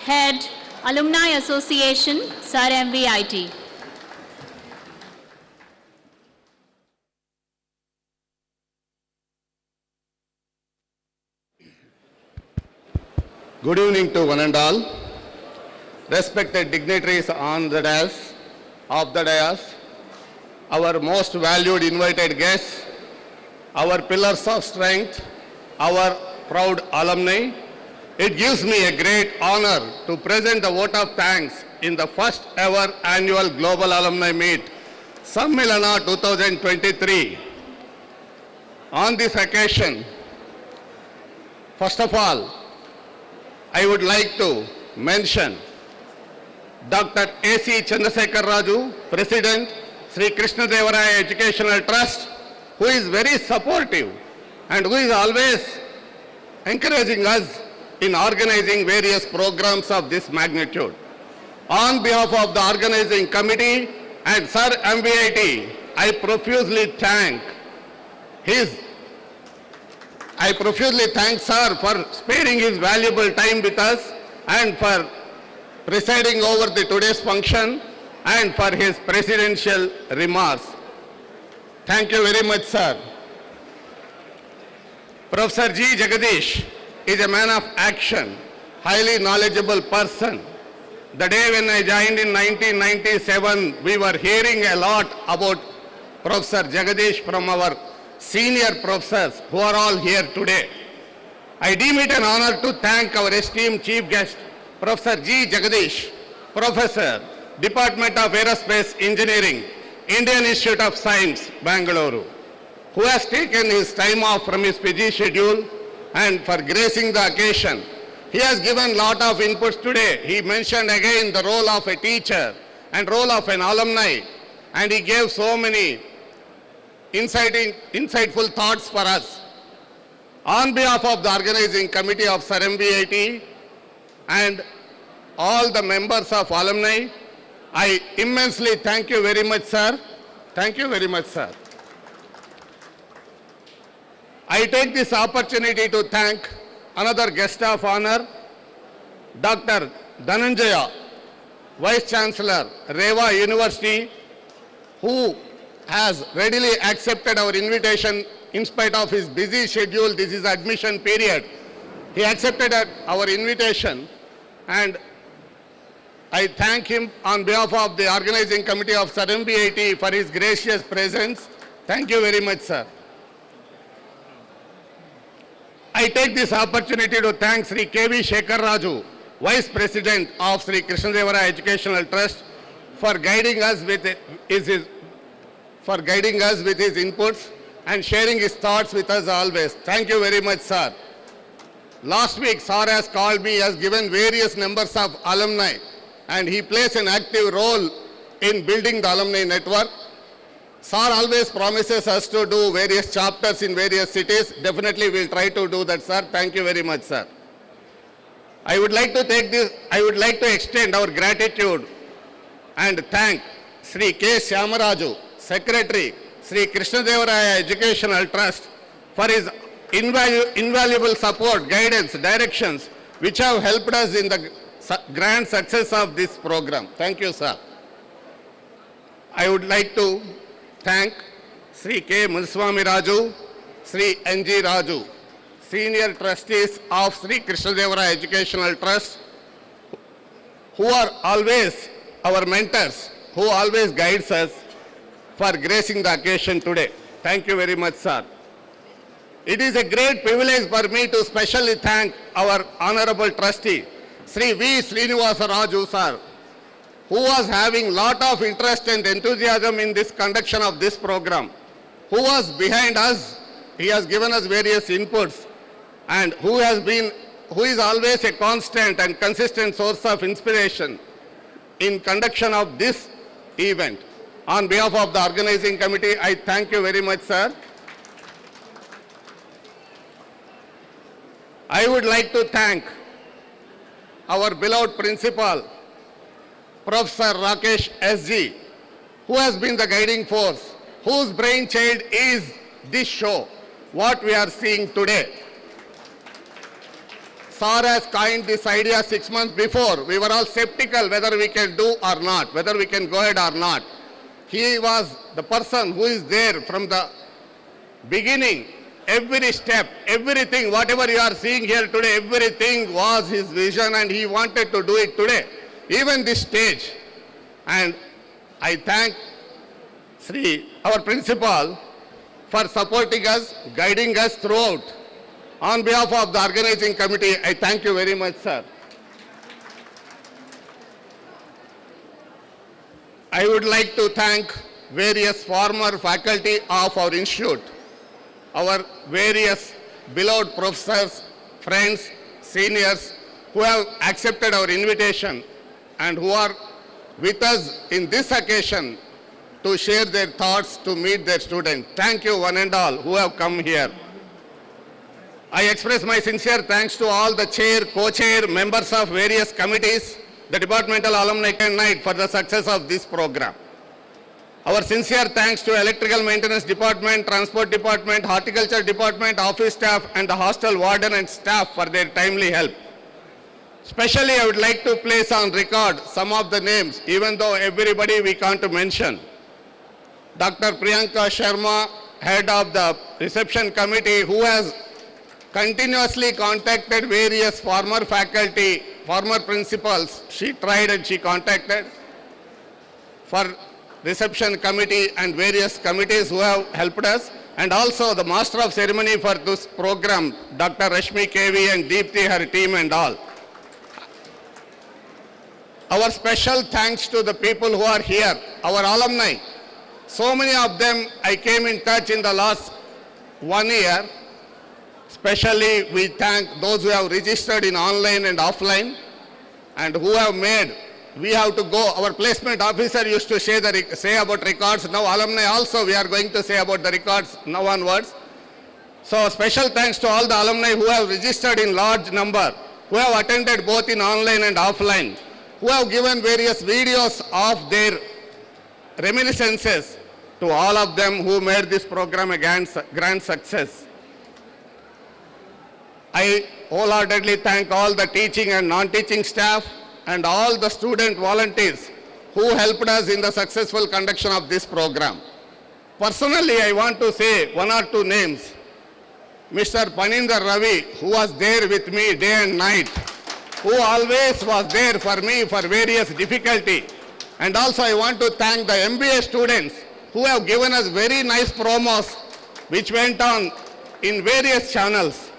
Head, Alumni Association, Sir MVIT. Good evening to one and all. Respected dignitaries on the dais, our most valued invited guests, our pillars of strength, our proud alumni, it gives me a great honor to present the vote of thanks in the first ever annual Global Alumni Meet, SAMMILAN 2023. On this occasion, first of all, I would like to mention Dr. A.C. Chandrasekhar Raju, President, Sri Krishnadeva Raju Educational Trust, who is very supportive and who is always encouraging us in organizing various programs of this magnitude. On behalf of the organizing committee and Sir MVIT, I profusely thank Sir for sparing his valuable time with us and for presiding over today's function and for his presidential remarks. Thank you very much, sir. Professor G. Jagadeesh is a man of action, highly knowledgeable person. The day when I joined in 1997, we were hearing a lot about Professor Jagadeesh from our senior professors who are all here today. I deem it an honor to thank our esteemed chief guest, Professor G. Jagadeesh, Professor, Department of Aerospace Engineering, Indian Institute of Science, Bengaluru, who has taken his time off from his busy schedule and for gracing the occasion. He has given lot of inputs today. He mentioned again the role of a teacher and role of an alumni, and he gave so many insightful thoughts for us. On behalf of the organizing committee of Sir MVIT and all the members of alumni, I immensely thank you very much, sir. Thank you very much, sir. I take this opportunity to thank another guest of honor, Dr. Dhanamjaya, Vice Chancellor, Reva University, who has readily accepted our invitation in spite of his busy schedule. This is admission period. He accepted our invitation, and I thank him on behalf of the organizing committee of Sir MVIT for his gracious presence. Thank you very much, sir. I take this opportunity to thank Sri K.V. Sekhar Raju, Vice President of Sri Krishnadeva Raju Educational Trust, for guiding us with his inputs and sharing his thoughts with us always. Thank you very much, sir. Last week, sir has called me, has given various numbers of alumni, and he plays an active role in building the alumni network. Sir always promises us to do various chapters in various cities. Definitely we'll try to do that, sir. Thank you very much, sir. I would like to extend our gratitude and thank Sri K. Syama Raju, Secretary, Sri Krishnadeva Raju Educational Trust, for his invaluable support, guidance, directions, which have helped us in the grand success of this program. Thank you, sir. I would like to thank Sri K. Muniswamy Raju, Sri N.G. Raju, Senior Trustees of Sri Krishnadeva Raju Educational Trust, who are always our mentors, who always guides us for gracing the occasion today. Thank you very much, sir. It is a great privilege for me to specially thank our Honorable Trustee, Sri V. Srinivasa Raju, sir, who was having lot of interest and enthusiasm in this conduction of this program, who was behind us. He has given us various inputs, and who is always a constant and consistent source of inspiration in conduction of this event. On behalf of the organizing committee, I thank you very much, sir. I would like to thank our beloved principal, Professor Rakesh SG, who has been the guiding force, whose brainchild is this show, what we are seeing today. Sir has coined this idea 6 months before. We were all skeptical whether we can do or not, whether we can go ahead or not. He was the person who is there from the beginning. Every step, everything, whatever you are seeing here today, everything was his vision and he wanted to do it today. Even this stage. And I thank our principal for supporting us, guiding us throughout. On behalf of the organizing committee, I thank you very much, sir. I would like to thank various former faculty of our institute, our various beloved professors, friends, seniors who have accepted our invitation and who are with us in this occasion to share their thoughts, to meet their students. Thank you one and all who have come here. I express my sincere thanks to all the chair, co-chair, members of various committees, the departmental alumni night for the success of this program. Our sincere thanks to Electrical Maintenance Department, Transport Department, Horticulture Department, office staff and the hostel warden and staff for their timely help. Especially I would like to place on record some of the names, even though everybody we can't mention. Dr. Priyanka Sharma, head of the reception committee, who has continuously contacted various former faculty, former principals. She tried and she contacted for reception committee and various committees who have helped us. And also the master of ceremony for this program, Dr. Sri K.V. and Deepthi, her team and all. Our special thanks to the people who are here, our alumni. So many of them I came in touch in the last 1 year. Especially we thank those who have registered in online and offline and who have made, we have to go, our placement officer used to say about records, now alumni also we are going to say about the records now onwards. So special thanks to all the alumni who have registered in large number, who have attended both in online and offline, who have given various videos of their reminiscences, to all of them who made this program a grand success. I wholeheartedly thank all the teaching and non-teaching staff and all the student volunteers who helped us in the successful conduction of this program. Personally, I want to say 1 or 2 names. Mr. Panindar Ravi, who was there with me day and night, who always was there for me for various difficulty. And also I want to thank the MBA students who have given us very nice promos which went on in various channels.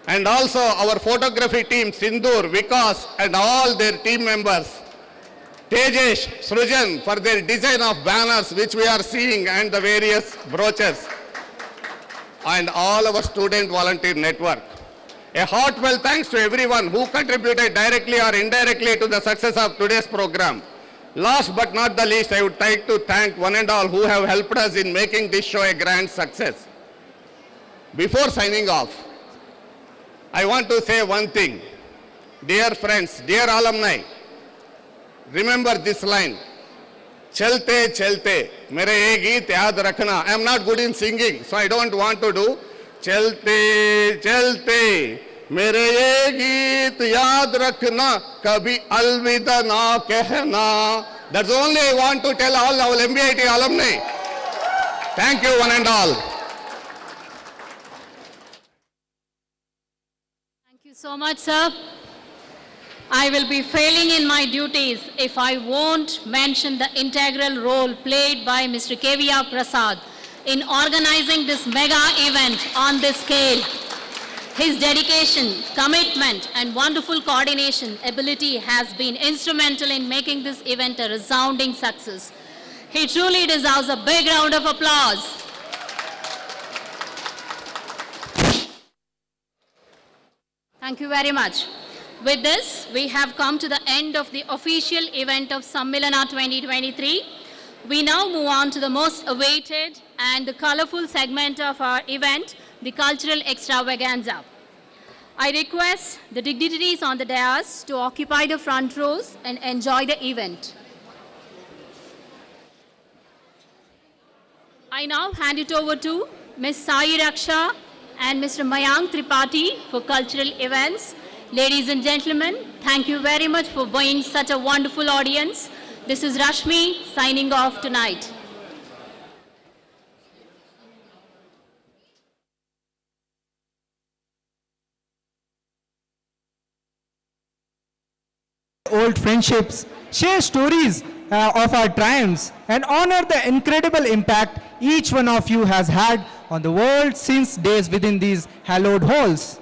And also our photography team, Sindur, Vikas and all their team members. Tejesh, Srujan for their design of banners which we are seeing and the various brochures. And all our student volunteer network. A heartfelt thanks to everyone who contributed directly or indirectly to the success of today's program. Last but not the least, I would like to thank one and all who have helped us in making this show a grand success. Before signing off, I want to say one thing. Dear friends, dear alumni, remember this line. Chalte, chalte, mere ye geet yaad rakhna. I am not good in singing, so I don't want to do. Chalte, chalte, mere ye geet yaad rakhna, kabhi alvida na kehna. That's only I want to tell all our MVIT alumni. Thank you one and all. Thank you so much, sir. I will be failing in my duties if I won't mention the integral role played by Mr. K.V. Prasad in organizing this mega event on this scale. His dedication, commitment, and wonderful coordination ability has been instrumental in making this event a resounding success. He truly deserves a big round of applause. Thank you very much. With this, we have come to the end of the official event of SAMMILAN 2023. We now move on to the most awaited and the colorful segment of our event, the cultural extravaganza. I request the dignitaries on the dais to occupy the front rows and enjoy the event. I now hand it over to Ms. Sai Raksha and Mr. Mayank Tripathi for cultural events. Ladies and gentlemen, thank you very much for being such a wonderful audience. This is Rashmi signing off tonight. Old friendships, share stories of our triumphs, and honor the incredible impact each one of you has had on the world since days within these hallowed halls.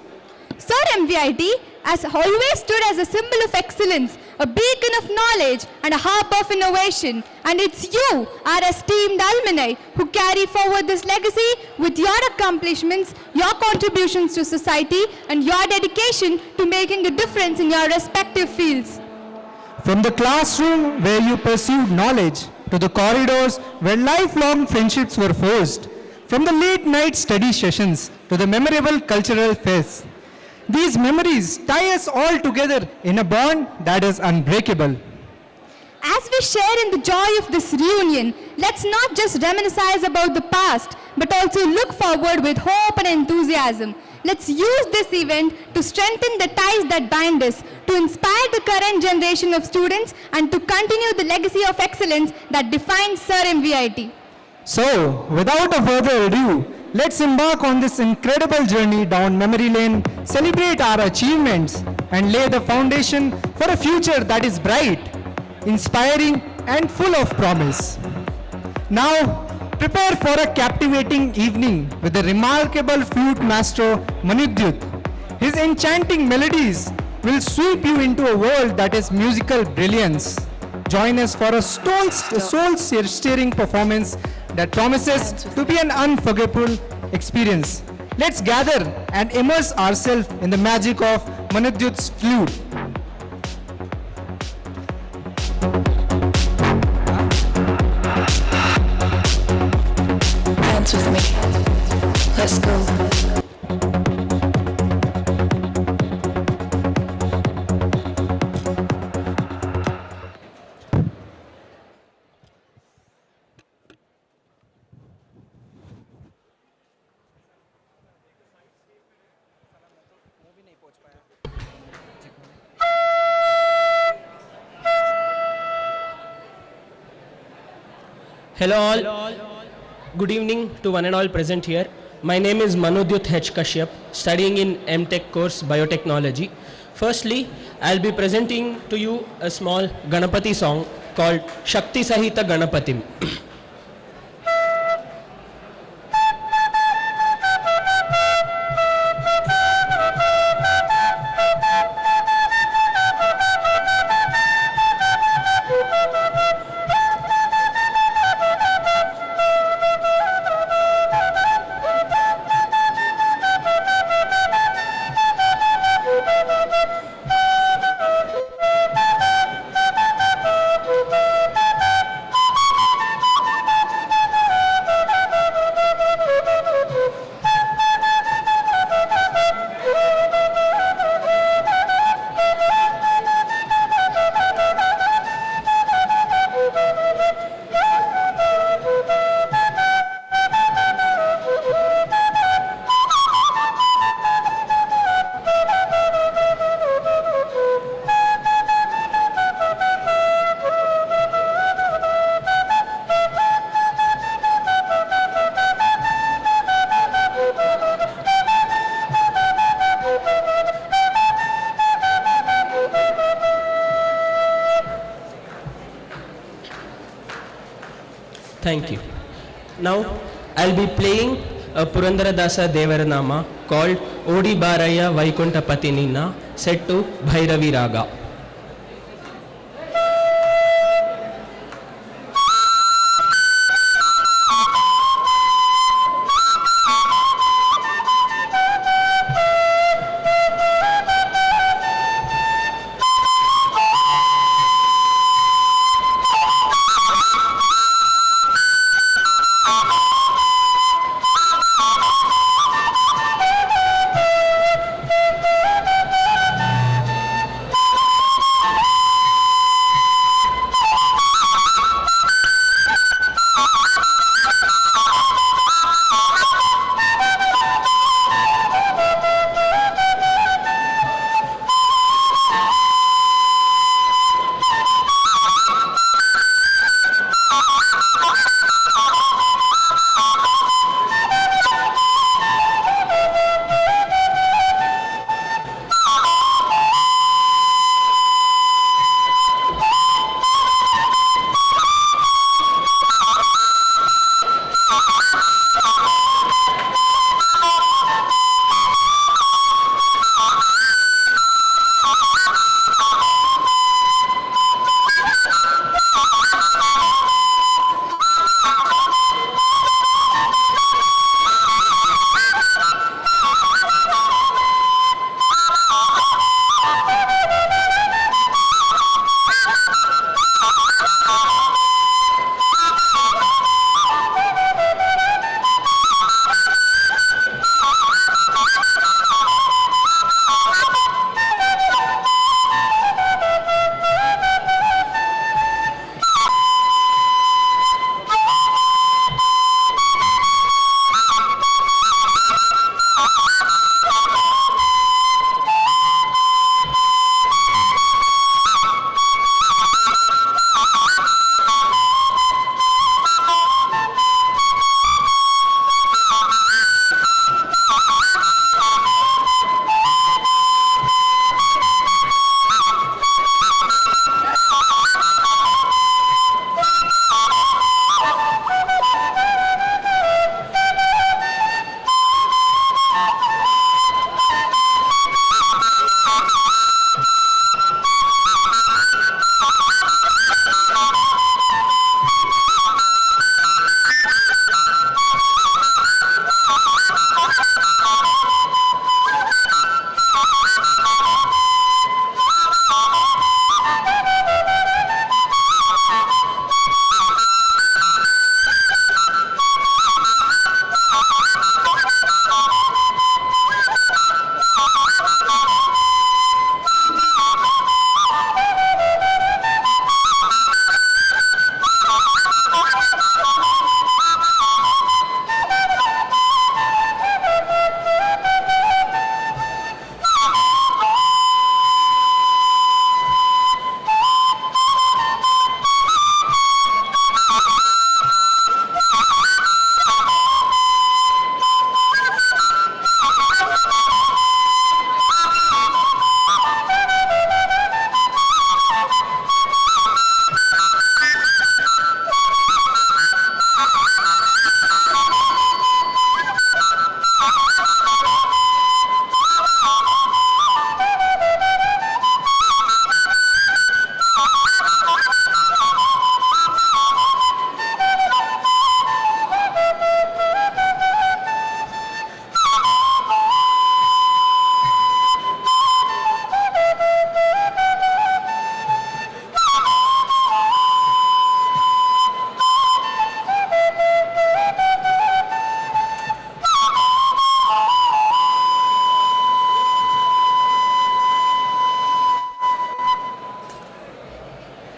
Sir MVIT has always stood as a symbol of excellence, a beacon of knowledge, and a hub of innovation. And it's you, our esteemed alumni, who carry forward this legacy with your accomplishments, your contributions to society, and your dedication to making a difference in your respective fields. From the classroom where you pursued knowledge, to the corridors where lifelong friendships were forged, from the late night study sessions to the memorable cultural fairs. These memories tie us all together in a bond that is unbreakable. As we share in the joy of this reunion, let's not just reminisce about the past, but also look forward with hope and enthusiasm. Let's use this event to strengthen the ties that bind us, to inspire the current generation of students, and to continue the legacy of excellence that defines Sir MVIT. So, without a further ado, let's embark on this incredible journey down memory lane, celebrate our achievements, and lay the foundation for a future that is bright, inspiring, and full of promise. Now, prepare for a captivating evening with the remarkable flute maestro Manudyut. His enchanting melodies will sweep you into a world that is musical brilliance. Join us for a soul-stirring performance that promises to be an unforgettable experience. Let's gather and immerse ourselves in the magic of Manudyut's flute. Dance with me. Let's go. Hello all. Good evening to one and all present here. My name is Manudyut H. Kashyap, studying in M.Tech course Biotechnology. Firstly, I'll be presenting to you a small Ganapati song called Shakti Sahita Ganapatim. Thank you. Now, I'll be playing a Purandaradasa Devaranama called Odi Baraya Vaikunta Patinina, set to Bhairavi Raga.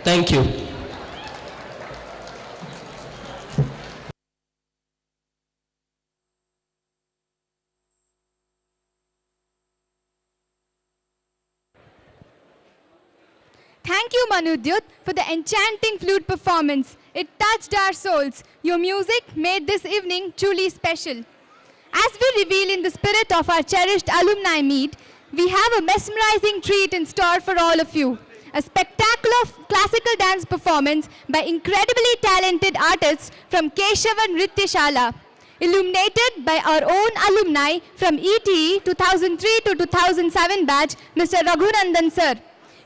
Thank you. Thank you, Manudyut, for the enchanting flute performance. It touched our souls. Your music made this evening truly special. As we reveal in the spirit of our cherished alumni meet, we have a mesmerizing treat in store for all of you. A spectacular classical dance performance by incredibly talented artists from Keshavan Nrityashala, illuminated by our own alumni from ETE 2003 to 2007 batch, Mr. Raghunandan sir.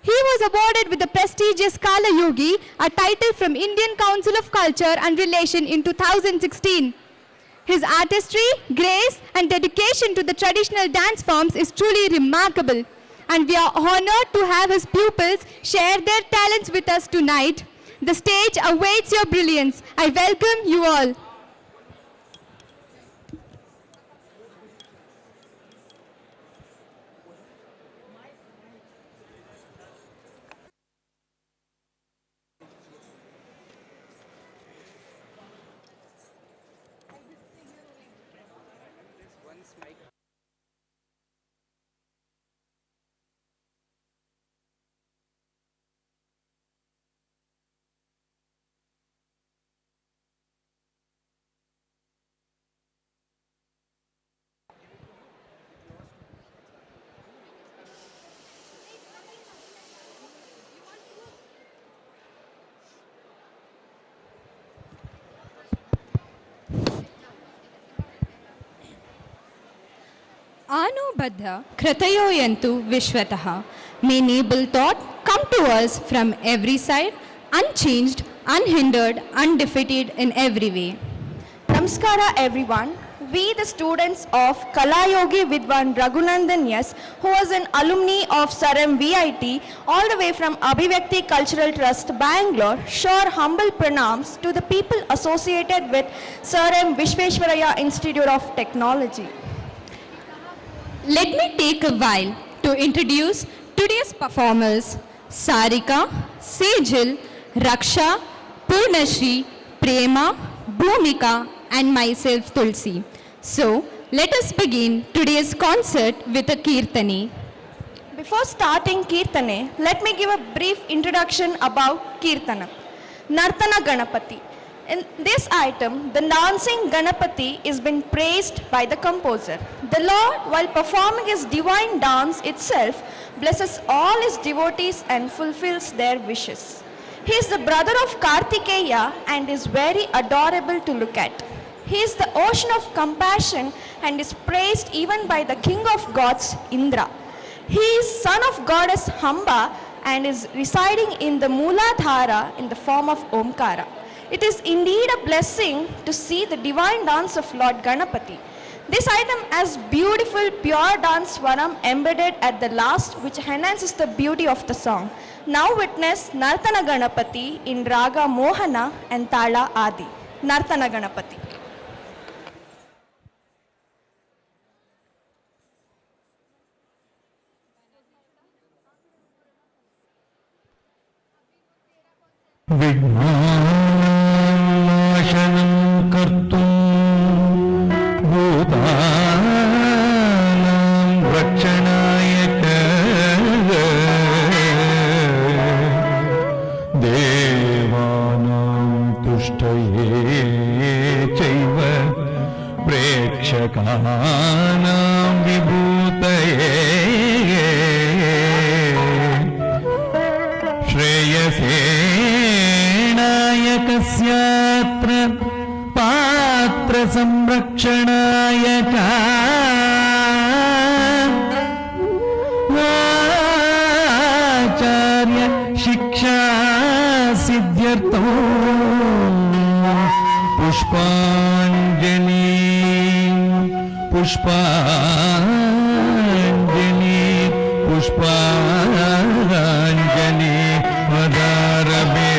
He was awarded with the prestigious Kala Yogi, a title from Indian Council of Culture and Relation in 2016. His artistry, grace, and dedication to the traditional dance forms is truly remarkable. And we are honored to have his pupils share their talents with us tonight. The stage awaits your brilliance. I welcome you all. Anubadha Kratayoyantu Vishwataha. May noble thought come to us from every side, unchanged, unhindered, undefeated in every way. Namaskara everyone. We the students of Kalayogi Vidwan Raghunandan S, who was an alumni of MVIT all the way from Abhivyakti Cultural Trust, Bangalore, show humble pranams to the people associated with M. Vishweshwaraya Institute of Technology. Let me take a while to introduce today's performers, Sarika, Sejal, Raksha, Purnashri, Prema, Bhumika, and myself, Tulsi. So, let us begin today's concert with a Kirtani. Before starting Kirtane, let me give a brief introduction about Kirtana. Nartana Ganapati. In this item, the dancing Ganapati is been praised by the composer. The Lord, while performing his divine dance itself, blesses all his devotees and fulfills their wishes. He is the brother of Kartikeya and is very adorable to look at. He is the ocean of compassion and is praised even by the king of gods, Indra. He is son of goddess Hamba and is residing in the Mooladhara in the form of Omkara. It is indeed a blessing to see the divine dance of Lord Ganapati. This item has beautiful pure dance swaram embedded at the last, which enhances the beauty of the song. Now witness Nartana Ganapati in Raga Mohana and Tala Adi. Nartana Ganapati. Vignaashanam kartum bhutanam rakshanayaka devanam tushtaye chaiva prekshakanam vibhutaye shreyase Naayakasyatra Patra Samrakshanayaka Acharya Shiksha Siddhyartho Pushpanjali Pushpanjali Pushpanjali Madarabe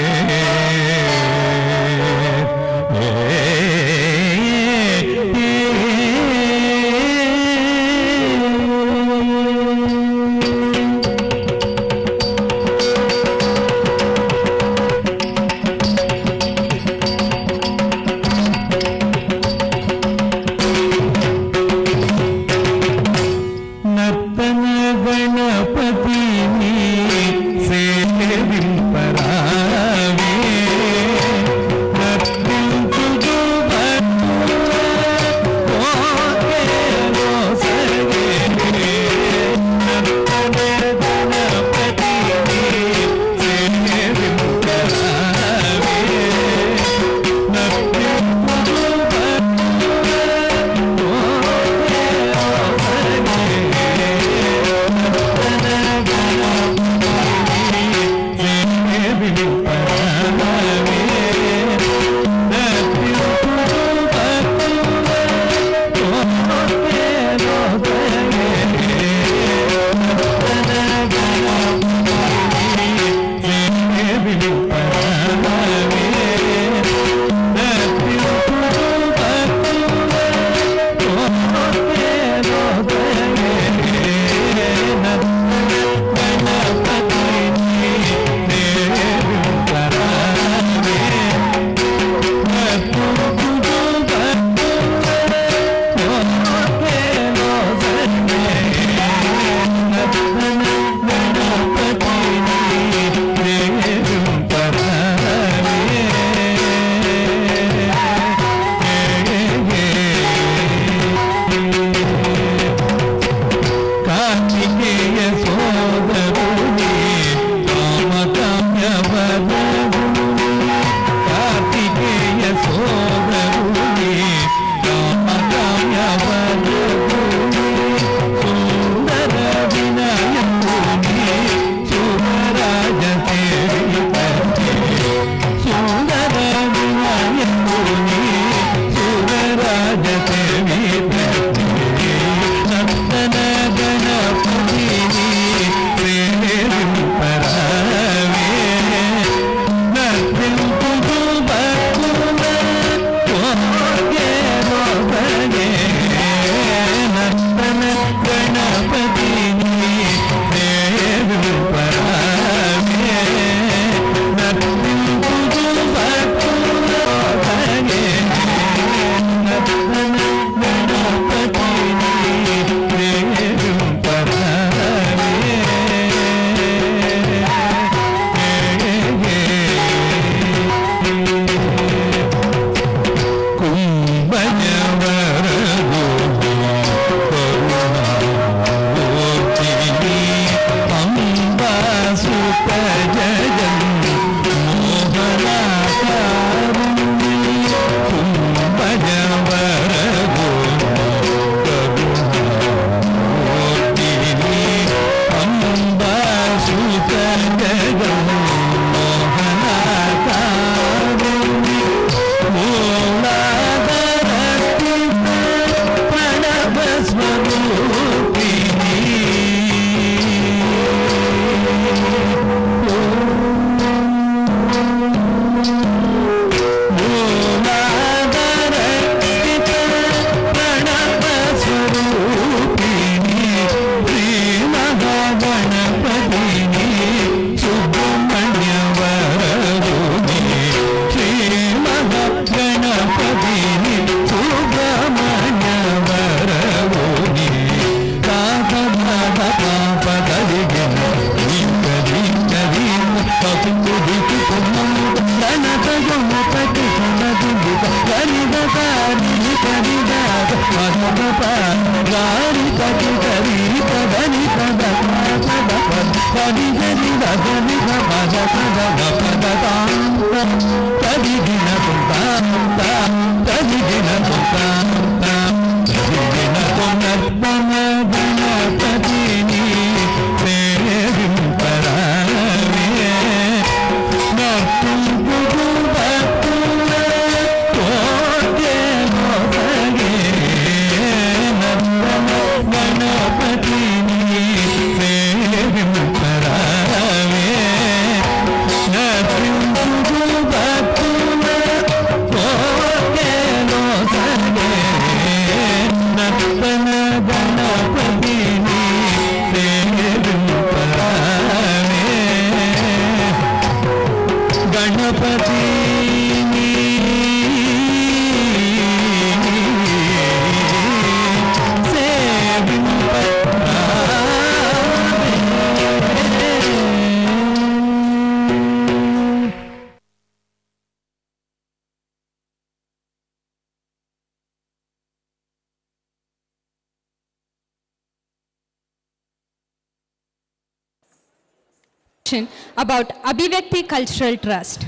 About Abhivakti Cultural Trust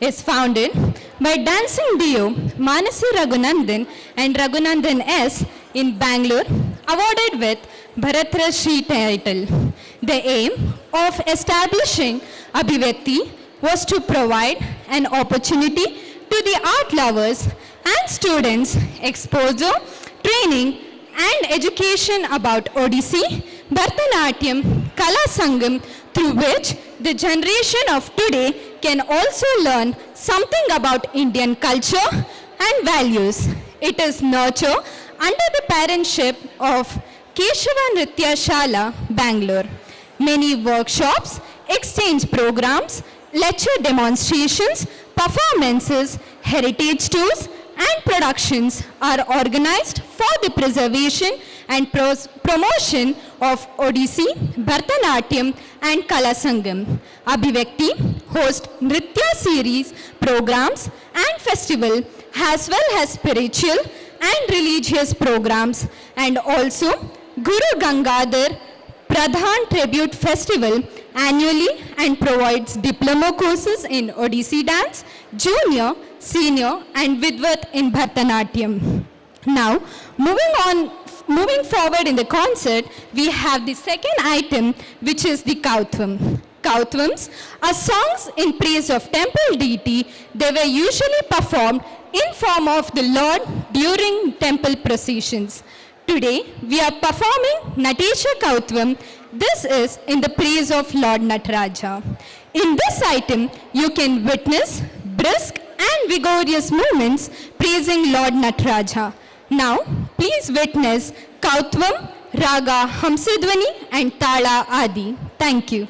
is founded by dancing duo Manasi Raghunandan and Raghunandan S in Bangalore, awarded with Bharatra Shri title. The aim of establishing Abhivakti was to provide an opportunity to the art lovers and students exposure, training and education about Odissi, Bharatanatyam, Kala Sangam, through which the generation of today can also learn something about Indian culture and values. It is nurtured under the parentship of Keshava Nritya Shala, Bangalore. Many workshops, exchange programs, lecture demonstrations, performances, heritage tours, and productions are organized for the preservation and promotion of Odissi, Bharatanatyam and Kala Sangam. Abhivakti hosts Nritya series, programs and festival as well as spiritual and religious programs, and also Guru Gangadhar Pradhan Tribute Festival annually, and provides diploma courses in Odissi dance, junior, senior and Vidvat in Bharatanatyam. Now, moving forward in the concert, we have the second item, which is the Kautvam. Kautvams are songs in praise of temple deity. They were usually performed in form of the Lord during temple processions. Today, we are performing Natesha Kautvam. This is in the praise of Lord Nataraja. In this item, you can witness brisk and vigorous movements praising Lord Nataraja. Now, please witness Kautvam, Raga, Hamsadvani and Tala Adi. Thank you.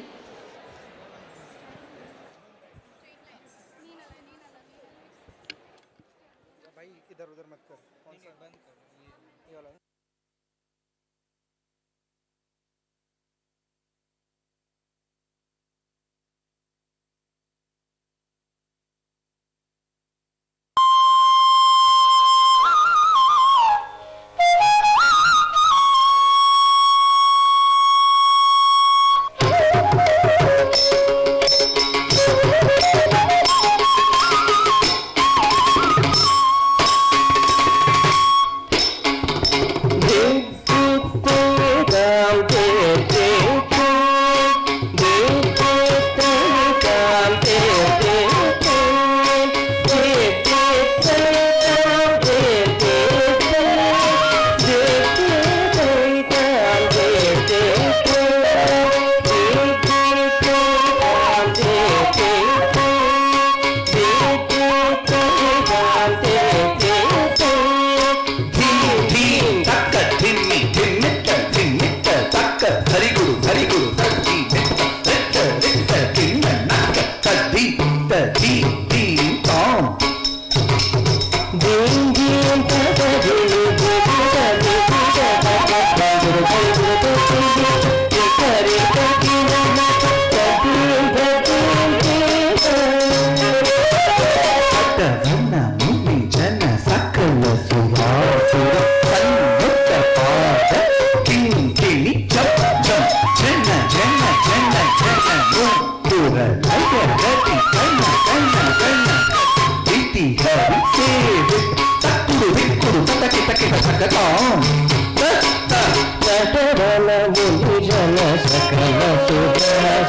निजन सकल सुर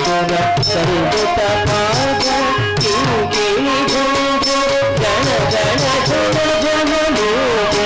सुर संगीत पाद kinky झुंझ जन जन झुन झुन लोग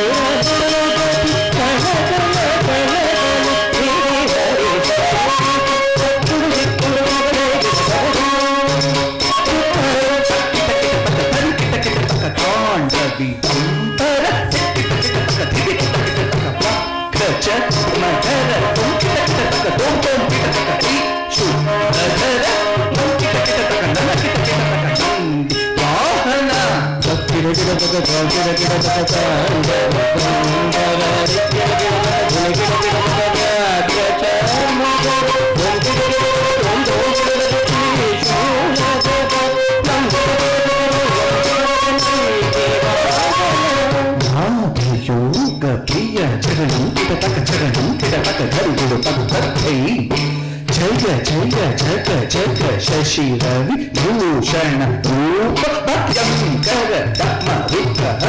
जय जग जग शशि रवि भूषण रूप भयंकर दम विग्रह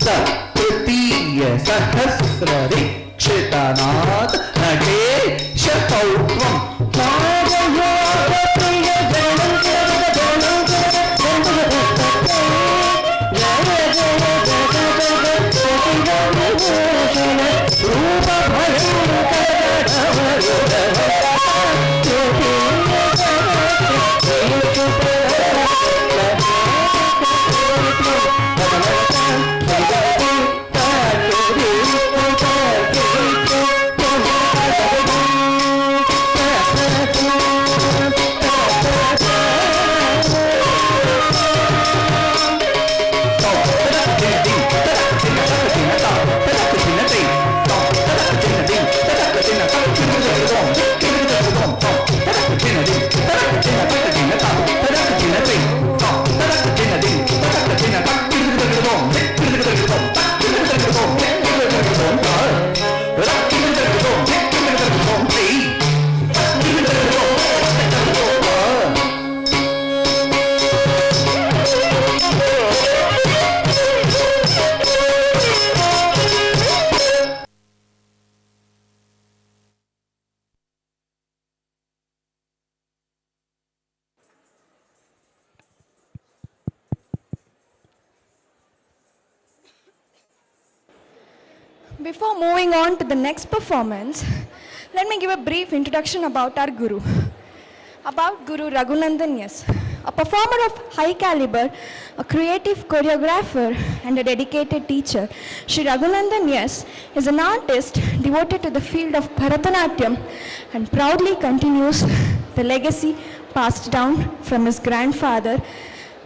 सतृतीय सहस्र रीक्षितनाथ नटेश पौत्वं नारयोग प्रिय जनम जग जनम रूप भयंकर Before moving on to the next performance, let me give a brief introduction about our Guru. About Guru Raghunandan S, a performer of high caliber, a creative choreographer and a dedicated teacher. Sri Raghunandan S is an artist devoted to the field of Bharatanatyam and proudly continues the legacy passed down from his grandfather,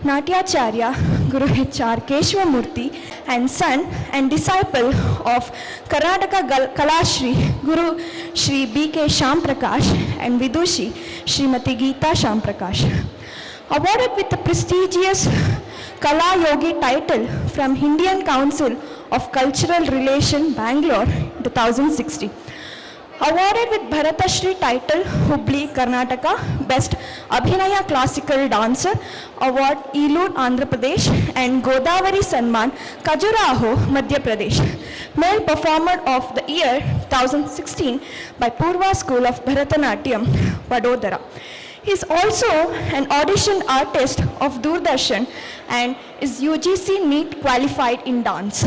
Natyacharya Guru H.R. Keshwamurthy, and son and disciple of Karnataka Kalashri Guru Sri B.K. Shamprakash and Vidushi Srimati Geeta Shamprakash. Awarded with the prestigious Kala Yogi title from Indian Council of Cultural Relation, Bangalore, 2016. Awarded with Bharata Shri title, Hubli, Karnataka, Best Abhinaya Classical Dancer, Award, Elur, Andhra Pradesh, and Godavari Sanman, Khajuraho, Madhya Pradesh. Male Performer of the Year, 2016, by Purva School of Bharatanatyam, Vadodara. He is also an audition artist of Doordarshan and is UGC NEET qualified in dance.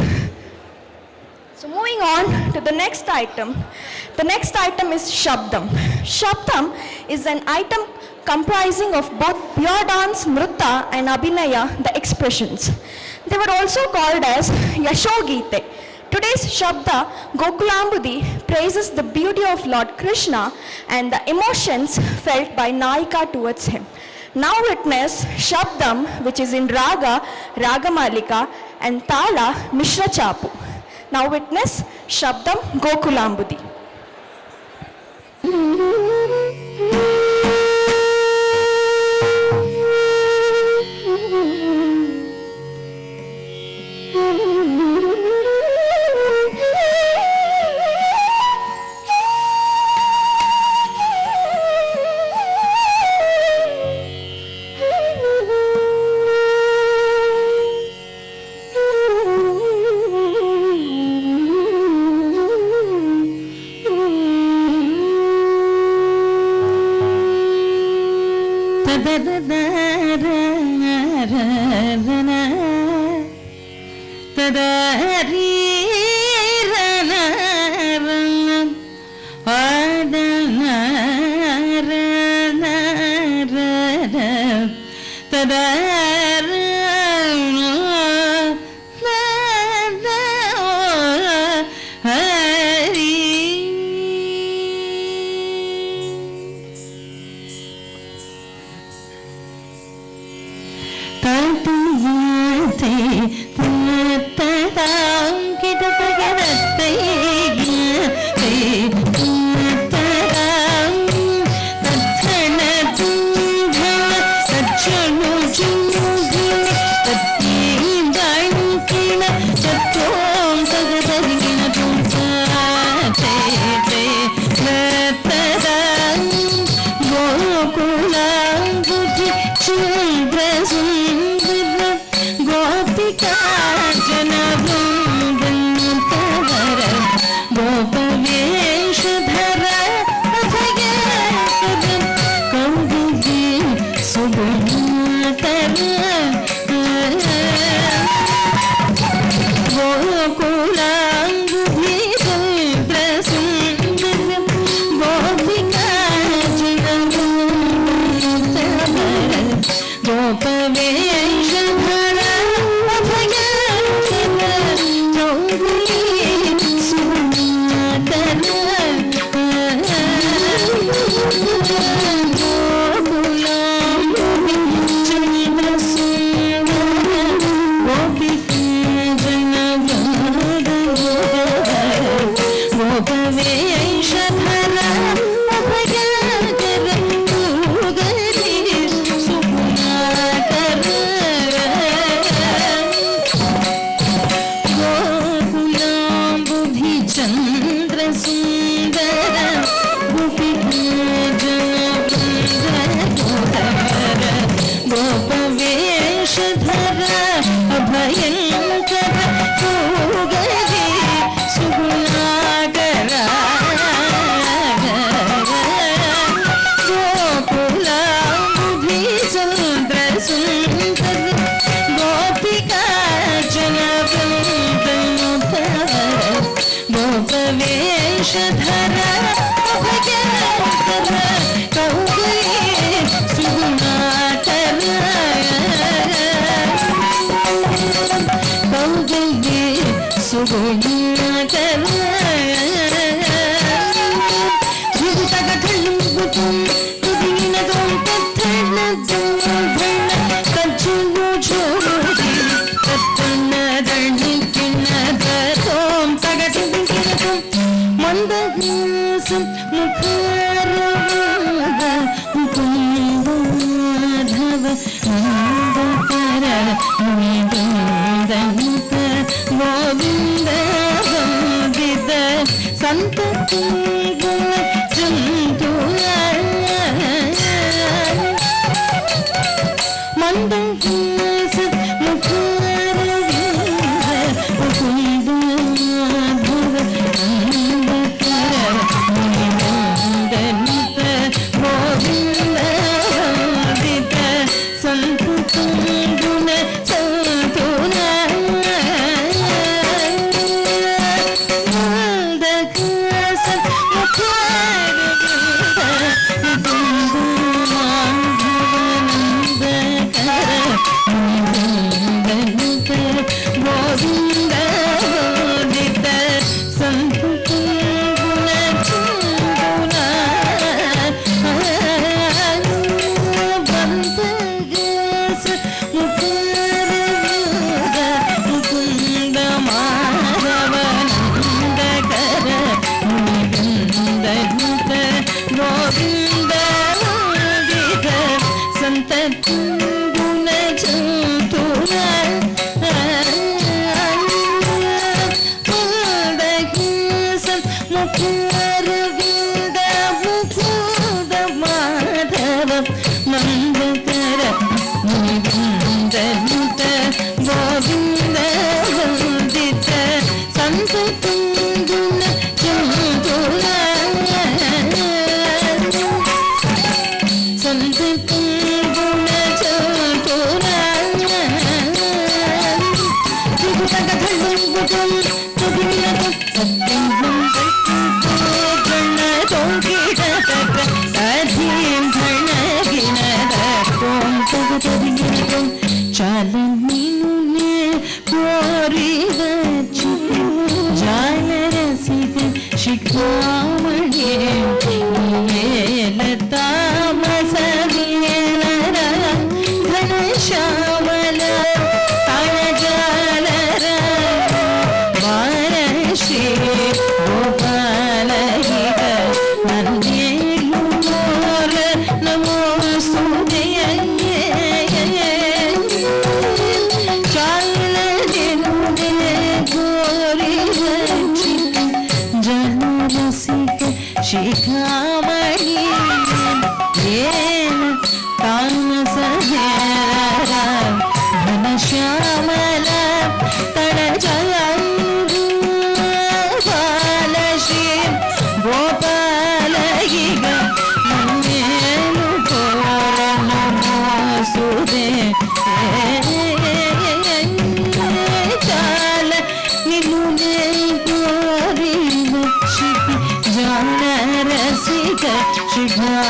So moving on to the next item. The next item is Shabdam. Shabdam is an item comprising of both pure dance, Nrutta and Abhinaya, the expressions. They were also called as Yashogite. Today's Shabda, Gokulambudi, praises the beauty of Lord Krishna and the emotions felt by Naika towards him. Now witness Shabdam, which is in Raga, Ragamalika, and Tala, Mishra Chapu. Now witness Shabdam Gokulambudi. Chunu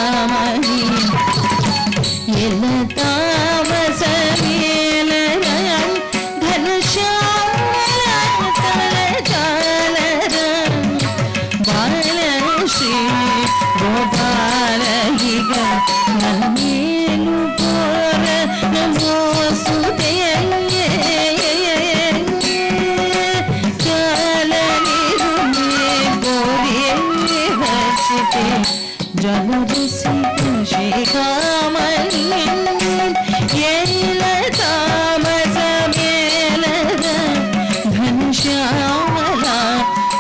ಶಿಖಾಮಣಿ ಎಲ್ಲ ತಾಮಸಮೇಲ ಘನಶ್ಯಾಮಲ ತಲಜಾಲರ ಬಾಲ ಶ್ರೀ ಗೋಪಾಲ ಈಗ ನನ್ನೇನು ಪೋರ ನಮೋಸುತೆಯ Jagadeesh ಶಿಖಾಮಣಿ ಎಲ್ಲ ತಾಮಸಮೇಲ ಘನಶ್ಯಾಮಲ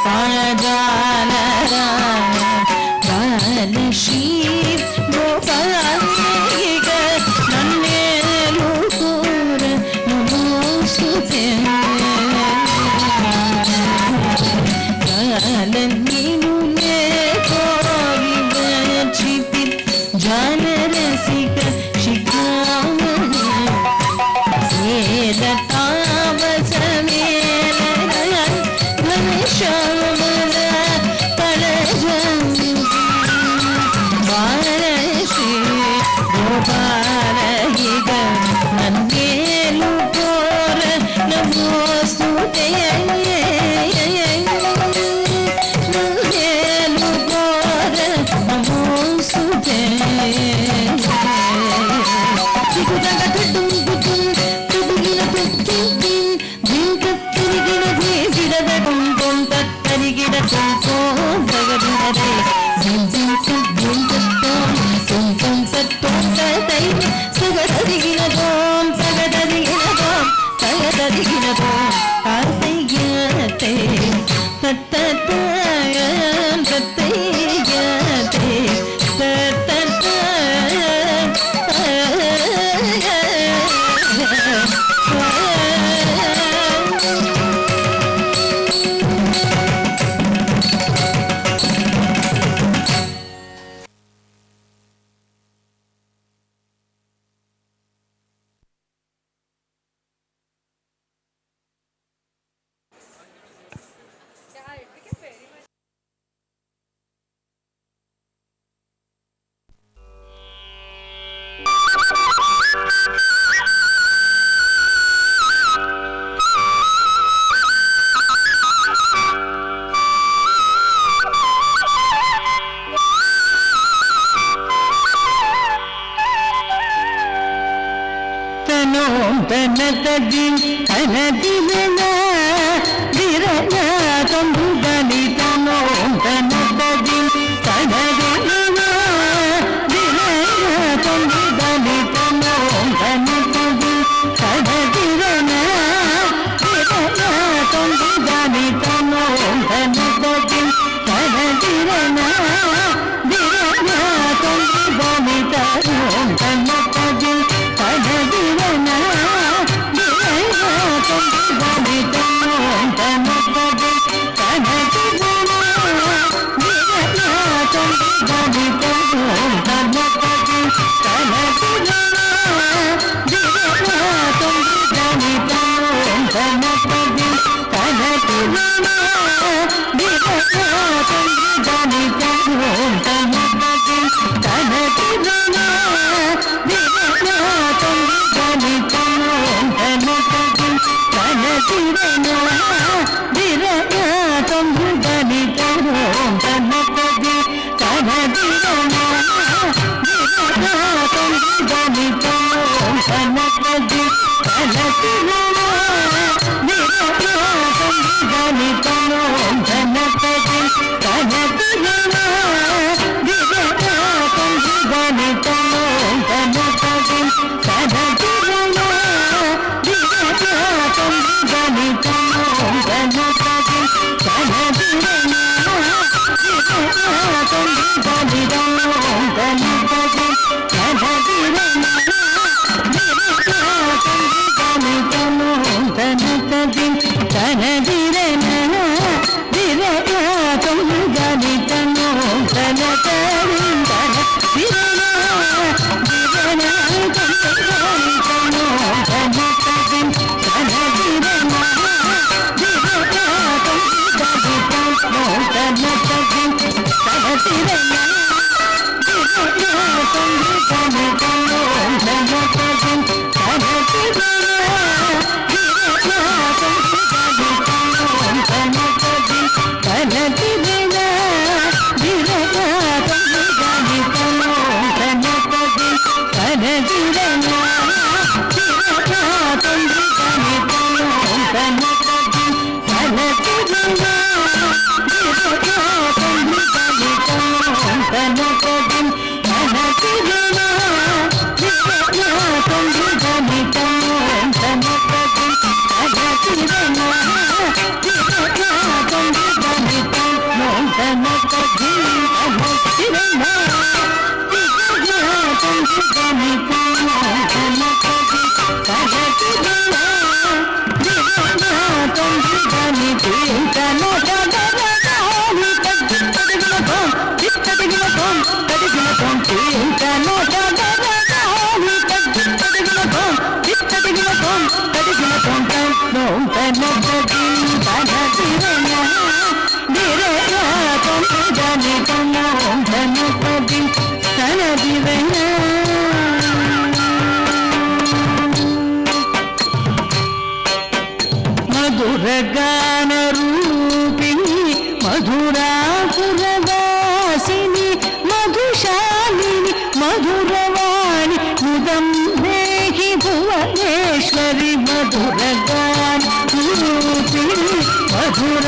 ತಾಳಜಾಲರ ಬಾಲ ಶ್ರೀ ಗೋಪಾಲ ಈಗ ನನ್ನೇನು ಪೂರ ನಮೋಸ್ತುತೆ ನೀನು Janarasika Shikhamani Seda Tamasamela Ghanishamala Talajami Varashi Gopala Higa Nannelu Pora Namostutaya Nannelu Pora Namostutaya Thank you. Madhu Shalini Madhuravani ముదం దేహి భువనేశ్వరి మధురగాని రూపిణి మధురాధురవాసిని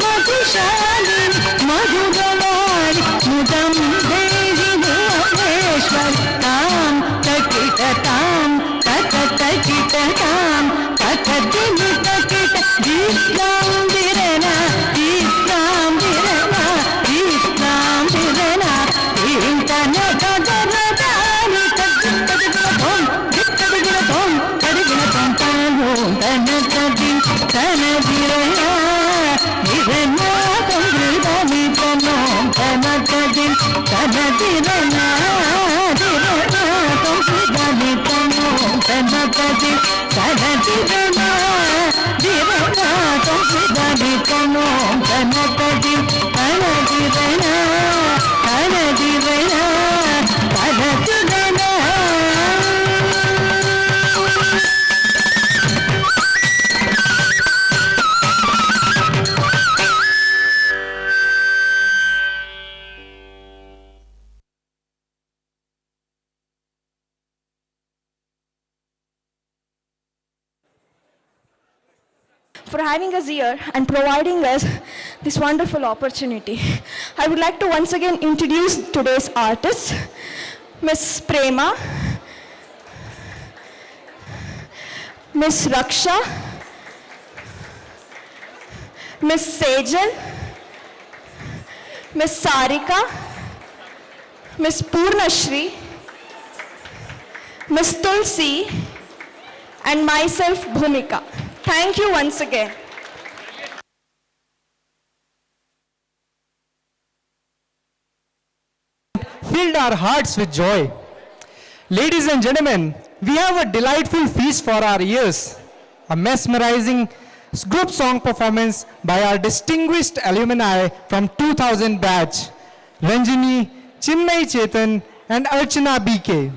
మధుశాలిని మధురవాణి ముదం దేహి భువనేశ్వరి తాం తకిట తాం తక తకిట తాం తక దిని తకిట దీప్తాం విరణ దీప్తాం విరణ దీప్తాం విరణ దీంతన కదరదాని తగిన తోం దిక్కడిగిన తోం కడిగిన తోం తనోం తన తది తన విరణ విరణ తొంగిదని తనోం తన తది తన విరణ విరణ తొంగిదని తనోం తన తది తన విరణ విరణ తొంగిదని తనోం తన తది తన విరణ తన విరణ తన విరణ. For having us here and providing us this wonderful opportunity. I would like to once again introduce today's artists, Miss Prema, Miss Raksha, Miss Sejal, Miss Sarika, Miss Purnashri, Miss Tulsi, and myself, Bhumika. Thank you once again. Filled our hearts with joy. Ladies and gentlemen, we have a delightful feast for our ears. A mesmerizing group song performance by our distinguished alumni from 2000 batch, Ranjini, Chinmay Chetan, and Archana BK.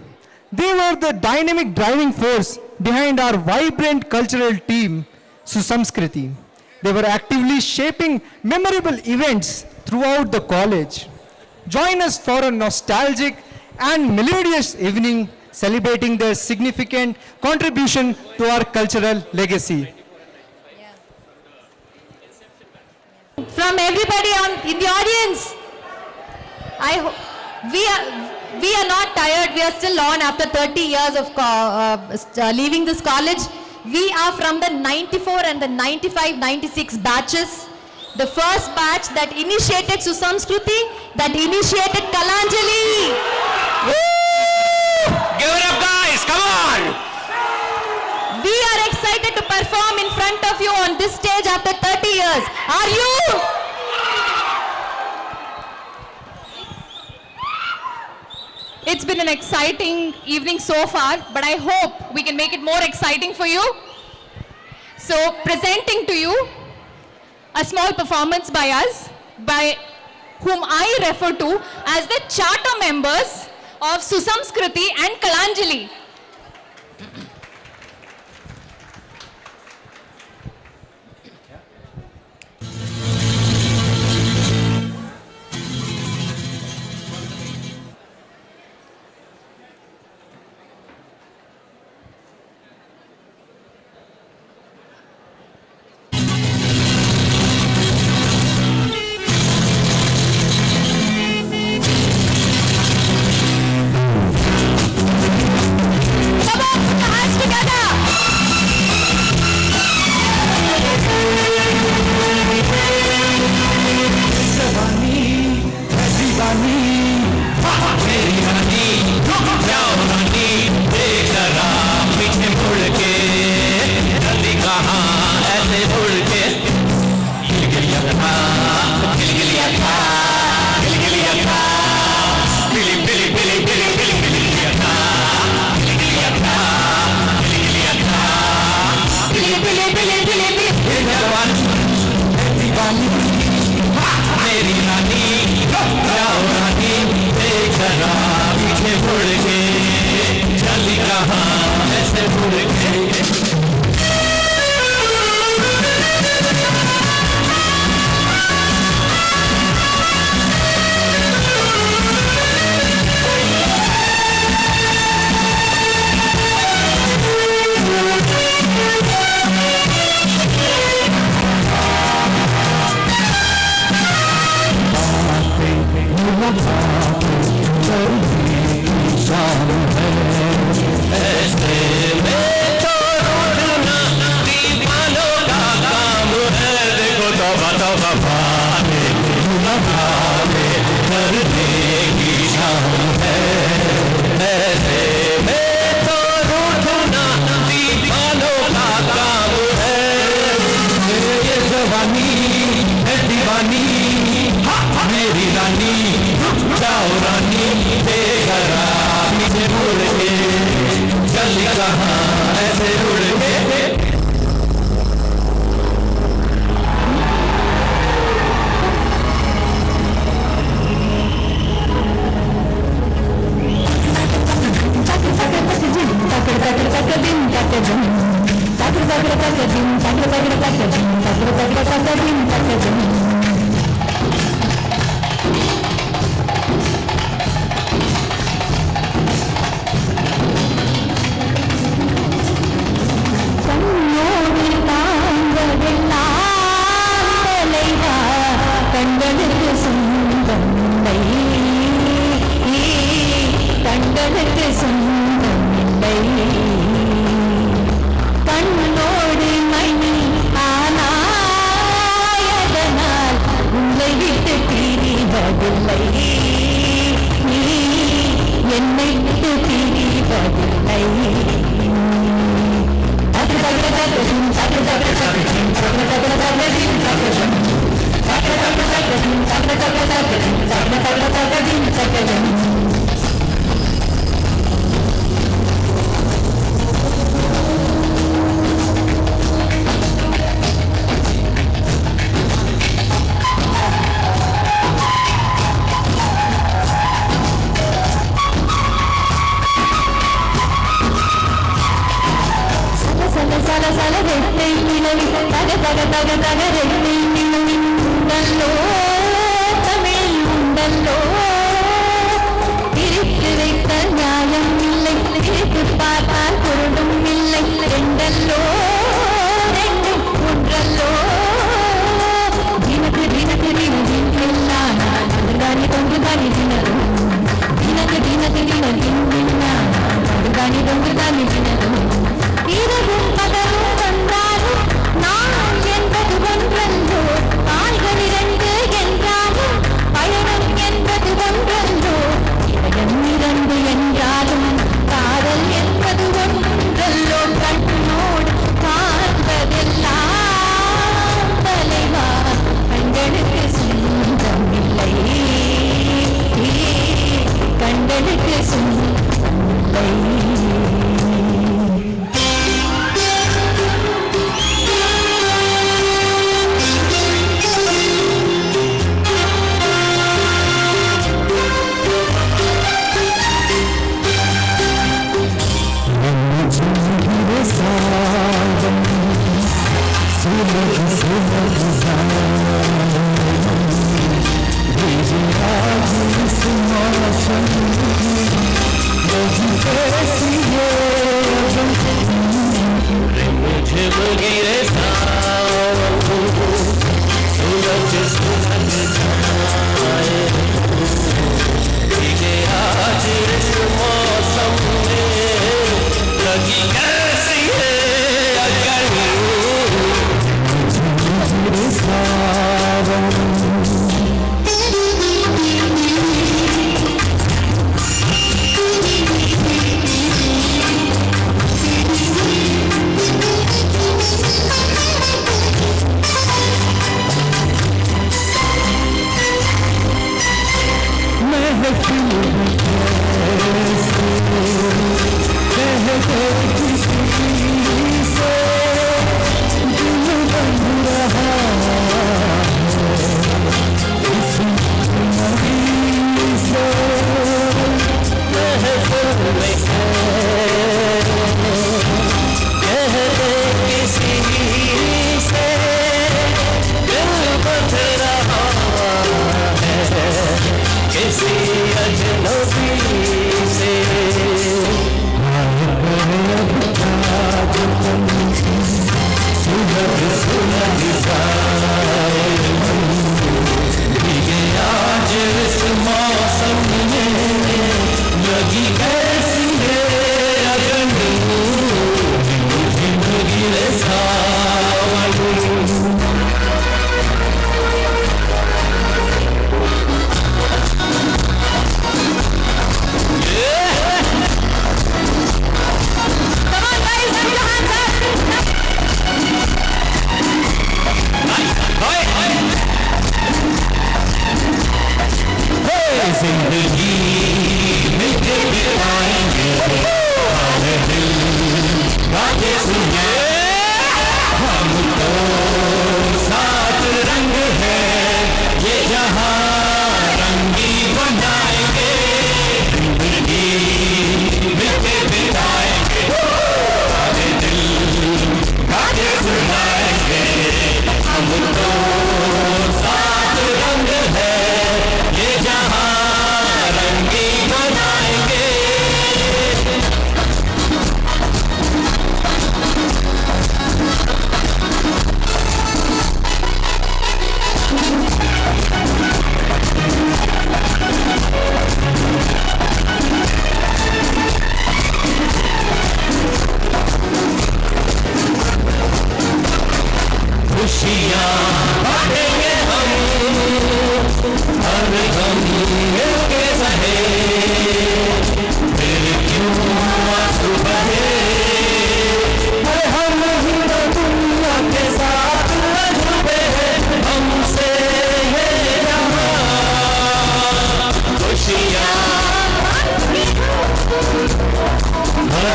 They were the dynamic driving force behind our vibrant cultural team, Susamskriti. They were actively shaping memorable events throughout the college. Join us for a nostalgic and melodious evening celebrating their significant contribution to our cultural legacy. From everybody in the audience, we are not tired. We are still on after 30 years of leaving this college. We are from the 94 and the 95, 96 batches. The first batch that initiated Susamskriti, that initiated Kalanjali. Give it up, guys, come on! We are excited to perform in front of you on this stage after 30 years. Are you? It's been an exciting evening so far, but I hope we can make it more exciting for you. So, presenting to you a small performance by us, by whom I refer to as the charter members of Susamskriti and Kalanjali.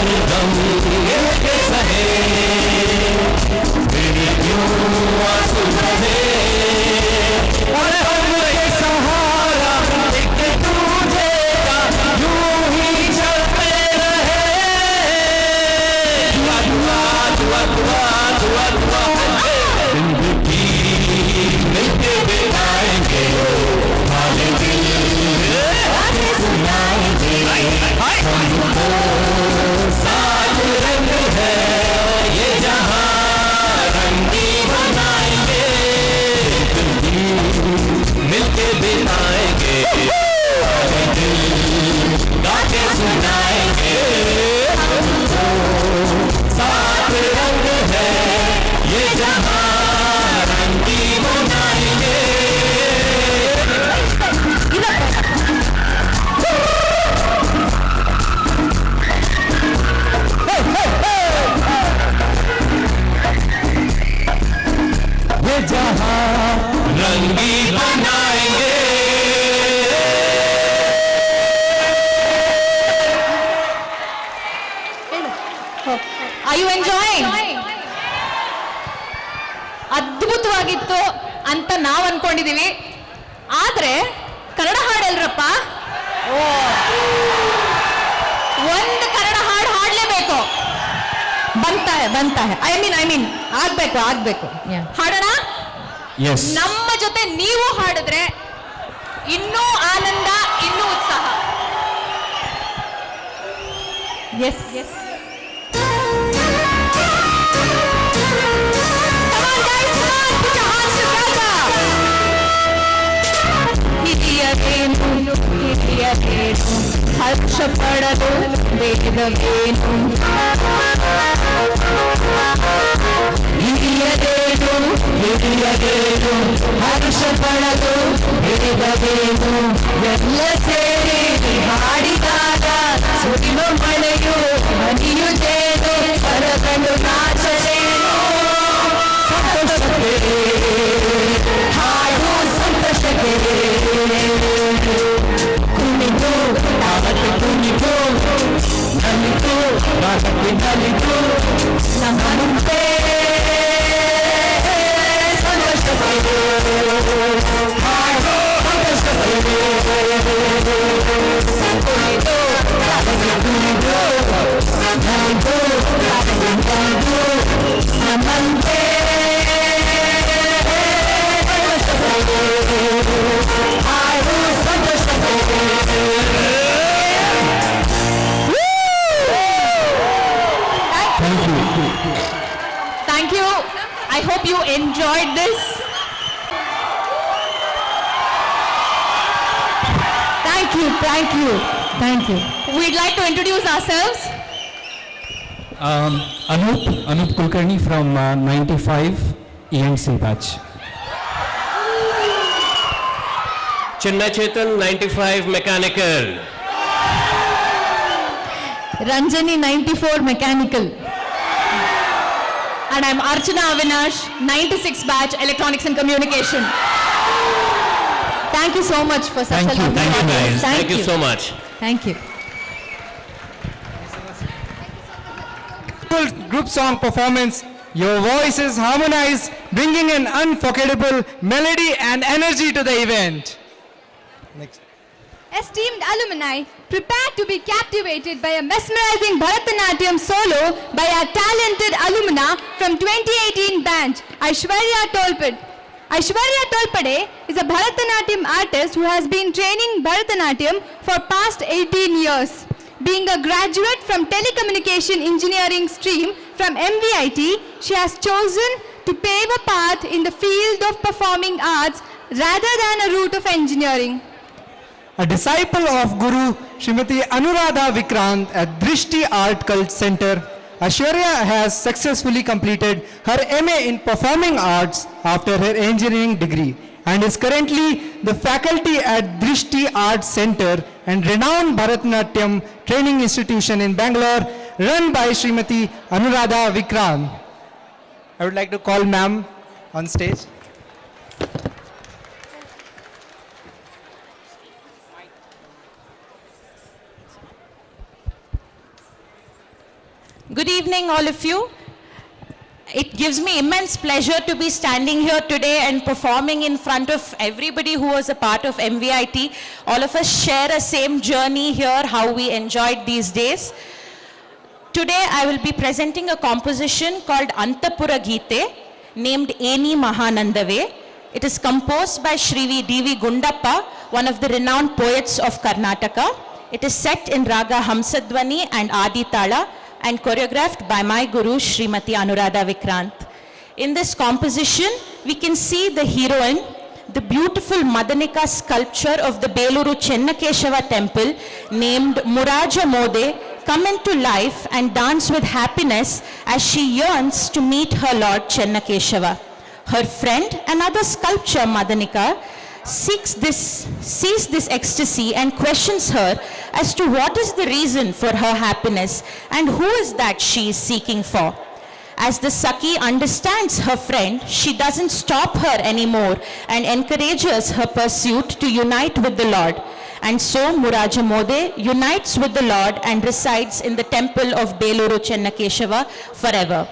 हर गम के सहे, मेरे क्यों आंसू बहे, और हमके सहारा एक दूजे का यूं ही चलते रहे। दुआ दुआ दुआ दुआ दुआ दुआ, जिंदगी मिलके बिताएंगे, हाले दिल आगे सुनाएंगे, हमको साथ रंग है ये जहां, रंगी बनाएंगे, जिंदगी मिलके बिताएंगे, हाले दिल गाके सुनाएंगे, हमको साथ रंग है ये जहां, रंगी बनाएंगे। ये जहां रंगी बनाएंगे। Are you enjoying? ಅದ್ಭುತವಾಗಿತ್ತು ಅಂತ ನಾವು ಅನ್ಕೊಂಡಿದೀವಿ. ಆದ್ರೆ ಕನ್ನಡ ಹಾಡು ಎಲ್ರಪ್ಪ? ಒಂದು ಕನ್ನಡ ಹಾಡು ಹಾಡ್ಲೇಬೇಕು. ಬಂತಾ ಹೈ. ಐ ಮೀನ್ ಆಗ್ಬೇಕು. ಹಾಡೋಣ? Yes. ನಮ್ಮ ಜೊತೆ ನೀವು ಹಾಡಿದ್ರೆ ಇನ್ನೂ ಆನಂದ, ಇನ್ನೂ ಉತ್ಸಾಹ. Yes. ಹಿರಿಯರೇನು ಹರ್ಷ ಪಡಲು ವೇದವೇನು, ಹಿರಿಯರೇನು ಹರ್ಷ ಪಡಲು ವೇದವೇನು, ಎಲ್ಲ ಸೇರಿ ಹಾಡಿದಾಗ ಸುರಿವ ಮಳೆಯು ಹನಿಯುತ್ತೇನು, ಹೊರಗಂಡು ನಾಚಲೇನು, ಸಂತೋಷಕ್ಕೆ ಹಾಡು ಸಂತೋಷಕ್ಕೆ, ಕುಣಿದು ತಾವಕ್ಕೆ ಕುಣಿದು ನಲಿದು ಬಾಗಕ್ಕೆ ನಲಿದು ನಮ್ಮ ಮುಂದೆ ಸಂತೋಷಕ್ಕೆ ಹಾಡು ಸಂತೋಷಕ್ಕೆ, ಕುಣಿದು ತಾವಕ್ಕೆ ಕುಣಿದು ನಲಿದು ಬಾಗಕ್ಕೆ ನಲಿದು ನಮ್ಮಂತೆ ಹಾಡು ಸಂತೋಷಕ್ಕೆ. Thank you. I hope you enjoyed this. Thank you. We'd like to introduce ourselves. Anup Kulkarni from 95 ENC batch. Chinna Chetan, 95 Mechanical. Ranjani 94 Mechanical. And I'm Archana Avinash, 96 batch Electronics and Communication. Thank you so much for such a lovely audience. Thank you so much. Thank you. Group song performance. Your voices harmonize, bringing an unforgettable melody and energy to the event. Next. Esteemed alumni, prepare to be captivated by a mesmerizing Bharatanatyam solo by our talented alumna from 2018 batch, Aishwarya Tolpade. Aishwarya Tolpade is a Bharatanatyam artist who has been training Bharatanatyam for past 18 years. Being a graduate from Telecommunication Engineering stream from MVIT, she has chosen to pave a path in the field of performing arts rather than a route of engineering. A disciple of Guru Srimati Anuradha Vikrant at Drishti Art Cult Center, Aishwarya has successfully completed her MA in Performing Arts after her engineering degree and is currently the faculty at Drishti Art Center and renowned Bharatanatyam training institution in Bangalore run by Srimati Anuradha Vikrant. I would like to call ma'am on stage. Good evening, all of you. It gives me immense pleasure to be standing here today and performing in front of everybody who was a part of MVIT. All of us share a same journey here, how we enjoyed these days. Today, I will be presenting a composition called Antapura Geete, named Eni Mahanandave. It is composed by Sri D.V. Gundappa, one of the renowned poets of Karnataka. It is set in Raga Hamsadwani and Adi Tala and choreographed by my guru, Srimati Anuradha Vikrant. In this composition, we can see the heroine, the beautiful Madanika sculpture of the Bengaluru Chennakeshava temple named Muraja Mode come into life and dance with happiness as she yearns to meet her Lord Chennakeshava. Her friend, another sculpture Madanika, sees this ecstasy and questions her as to what is the reason for her happiness and who is that she is seeking for. As the Saki understands her friend, she doesn't stop her anymore and encourages her pursuit to unite with the Lord. And so Muraja Mode unites with the Lord and resides in the temple of Bengaluru Chennakeshava forever.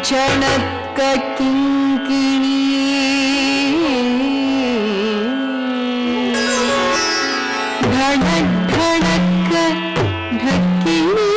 झनक किंकिणी धड़क धड़क ढकिणी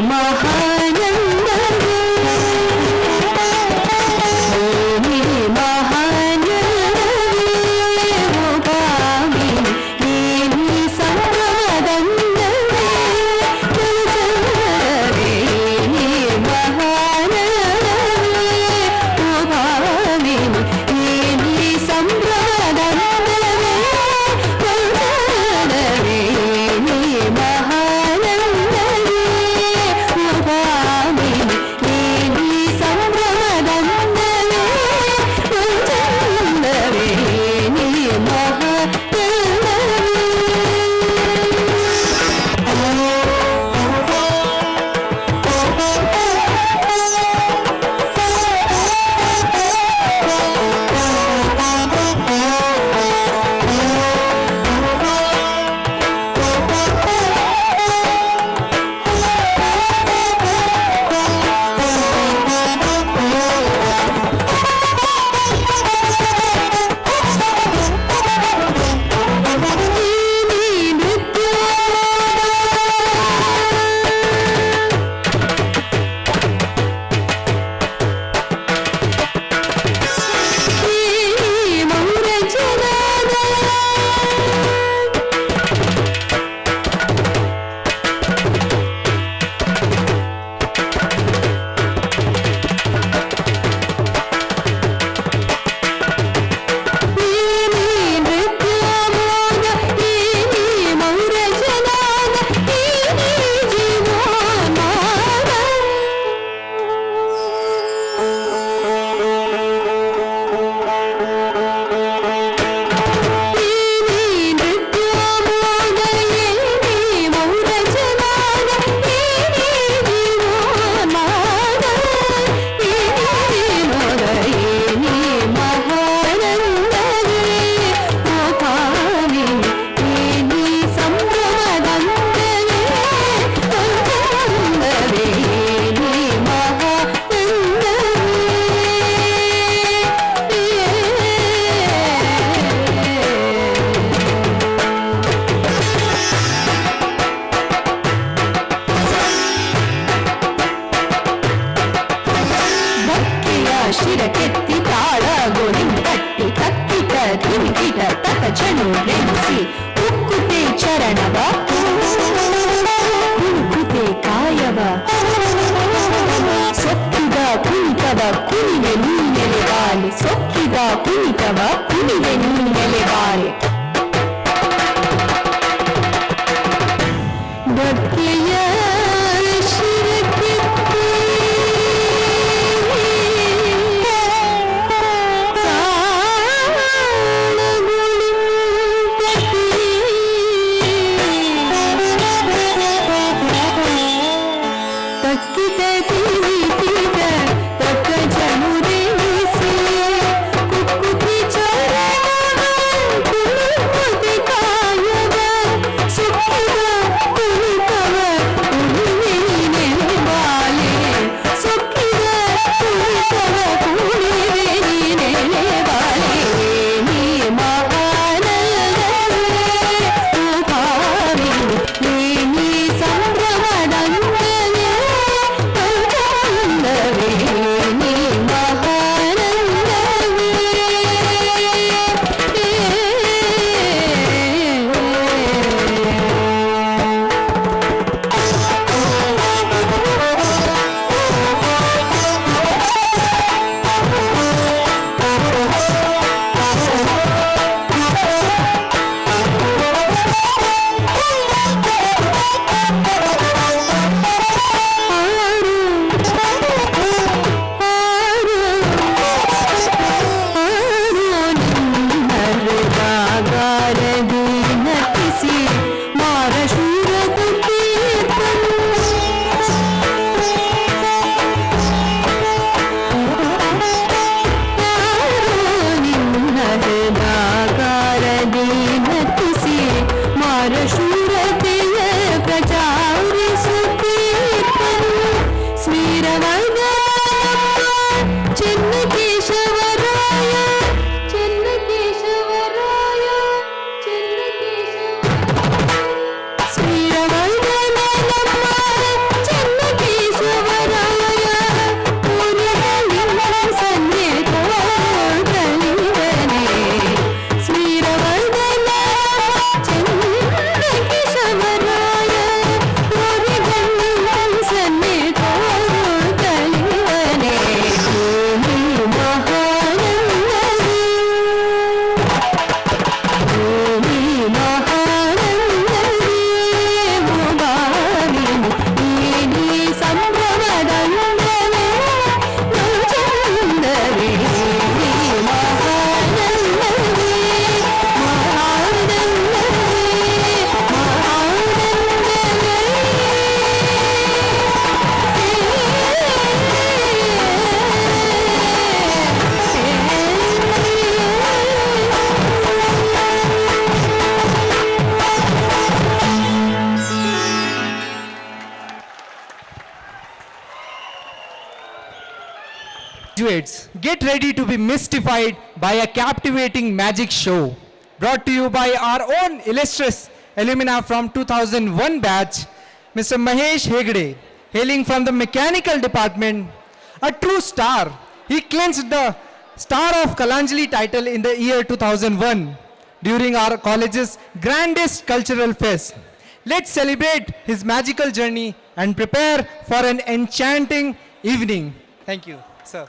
Mahana ಶಿರಕೆತ್ತಿ ತಾಳಗೊಳಿಂ ಕಟ್ಟಿ ತಕ್ಕಿಟ ತಿಮಿಕಿಟ ತಕ ಚಣು ರೆಣಿಸಿ ಉಕ್ಕುತೆ ಚರಣವ ಉಕ್ಕುತೆ ಕಾಯವ ಸೊಕ್ಕಿದ ಕುಣಿತವ ಕುಣಿವೆ ನೀನೆಲೆ ಬಾಲೆ ಸೊಕ್ಕಿದ ಕುಣಿತವ ಕುಣಿವೆ ನೀನೆಲೆ ಬಾಲೆ ಧಕ್ಕೆಯ ಶಿರಕೆತ್ತಿ Graduates, get ready to be mystified by a captivating magic show brought to you by our own illustrious alumni from 2001 batch, Mr. Mahesh Hegde, hailing from the mechanical department, a true star. He clinched the Star of Kalanjali title in the year 2001 during our college's grandest cultural fest. Let's celebrate his magical journey and prepare for an enchanting evening. Thank you, sir.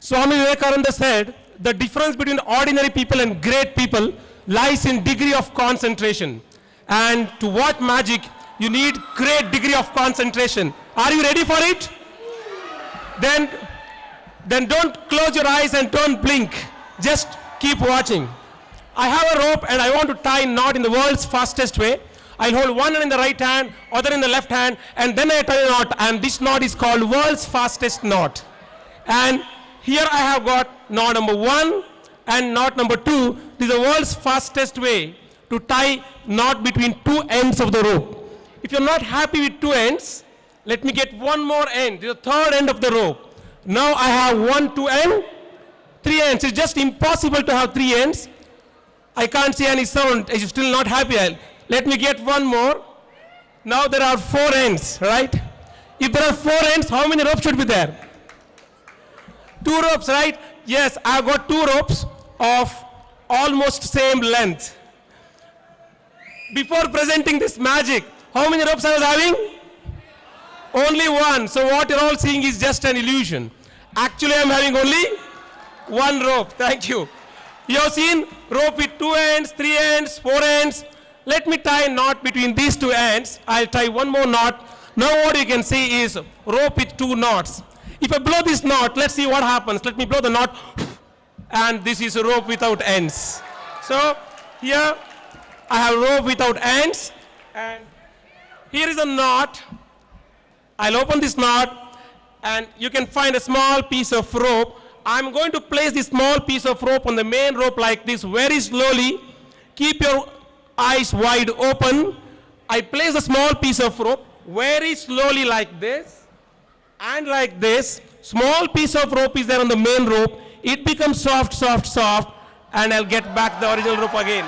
Swami Vivekananda said, the difference between ordinary people and great people lies in degree of concentration. And to watch magic, you need great degree of concentration. Are you ready for it? Then don't close your eyes and don't blink. Just keep watching. I have a rope and I want to tie a knot in the world's fastest way. I'll hold one hand in the right hand, other in the left hand, and then I tie a knot, and this knot is called world's fastest knot. And here I have got knot number 1 and knot number 2. This is the world's fastest way to tie knot between two ends of the rope. If you're not happy with two ends, let me get one more end. This is the third end of the rope. Now I have 1, 2, and 3 ends. It's just impossible to have 3 ends. I can't see any sound. You're still not happy. Let me get one more. Now there are 4 ends, right? If there are 4 ends, how many ropes should be there? 2 ropes, right? Yes, I've got 2 ropes of almost same length. Before presenting this magic, how many ropes I was having? Only 1. So what you're all seeing is just an illusion. Actually, I'm having only 1 rope. Thank you. You have seen rope with 2 ends, 3 ends, 4 ends. Let me tie a knot between these 2 ends. I'll tie one more knot. Now what you can see is rope with 2 knots. If I blow this knot, let's see what happens. Let me blow the knot. And this is a rope without ends. So here I have rope without ends. And here is a knot. I'll open this knot. And you can find a small piece of rope. I'm going to place this small piece of rope on the main rope like this very slowly. Keep your eyes wide open. I place a small piece of rope very slowly like this and like this. Small piece of rope is there on the main rope. It becomes soft, soft, soft, and I'll get back the original rope again.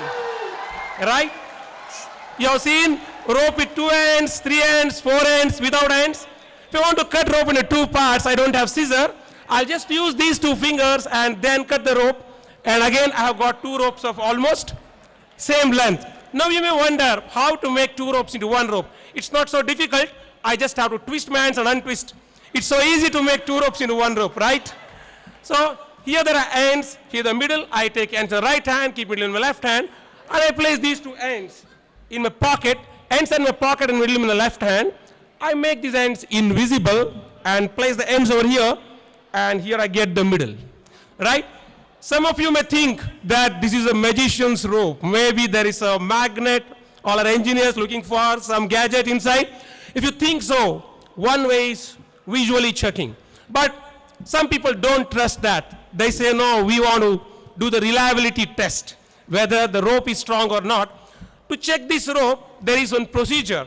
Right? You have seen rope with 2 ends, 3 ends, 4 ends, without ends. If I want to cut rope into 2 parts, I don't have scissor. I'll just use these 2 fingers and then cut the rope. And again, I have got 2 ropes of almost same length. Now you may wonder how to make 2 ropes into 1 rope. It's not so difficult. I just have to twist my hands and untwist. It's so easy to make 2 ropes into 1 rope, right? So here there are ends. Here the middle. I take ends in the right hand, keep middle in my left hand, and I place these 2 ends in my pocket. Ends in my pocket and middle in the left hand. I make these ends invisible and place the ends over here, and here I get the middle, right? Some of you may think that this is a magician's rope. Maybe there is a magnet, or our engineers looking for some gadget inside. If you think so, one way is visually checking. But some people don't trust that. They say, no, we want to do the reliability test, whether the rope is strong or not. To check this rope, there is one procedure.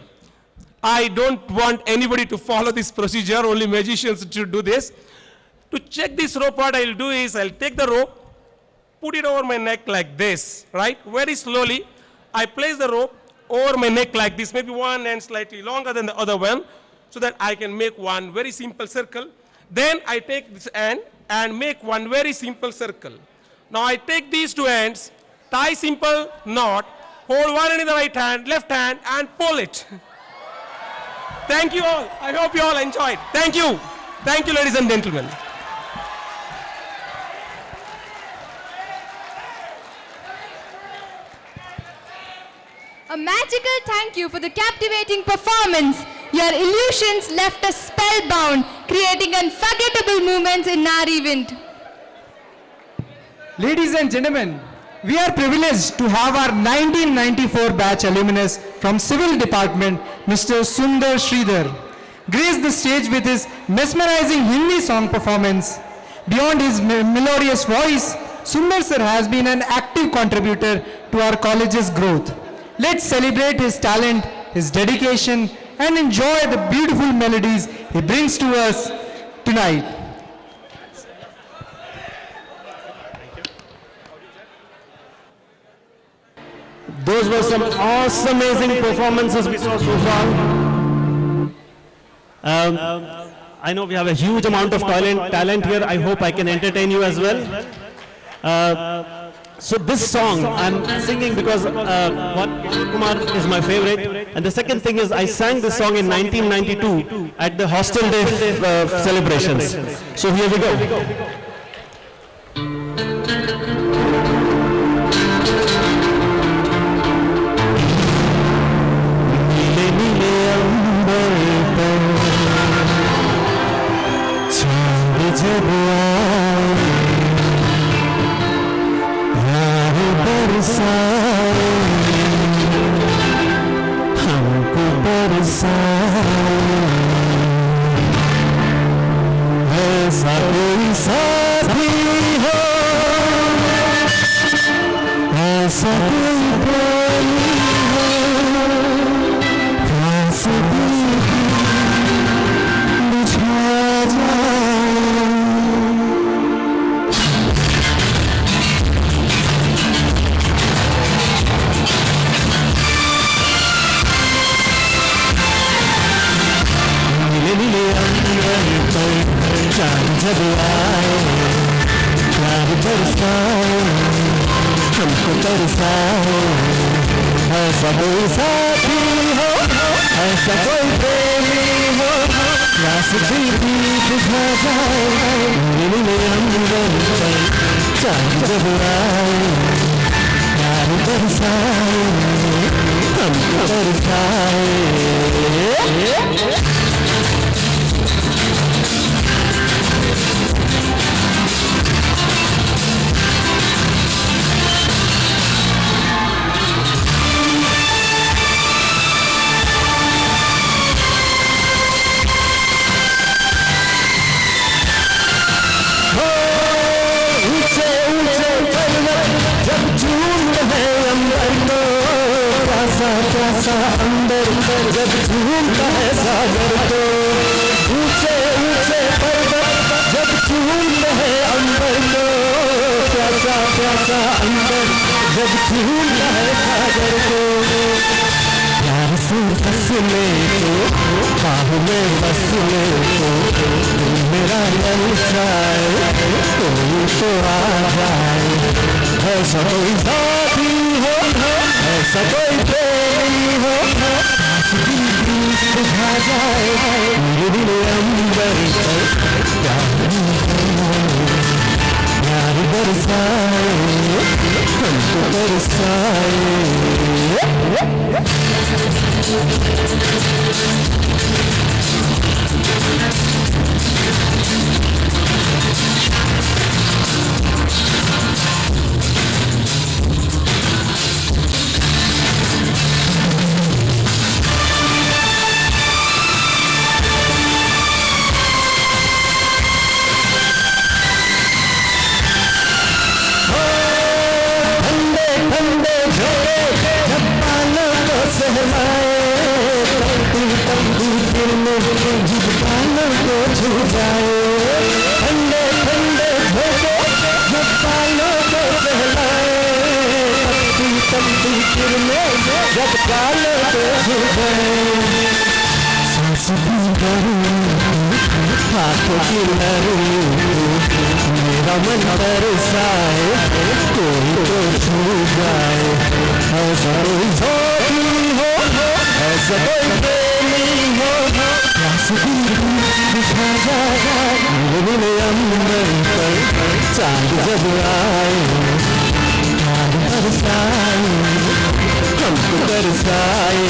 I don't want anybody to follow this procedure, only magicians should do this. To check this rope, what I'll do is I'll take the rope, put it over my neck like this, right? Very slowly, I place the rope over my neck like this, maybe one end slightly longer than the other one, so that I can make one very simple circle. Then I take this end and make one very simple circle. Now I take these 2 ends, tie simple knot, hold one end in the right hand, left hand, and pull it. Thank you all. I hope you all enjoyed. Thank you. Thank you, ladies and gentlemen. A magical thank you for the captivating performance. Your illusions left us spellbound, creating unforgettable moments in our event. Ladies and gentlemen, we are privileged to have our 1994 batch alumnus from Civil Department, Mr. Sundar Sridhar, grace the stage with his mesmerizing Hindi song performance. Beyond his melodious voice, Sundar sir has been an active contributor to our college's growth. Let's celebrate his talent, his dedication, and enjoy the beautiful melodies he brings to us tonight. Those were some awesome, amazing performances we saw so far. I know we have a huge amount of talent here. I hope I can entertain you as well. So this song I'm singing because one, Kumar is my favorite, and the second thing is I sang this song in 1992 at the Hostel Day celebrations. So here we go. चांद जब आए प्यार बरसाए हमको तरसाए ऐसा कोई साथी हो ऐसा कोई प्रेमी हो प्यास भी बुझा जाए नीले अंबर पर चांद जब आए प्यार बरसाए हमको तरसाए अंदर जब झूमता है सागर तो ऊंचे ऊंचे पर्वत जब झूमते हैं अंबर तो प्यासा प्यासा अंदर जब झूमता है सागर तो प्यार से बस ले तो बाहों में बस ले तो मेरा मन चाहे कोई तो आ जाए ऐसा कोई साथी हो ऐसा कोई प्रेमी हो बुझा जाए नीले अंबर पर प्यार बरसाए हमको बरसाए जब काले को सांस भी हाथों की लरू मेरा मन तरसाए कोई तो छू जाए ऐसा कोई साथी हो ऐसा कोई प्रेमी हो प्यास भी बुझा जाए नीले अंबर पर चांद जब आए प्यार बरसाए हमको बरसाए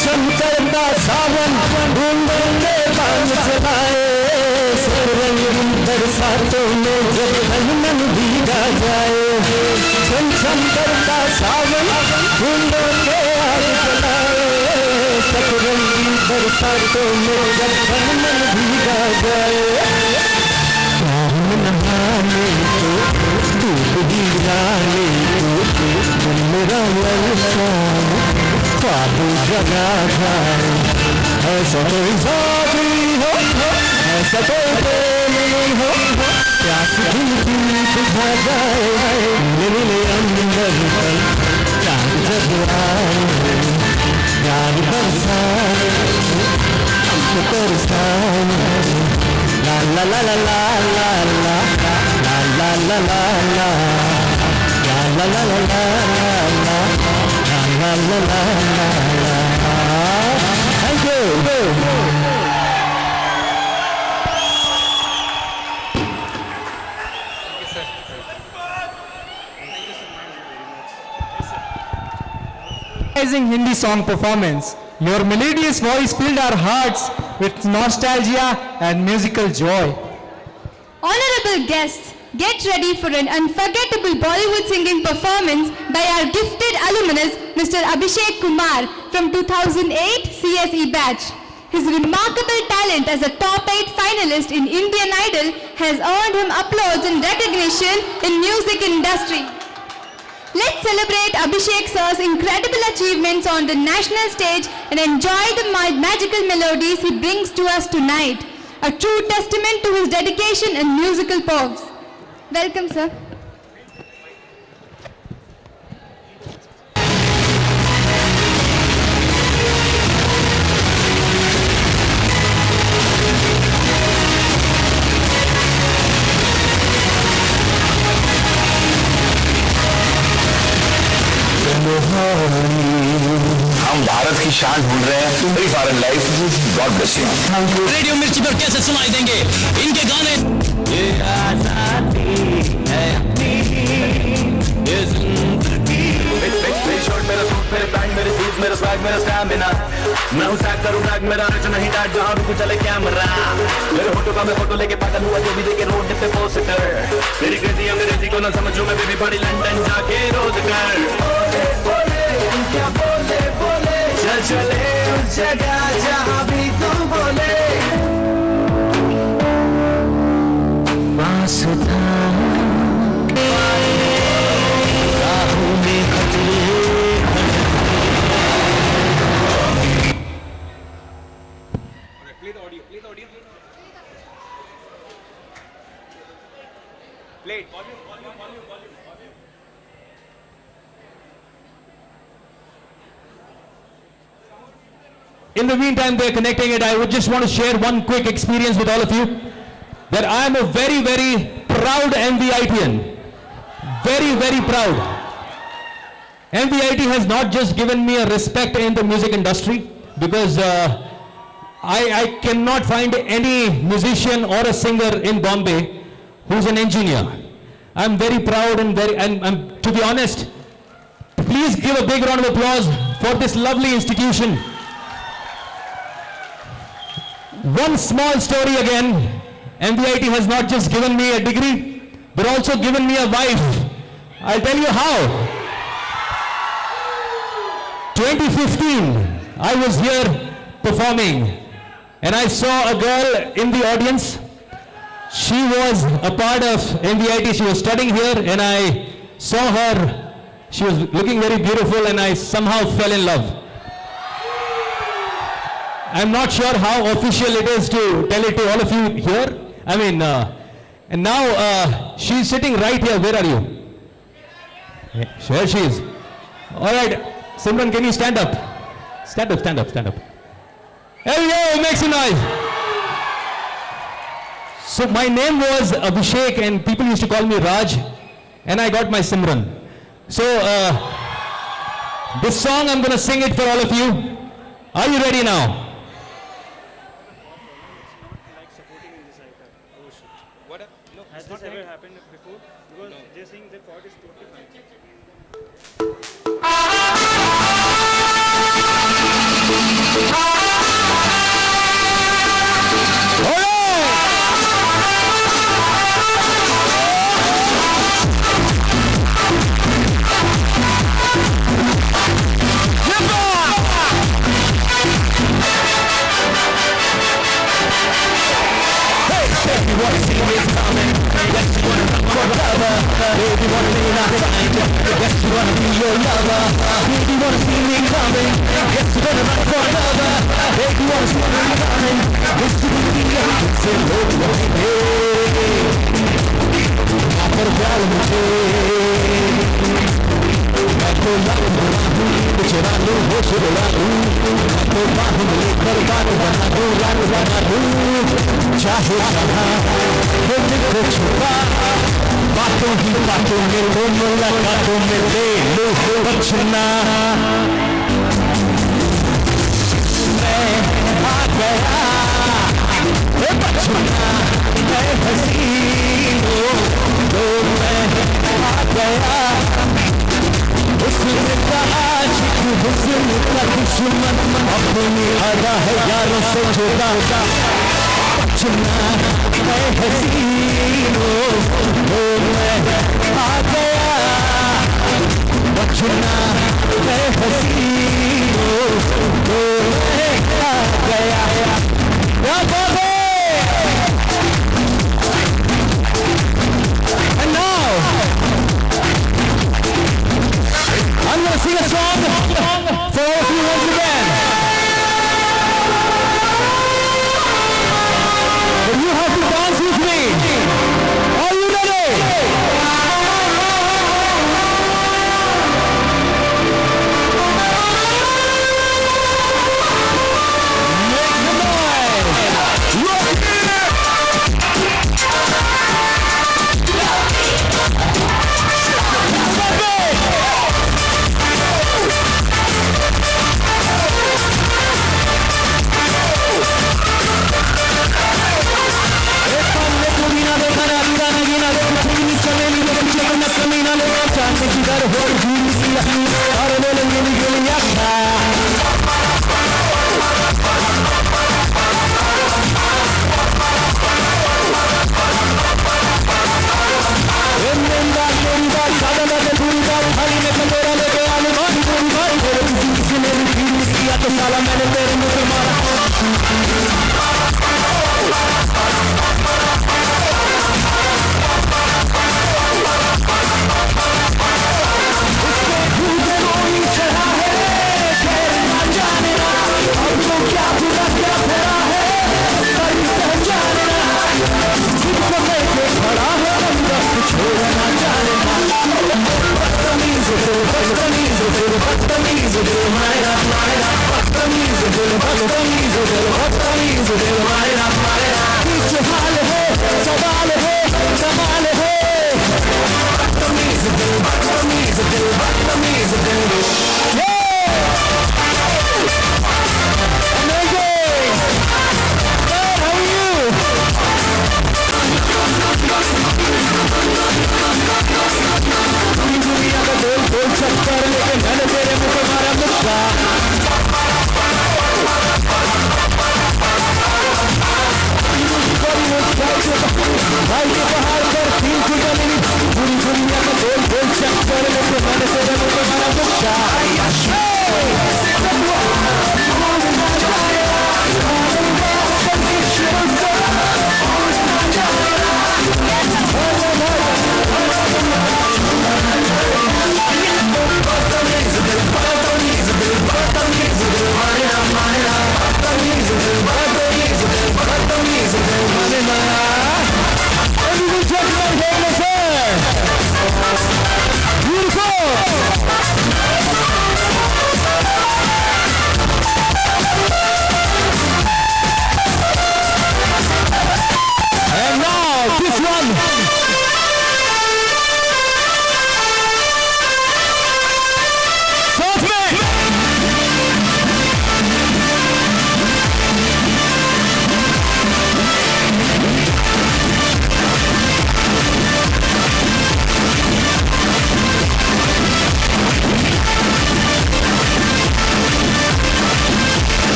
छम करता सावन बूंदों के बांध चलाए बरसातों में जब मन भीगा जाए छम छम करता सावन बूंदों के आग जलाए सतरंगी बरसातों में जब मन भीगा जाए प्यार में नहाने को डूब ही जाने को मेरा ललचाए ख्वाब जगा जाए ऐसा कोई साथी हो ऐसा कोई प्रेमी हो प्यास भी बुझा जाए नीले अंबर पर चांद जब आए प्यार बरसाए हमको तरसाए ला ला ला ला ला ला ला ला ला ला ला ला ला ला ला ला La la la la la. Thank you. Amazing Hindi song performance. Your melodious voice filled our hearts with nostalgia and musical joy. Honorable guests, get ready for an unforgettable Bollywood singing performance by our gifted alumnus, Mr. Abhishek Kumar from 2008 CSE batch. His remarkable talent as a top 8 finalist in Indian Idol has earned him applause and recognition in music industry. Let's celebrate Abhishek sir's incredible achievements on the national stage and enjoy the magical melodies he brings to us tonight. A true testament to his dedication and musical powers. Welcome, sir. हम भारत की शान ढूंढ रहे हैं, very foreign life, God bless you. Radio मिर्ची पर कैसे सुनाई देंगे इनके गाने? ये आजादी है अपनी, ये जिंदगी। मेरी शर्ट, मेरा सूट, मेरे पैंट, मेरे शूज, मेरा स्वैग, मेरा स्टैमिना। मैं हूँ सैग करूँ टैग, मेरा रच नहीं टैग, जहाँ भी कुछ चले कैमरा। मेरे फोटो का मैं फोटो लेके पागल हुआ, जो भी देखे रोड पे पोस्टर। मेरी क्रेजी अंग्रेजी को ना समझो, मैं बेबी बड़ी लंदन जाके रोज कर। क्या बोले बोले, चल चले उस जगह जहाँ भी तुम बोले। वासुदा राहों में खतरे Play the audio. Play it. Volume. In the meantime, they're connecting it. I would just want to share one quick experience with all of you. That I am a very, very proud MVITian. Very, very proud. MVIT has not just given me a respect in the music industry, because I cannot find any musician or a singer in Bombay who's an engineer. I'm very proud and to be honest, please give a big round of applause for this lovely institution. One small story again. MVIT has not just given me a degree, but also given me a wife. I'll tell you how. 2015, I was here performing, and I saw a girl in the audience. She was a part of MVIT. She was studying here, and I saw her. She was looking very beautiful, and I somehow fell in love. I'm not sure how official it is to tell it to all of you here. I mean, and now she's sitting right here. Where are you? Here she is. All right, Simran, can you stand up? Stand up. There we go, make some noise. So my name was Abhishek, and people used to call me Raj, and I got my Simran. So this song, I'm going to sing it for all of you. Are you ready now? Has this ever happened before? Because they're saying the chord is totally fine. You wanna see what's coming? Yes, you wanna run forever. Baby, wanna be my friend. Yes, you wanna be your lover. Baby, wanna see me coming? Yes, you wanna run forever. Baby, wanna see me coming? Yes, you wanna be your चाहे दिल को छुपा बातों ही बातों में लो मुलाकातों में ले लो बचना मैं आ गया बचना मैं हसीनों तो मैं आ गया हुस्न का आशिक हुस्न का दुश्मन अपनी अदा है यारों से जुदा बचना मैं हसीनों तो मैं आ गया बचना मैं हसीनों तो मैं आ गया क्या बात है And now अंदर हो झूठ सी और बोले गिली गिली अखा मेरी बात सादा लगे पूरी बात थाली में कंदोरा लेके आलू भाई पूरी भाई तेरे किसी ने भी किया तो साला मैंने तेरे मुंह पे मारा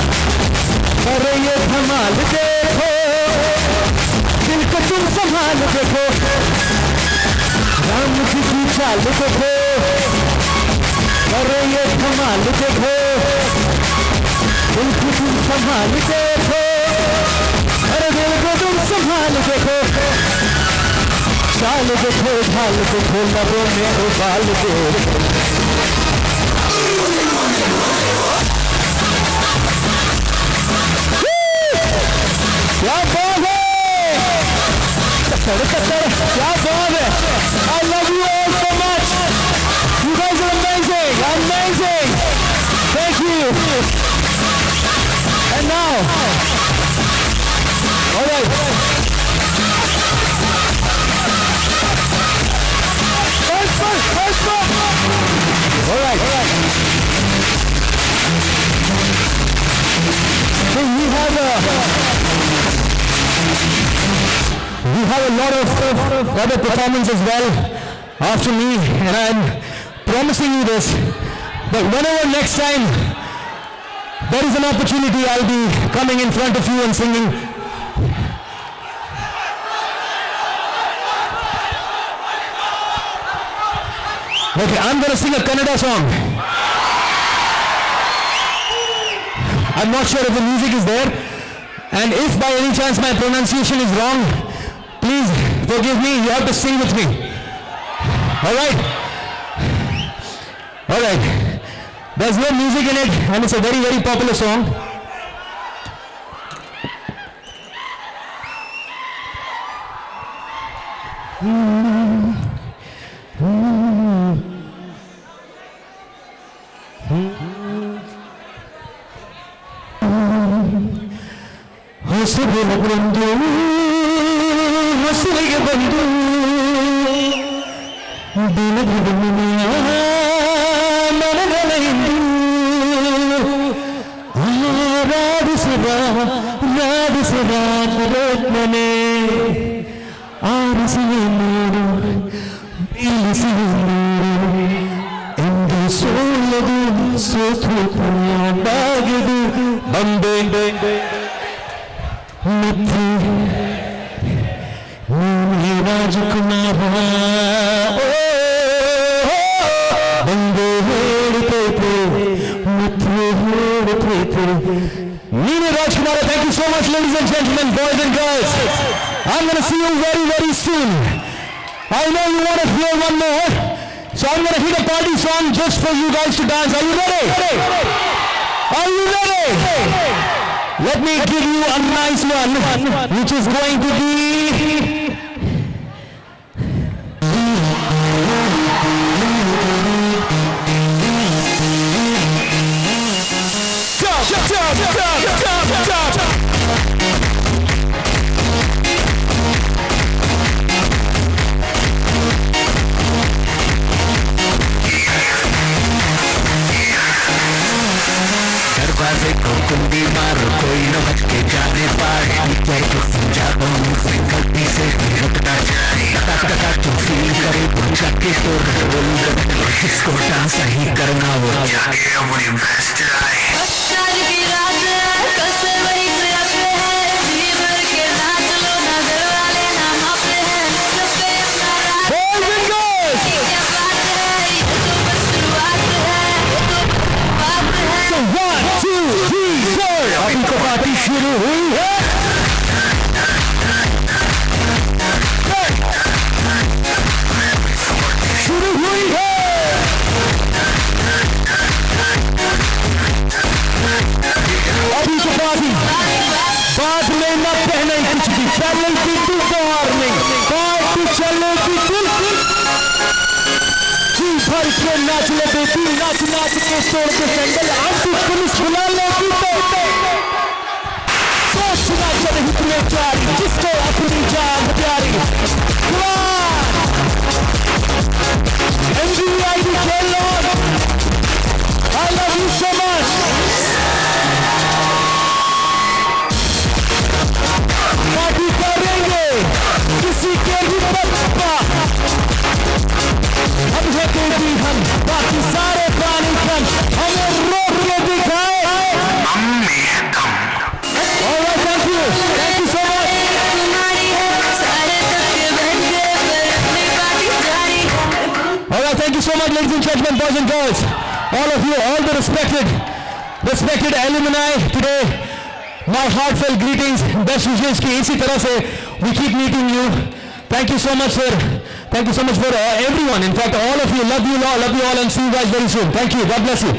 अरे ये धमाल देखो, दिल को तुम संभाल देखो, राम जी की चाल देखो, अरे ये धमाल देखो। तुम संभाल देखो, अरे दिल को तुम संभाल देखो, चाल देखो ढाल देखो, लबों में उबाल देखो। क्या बात है, क्या बात है। I love you all so much. You guys are amazing, amazing. Thank you. And now, all right. First. All right. So we have a lot of other performance as well after me, and I'm promising you this, that whenever next time there is an opportunity, I'll be coming in front of you and singing. Okay, I'm going to sing a Kannada song. I'm not sure if the music is there, and if by any chance my pronunciation is wrong, please forgive me, you have to sing with me. Alright? Alright. There's no music in it, and it's a very, very popular song. ಹಸಿರಿಗೆ ಬಂದು ದಿನದ ಮನಗಳ ಇಂದು ರಾಧಿಸಿದ ಪ್ರಯತ್ನನೇ ಆರಿಸಿಯೇ ನೋಡು ಬೀಳಿಸಿಯೇ ನೋಡು ಎಂದು ಸೋಲದು ಸೋತು ಬಾಗಿದು ಬಂದೆ ರಾಜಕುಮಾರ ಬಂದು ಹೇಳುತ್ತೈತೆ ಮುತ್ತು ಹೇಳುತ್ತೈತೆ ನೀನು ರಾಜಕುಮಾರ. Thank you so much, ladies and gentlemen, boys and girls. I'm going to see you very, very soon. I know you want to hear one more, so I'm going to hit a party song just for you guys to dance. Are you ready? Are you ready? Let me give you a nice one, which is going to be... दरवाजे को कुंडी मारो, कोई न बच के जाने पाए, ऊंचाई को समझाता हूँ से गलती से रुकना जाए, टका जो फील करे पूछा के तो रोल जिसको डांस ही करना वो जाके अपनी बेस्ट जाए। आज की रात कैसे वही से आते हैं, जी भर के नाच लो ना, घर वाले ना मापते हैं, सब पे अपना राज है, क्या बात है, ये तो बस शुरुआत है, ये तो बात है। So 1, 2, 3, 4 अभी तो पार्टी शुरू हुई है। शुरू हुई है। अभी तो पार्टी बाद में न कहना कुछ भी, चलेगी तू मॉर्निंग पार्टी चलेगी बिल्कुल जी भर के नाच ले बेटी, नाच नाच के तोड़ के सैंडल, आंटी पुलिस बुला लेगी तो सोचना चले इतने प्यारी, जिसको अपनी जान प्यारी। MVIT के लोग, I love you so much. Party करेंगे किसी के भी पप्पा, हम है बेटी हम, बाकी सारे प्राणी कम, हमें रोक के दिखाए हम में है दम। Alright, thank you so much. Alright, thank you so much, ladies and gentlemen, boys and girls, all of you, all the respected Respected alumni, today my heartfelt greetings, best wishes ki isi tarah se we keep meeting you. Thank you so much sir. Thank you so much for everyone. In fact, all of you, love you all and see you guys very soon. Thank you. God bless you.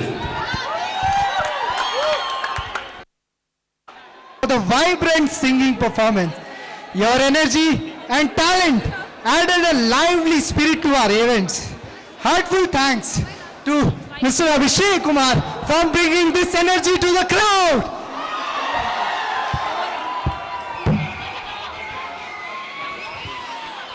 The vibrant singing performance, your energy and talent added a lively spirit to our events. Heartfelt thanks to Mr. Abhishek Kumar for bringing this energy to the crowd.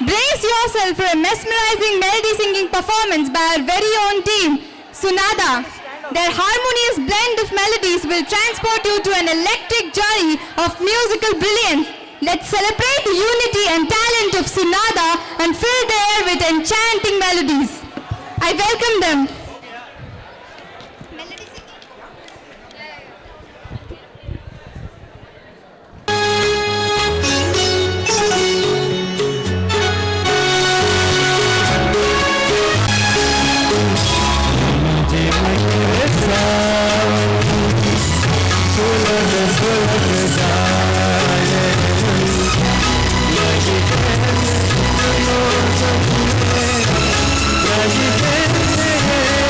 Brace yourself for a mesmerizing melody singing performance by our very own team, Sunada. Their harmonious blend of melodies will transport you to an electric journey of musical brilliance. Let's celebrate the unity and talent of Sunada and fill the air with enchanting melodies. I welcome them. Yeah.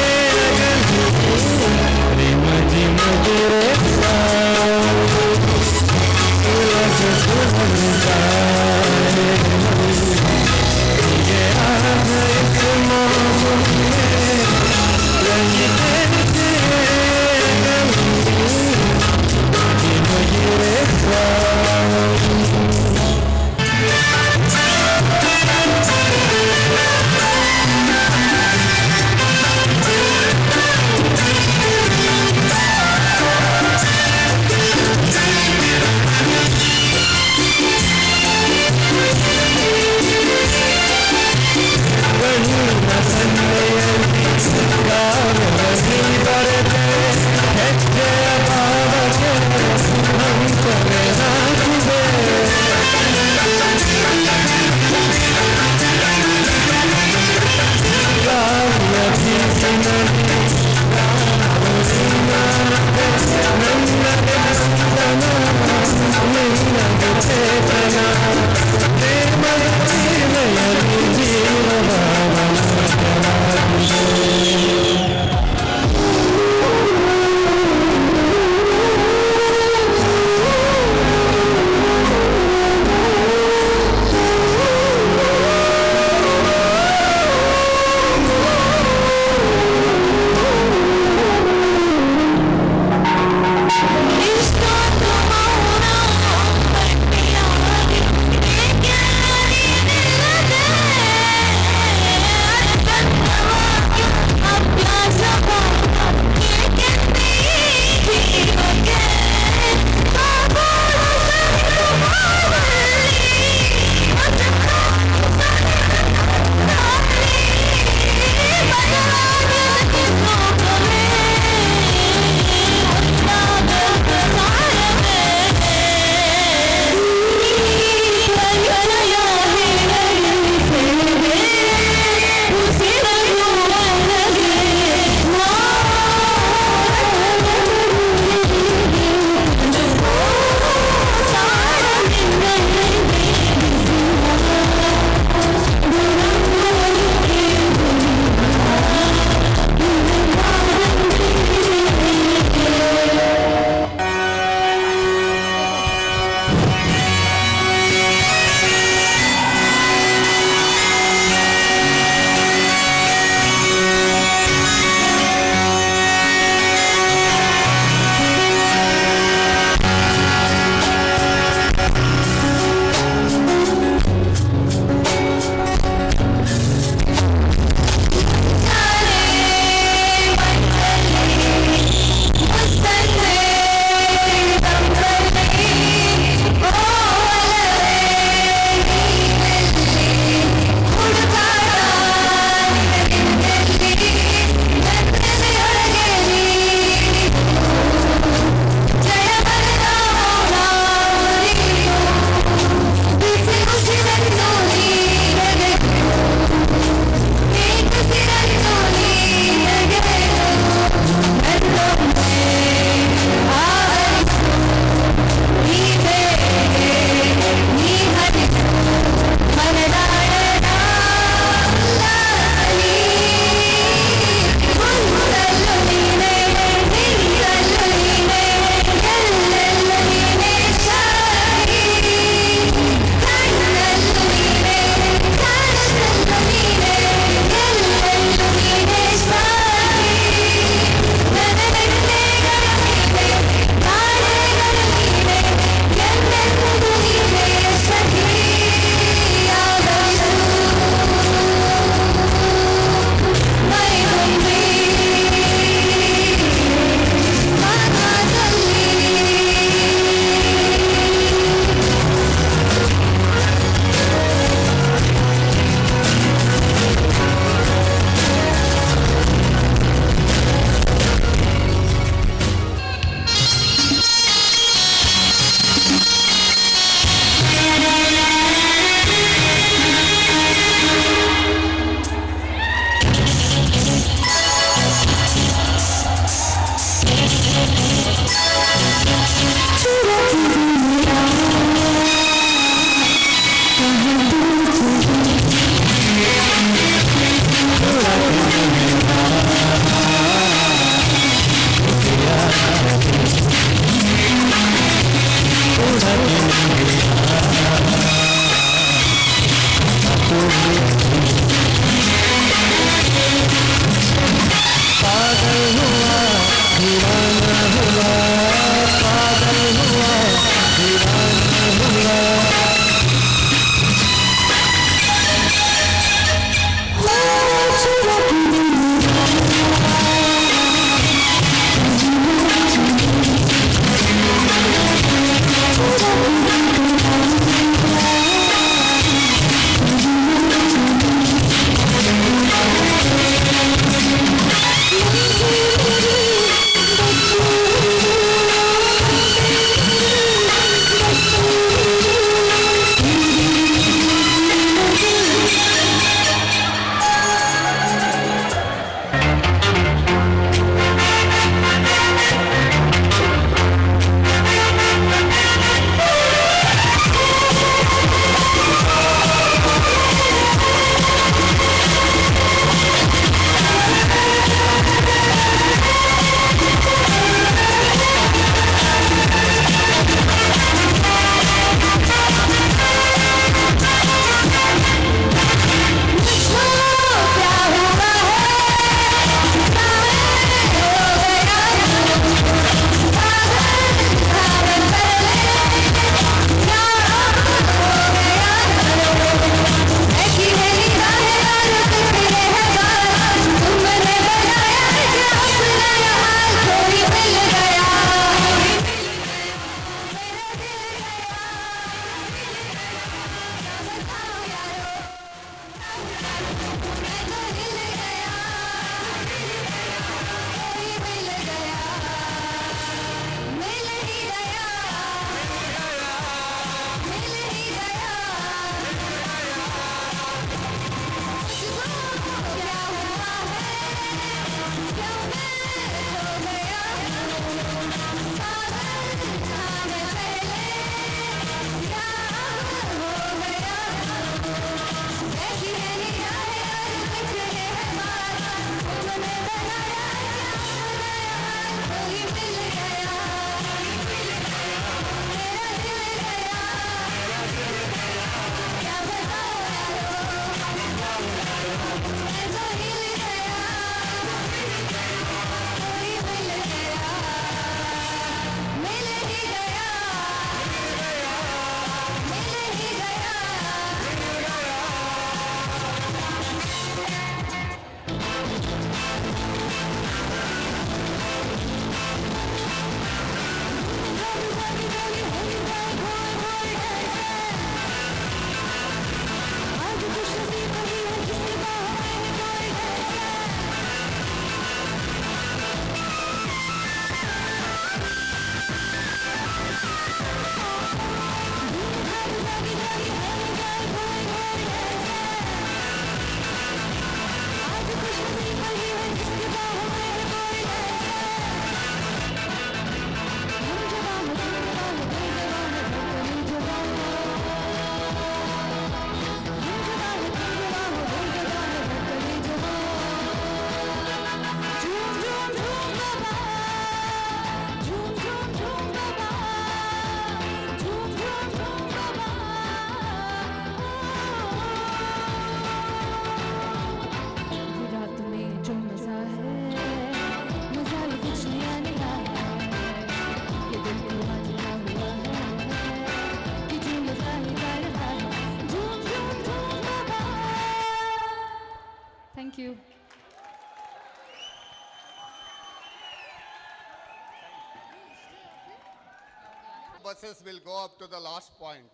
buses will go up to the last point.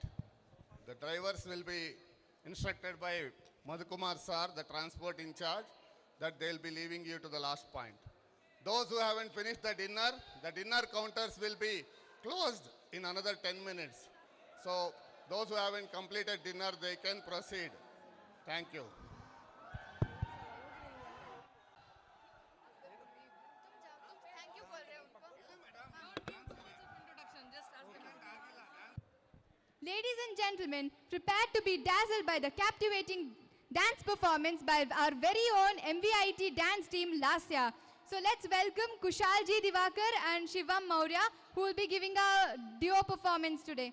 The drivers will be instructed by Madhukumar sir, the transport in charge, that they'll be leaving you to the last point. Those who haven't finished the dinner counters will be closed in another 10 minutes. So those who haven't completed dinner, they can proceed. Thank you. Ladies and gentlemen, prepare to be dazzled by the captivating dance performance by our very own MVIT dance team Lasya. So let's welcome Kushalji Divakar and Shivam Maurya, who will be giving a duo performance today.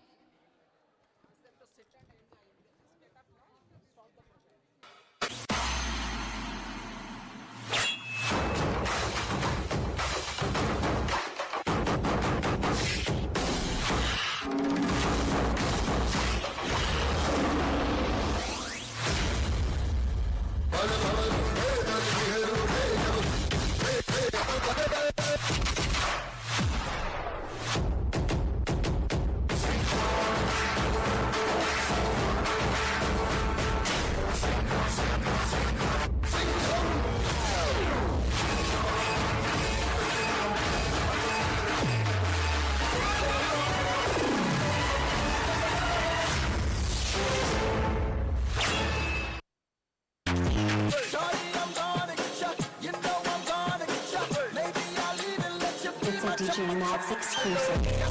DJ Max exclusive.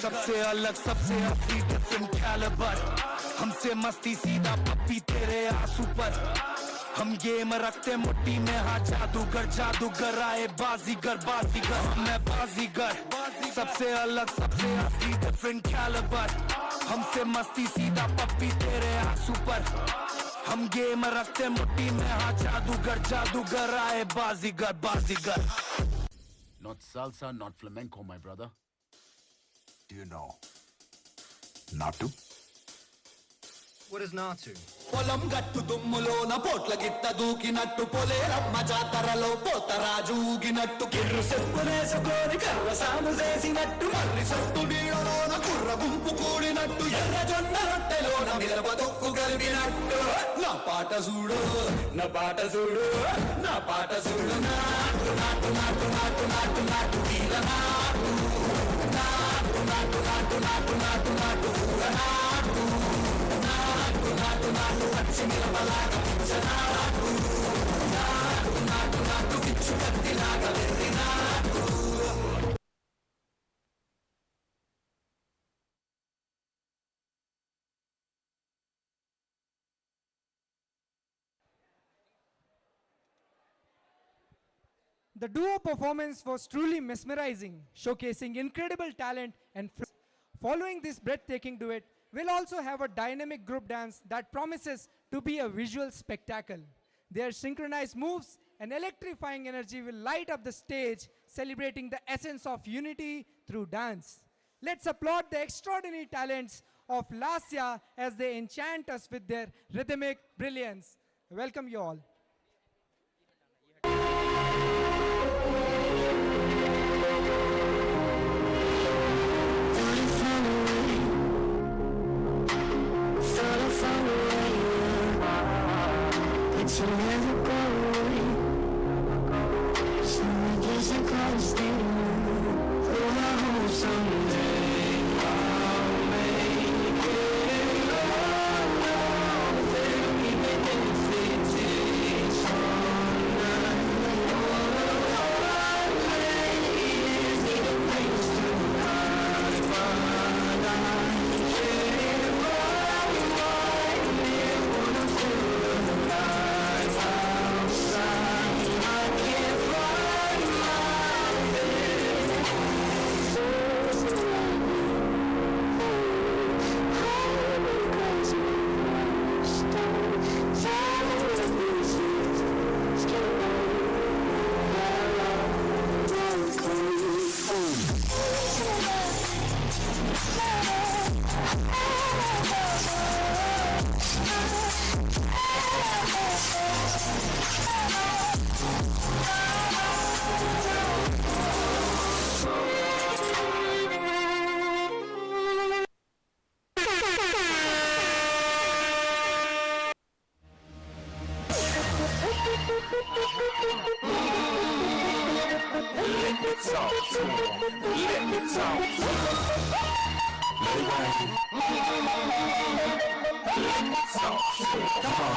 सबसे अलग सबसे असली different calibre हमसे मस्ती सीधा पप्पी तेरे आंसू पर हम गेम रखते मुट्ठी में हाँ जादूगर आए बाजीगर मैं बाजीगर सबसे अलग सबसे असली डिफरेंट कैलिबर हमसे मस्ती सीधा पप्पी तेरे आंसू पर हम गेम रखते मुट्ठी में हाँ जादूगर आए बाजीगर Not salsa, not flamenco, my brother. Do you know? Natu? What is Natu? పొలం గట్టు దుమ్ములోన పోట్ల గిట్ట దూకినట్టు పొలేరమ్మ జాతరలో పోతరాజు ఊగినట్టు కిర్రు సెప్పులేసుకొని కర్ర సాము చేసినట్టు మర్రి సొట్టు నీడలోన కుర్ర గుంపు కూడినట్టు ఎర్ర జొన్న రొట్టెలోన మిరప తొక్కు కలిపినట్టు నా పాట చూడు నా పాట చూడు నా పాట చూడు నాటు నాటు నాటు నాటు నాటు నాటు వీర నాటు నాటు నాటు నాటు నాటు నాటు నాటు ఊర నాటు నాటు నాటు నాటు పచ్చి మిరపలాగా పిచ్చనాటు నాటు నాటు నాటు పిచ్చు కత్తిలాగా వెర్రి నాటు The duo performance was truly mesmerizing, showcasing incredible talent and following this breathtaking duet, we'll also have a dynamic group dance that promises to be a visual spectacle. Their synchronized moves and electrifying energy will light up the stage, celebrating the essence of unity through dance. Let's applaud the extraordinary talents of Lasya as they enchant us with their rhythmic brilliance. Welcome you all. But you never go away, so I guess I gotta stay away. Oh, I hope someday I'll make it. Oh, there'll be invitation. Oh, Let it sound. Let it sound. Let it sound. Come on.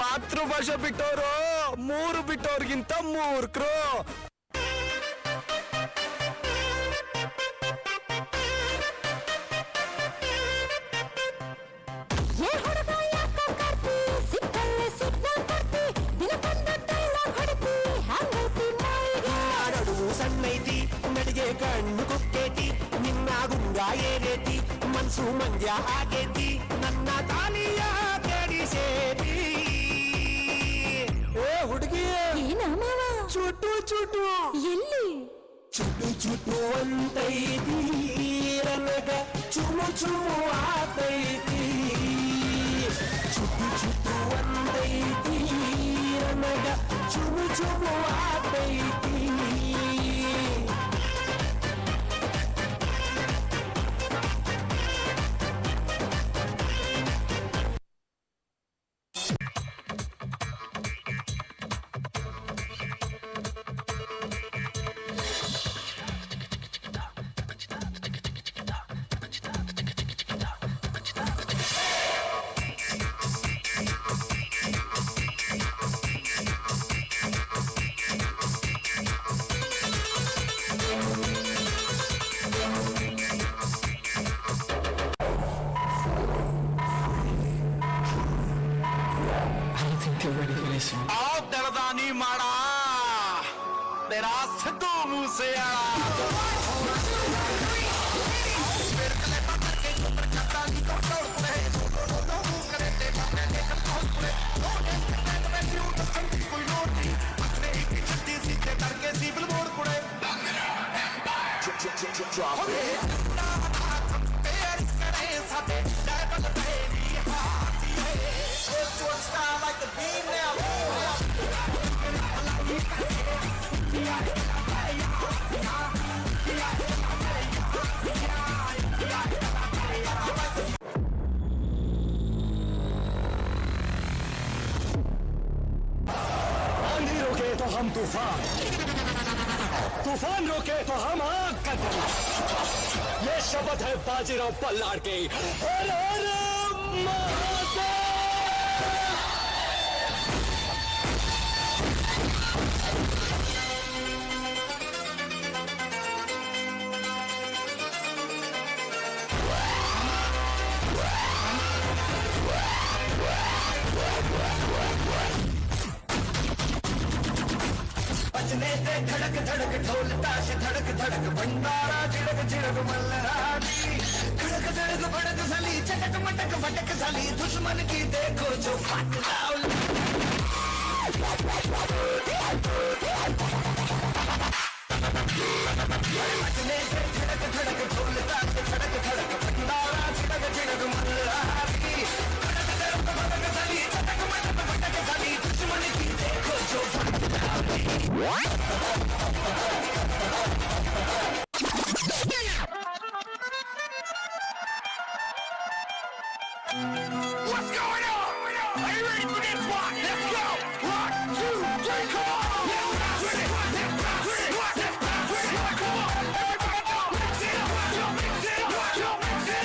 ಮಾತೃಭಾಷೆ ಬಿಟ್ಟವರು ಮೂರು ಬಿಟ್ಟವ್ರಿಗಿಂತ ಮೂರ್ಖರು. ಸಣ್ಣೈತಿ ನಡಿಗೆ ಕಣ್ಣು ಕುಕ್ಕೇತಿ ನಿನ್ನ ಗುಂಗ ಏನೇತಿ ಮನ್ಸು ಮಂದ್ಯ ಆಗೇತಿ ನನ್ನ ತಾಲಿಯ ಕೆಡಿಸೇತಿ. ಏ ಹುಡುಗಿ ಚುಟು ಚುಟು ಎಲ್ಲಿ ಚುಟು ಚುಟು ಅಂತೈತಿ ನನಗ ಚುಮು ಚುಮು ಆತೈತಿ. ಚುಟು ಚುಟು ಅಂತೈತಿ ನನಗ ಚುಮು ಚುಮು ಆತೈತಿ. आओ दरदानी माड़ा तेरा सिद्धू मुंह से तो हम तूफान, तूफान रोके तो हम आग का धुआं। ये शब्द है बाजीराव पल्लाड़ के। हर हर महादेव। बजने से धड़क धड़क ढोल ताश धड़क धड़क भंडारा झिड़क झिड़क मल्हारी धड़क धड़क भड़क साली चटक मटक फटक साली दुश्मन की देखो जो फाटलाओ बजने से धड़क धड़क ढोल ताश धड़क धड़क भंडारा झिड़क झिड़क मल्हारी धड़क धड़क भड़क साली चटक मटक फटक साली दुश्मन की देखो जो फाटलाओ What's going on? Are you ready for this one? Let's go! 1, 2, 3, come on! Let's bounce with it! Let's bounce with it! Let's bounce with it! Come on! Everybody go! Mix it up! Mix it up! Mix it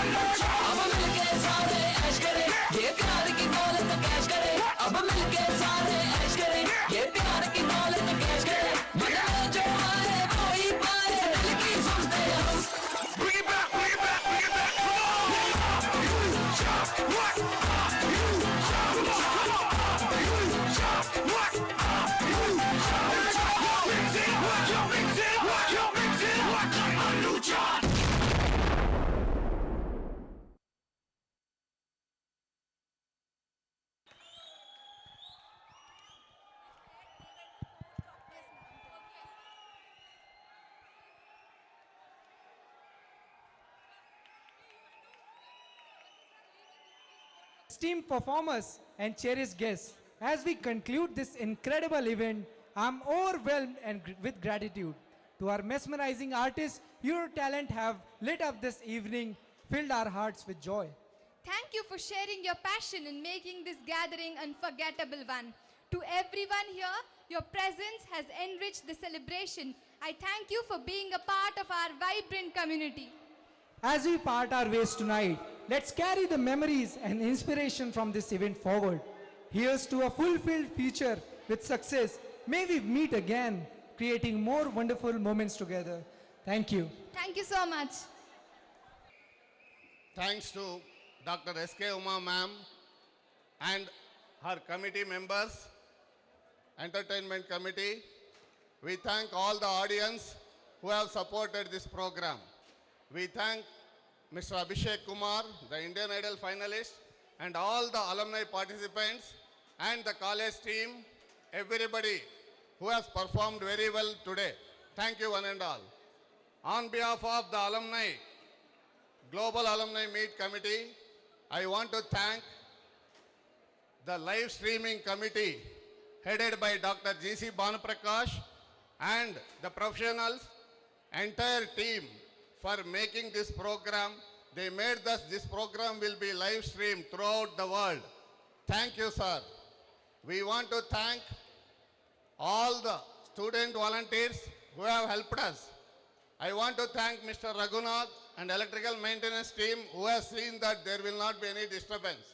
up! अब मिलके सारे ऐश करें ये प्यार की दौलत cash करें अब मिलके सारे ऐश करें ये प्यार की दौलत कैश करें मजा जो आए वो ही पाए दिल की सोचते हम Bring it back! Bring it back! Bring it back! Come on! You jump! What? You jump! Come on! You jump! What? You jump! Mix it up! Yo, mix it up! Yo, mix it up! A new job! Esteemed performers and cherished guests, as we conclude this incredible event, I'm overwhelmed and with gratitude. To our mesmerizing artists, your talent have lit up this evening, filled our hearts with joy. Thank you for sharing your passion in making this gathering unforgettable one. To everyone here, your presence has enriched the celebration. I thank you for being a part of our vibrant community. As we part our ways tonight, let's carry the memories and inspiration from this event forward. Here's to a fulfilled future with success. May we meet again, creating more wonderful moments together. Thank you. Thank you so much. Thanks to Dr. S.K. Uma ma'am and her committee members, entertainment committee. We thank all the audience who have supported this program. We thank Mr. Abhishek Kumar, the Indian Idol finalist, and all the alumni participants and the college team, everybody who has performed very well today. Thank you one and all. On behalf of the alumni, Global Alumni Meet Committee, I want to thank the live streaming committee headed by Dr. G.C. Bhanuprakash and the professionals, entire team for making this program. They made this program will be live streamed throughout the world. Thank you, sir. We want to thank all the student volunteers who have helped us. I want to thank Mr. Raghunath and electrical maintenance team who has seen that there will not be any disturbance.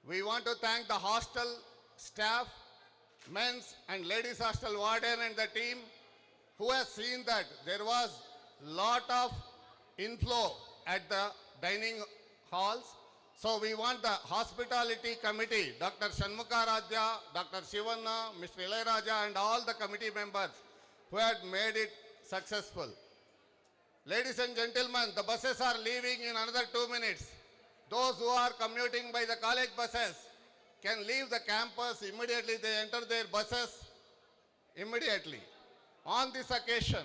We want to thank the hostel staff, men's and ladies hostel warden and the team who has seen that there was lot of inflow at the dining halls. So we want the hospitality committee, Dr. Shanmukha Radya, Dr. Shivanna, Mr. Ilayaraja and all the committee members who had made it successful. Ladies and gentlemen, the buses are leaving in another 2 minutes. Those who are commuting by the college buses can leave the campus immediately. They enter their buses immediately. On this occasion,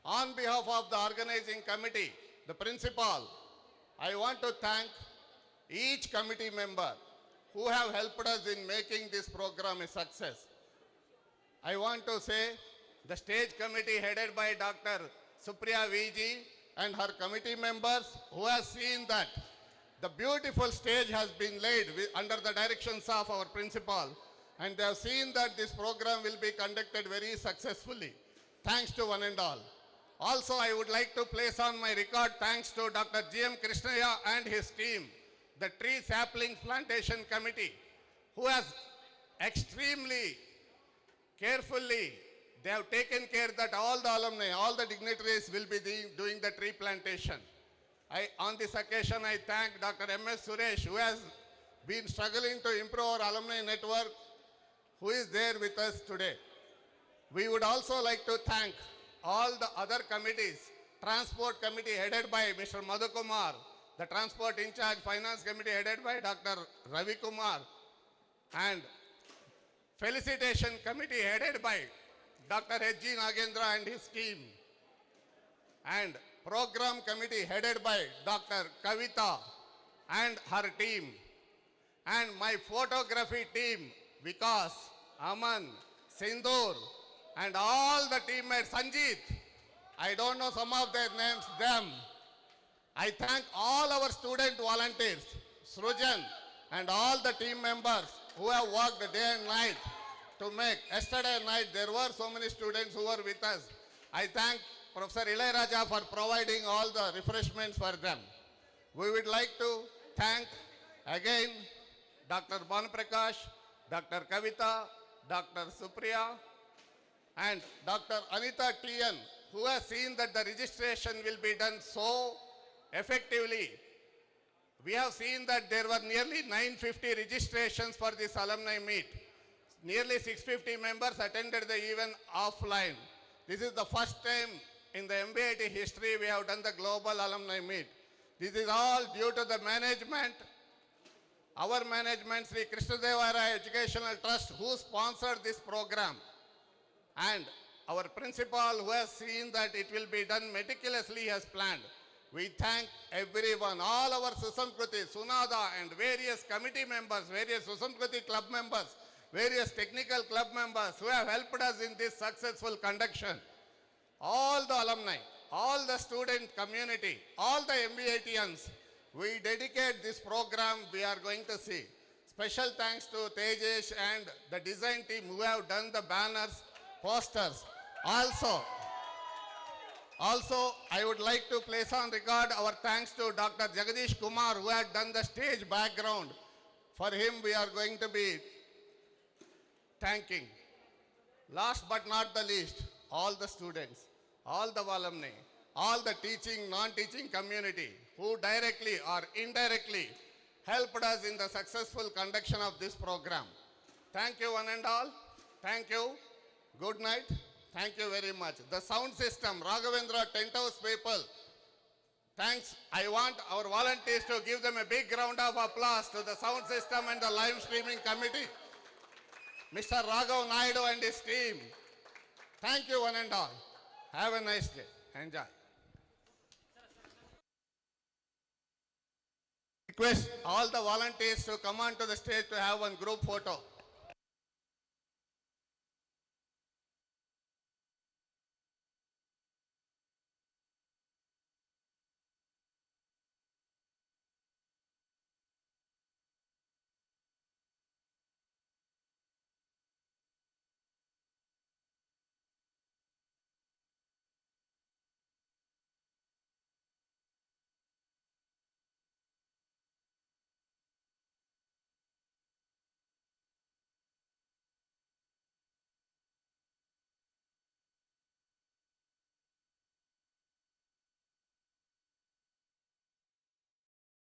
on behalf of the organizing committee, the principal, I want to thank each committee member who have helped us in making this program a success. I want to say the stage committee headed by Dr. Supriya VG and her committee members who have seen that the beautiful stage has been laid under the directions of our principal, and they have seen that this program will be conducted very successfully. Thanks to one and all. Also, I would like to place on my record thanks to Dr. G.M. Krishnaya and his team, the Tree Sapling Plantation Committee, who has extremely carefully, they have taken care that all the alumni, all the dignitaries will be doing the tree plantation. On this occasion, I thank Dr. M.S. Suresh, who has been struggling to improve our alumni network, who is there with us today. We would also like to thank all the other committees, Transport Committee headed by Mr. Madhukumar, the Transport in charge Finance Committee headed by Dr. Ravi Kumar, and Felicitation Committee headed by Dr. H.G. Nagendra and his team, and Program Committee headed by Dr. Kavita and her team, and my photography team, Vikas, Aman, Sindur, and all the teammates, Sanjeet, I don't know some of their names, them. I thank all our student volunteers, Srujan, and all the team members who have worked day and night to make. Yesterday night, there were so many students who were with us. I thank Professor Ilayaraja for providing all the refreshments for them. We would like to thank again Dr. Banprakash, Dr. Kavita, Dr. Supriya, and Dr. Anita TN, who has seen that the registration will be done so effectively. We have seen that there were nearly 950 registrations for this alumni meet. Nearly 650 members attended the event offline. This is the first time in the MVIT history we have done the global alumni meet. This is all due to the management, our management, Sri Krishnadevara Educational Trust, who sponsored this program, and our principal who has seen that it will be done meticulously as planned. We thank everyone, all our Susamkriti, Sunada, and various committee members, various Susamkriti club members, various technical club members who have helped us in this successful conduction. All the alumni, all the student community, all the MVITians, we dedicate this program we are going to see. Special thanks to Tejesh and the design team who have done the banners, posters. Also, I would like to place on record our thanks to Dr. Jagadeesh Kumar, who had done the stage background. For him, we are going to be thanking. Last but not the least, all the students, all the alumni, all the teaching, non-teaching community who directly or indirectly helped us in the successful conduction of this program. Thank you one and all. Thank you. Good night. Thank you very much. The sound system, Raghavendra, Tent House people. Thanks. I want our volunteers to give them a big round of applause to the sound system and the live streaming committee. Mr. Raghav Naidu and his team. Thank you one and all. Have a nice day. Enjoy. Request all the volunteers to come on to the stage to have one group photo.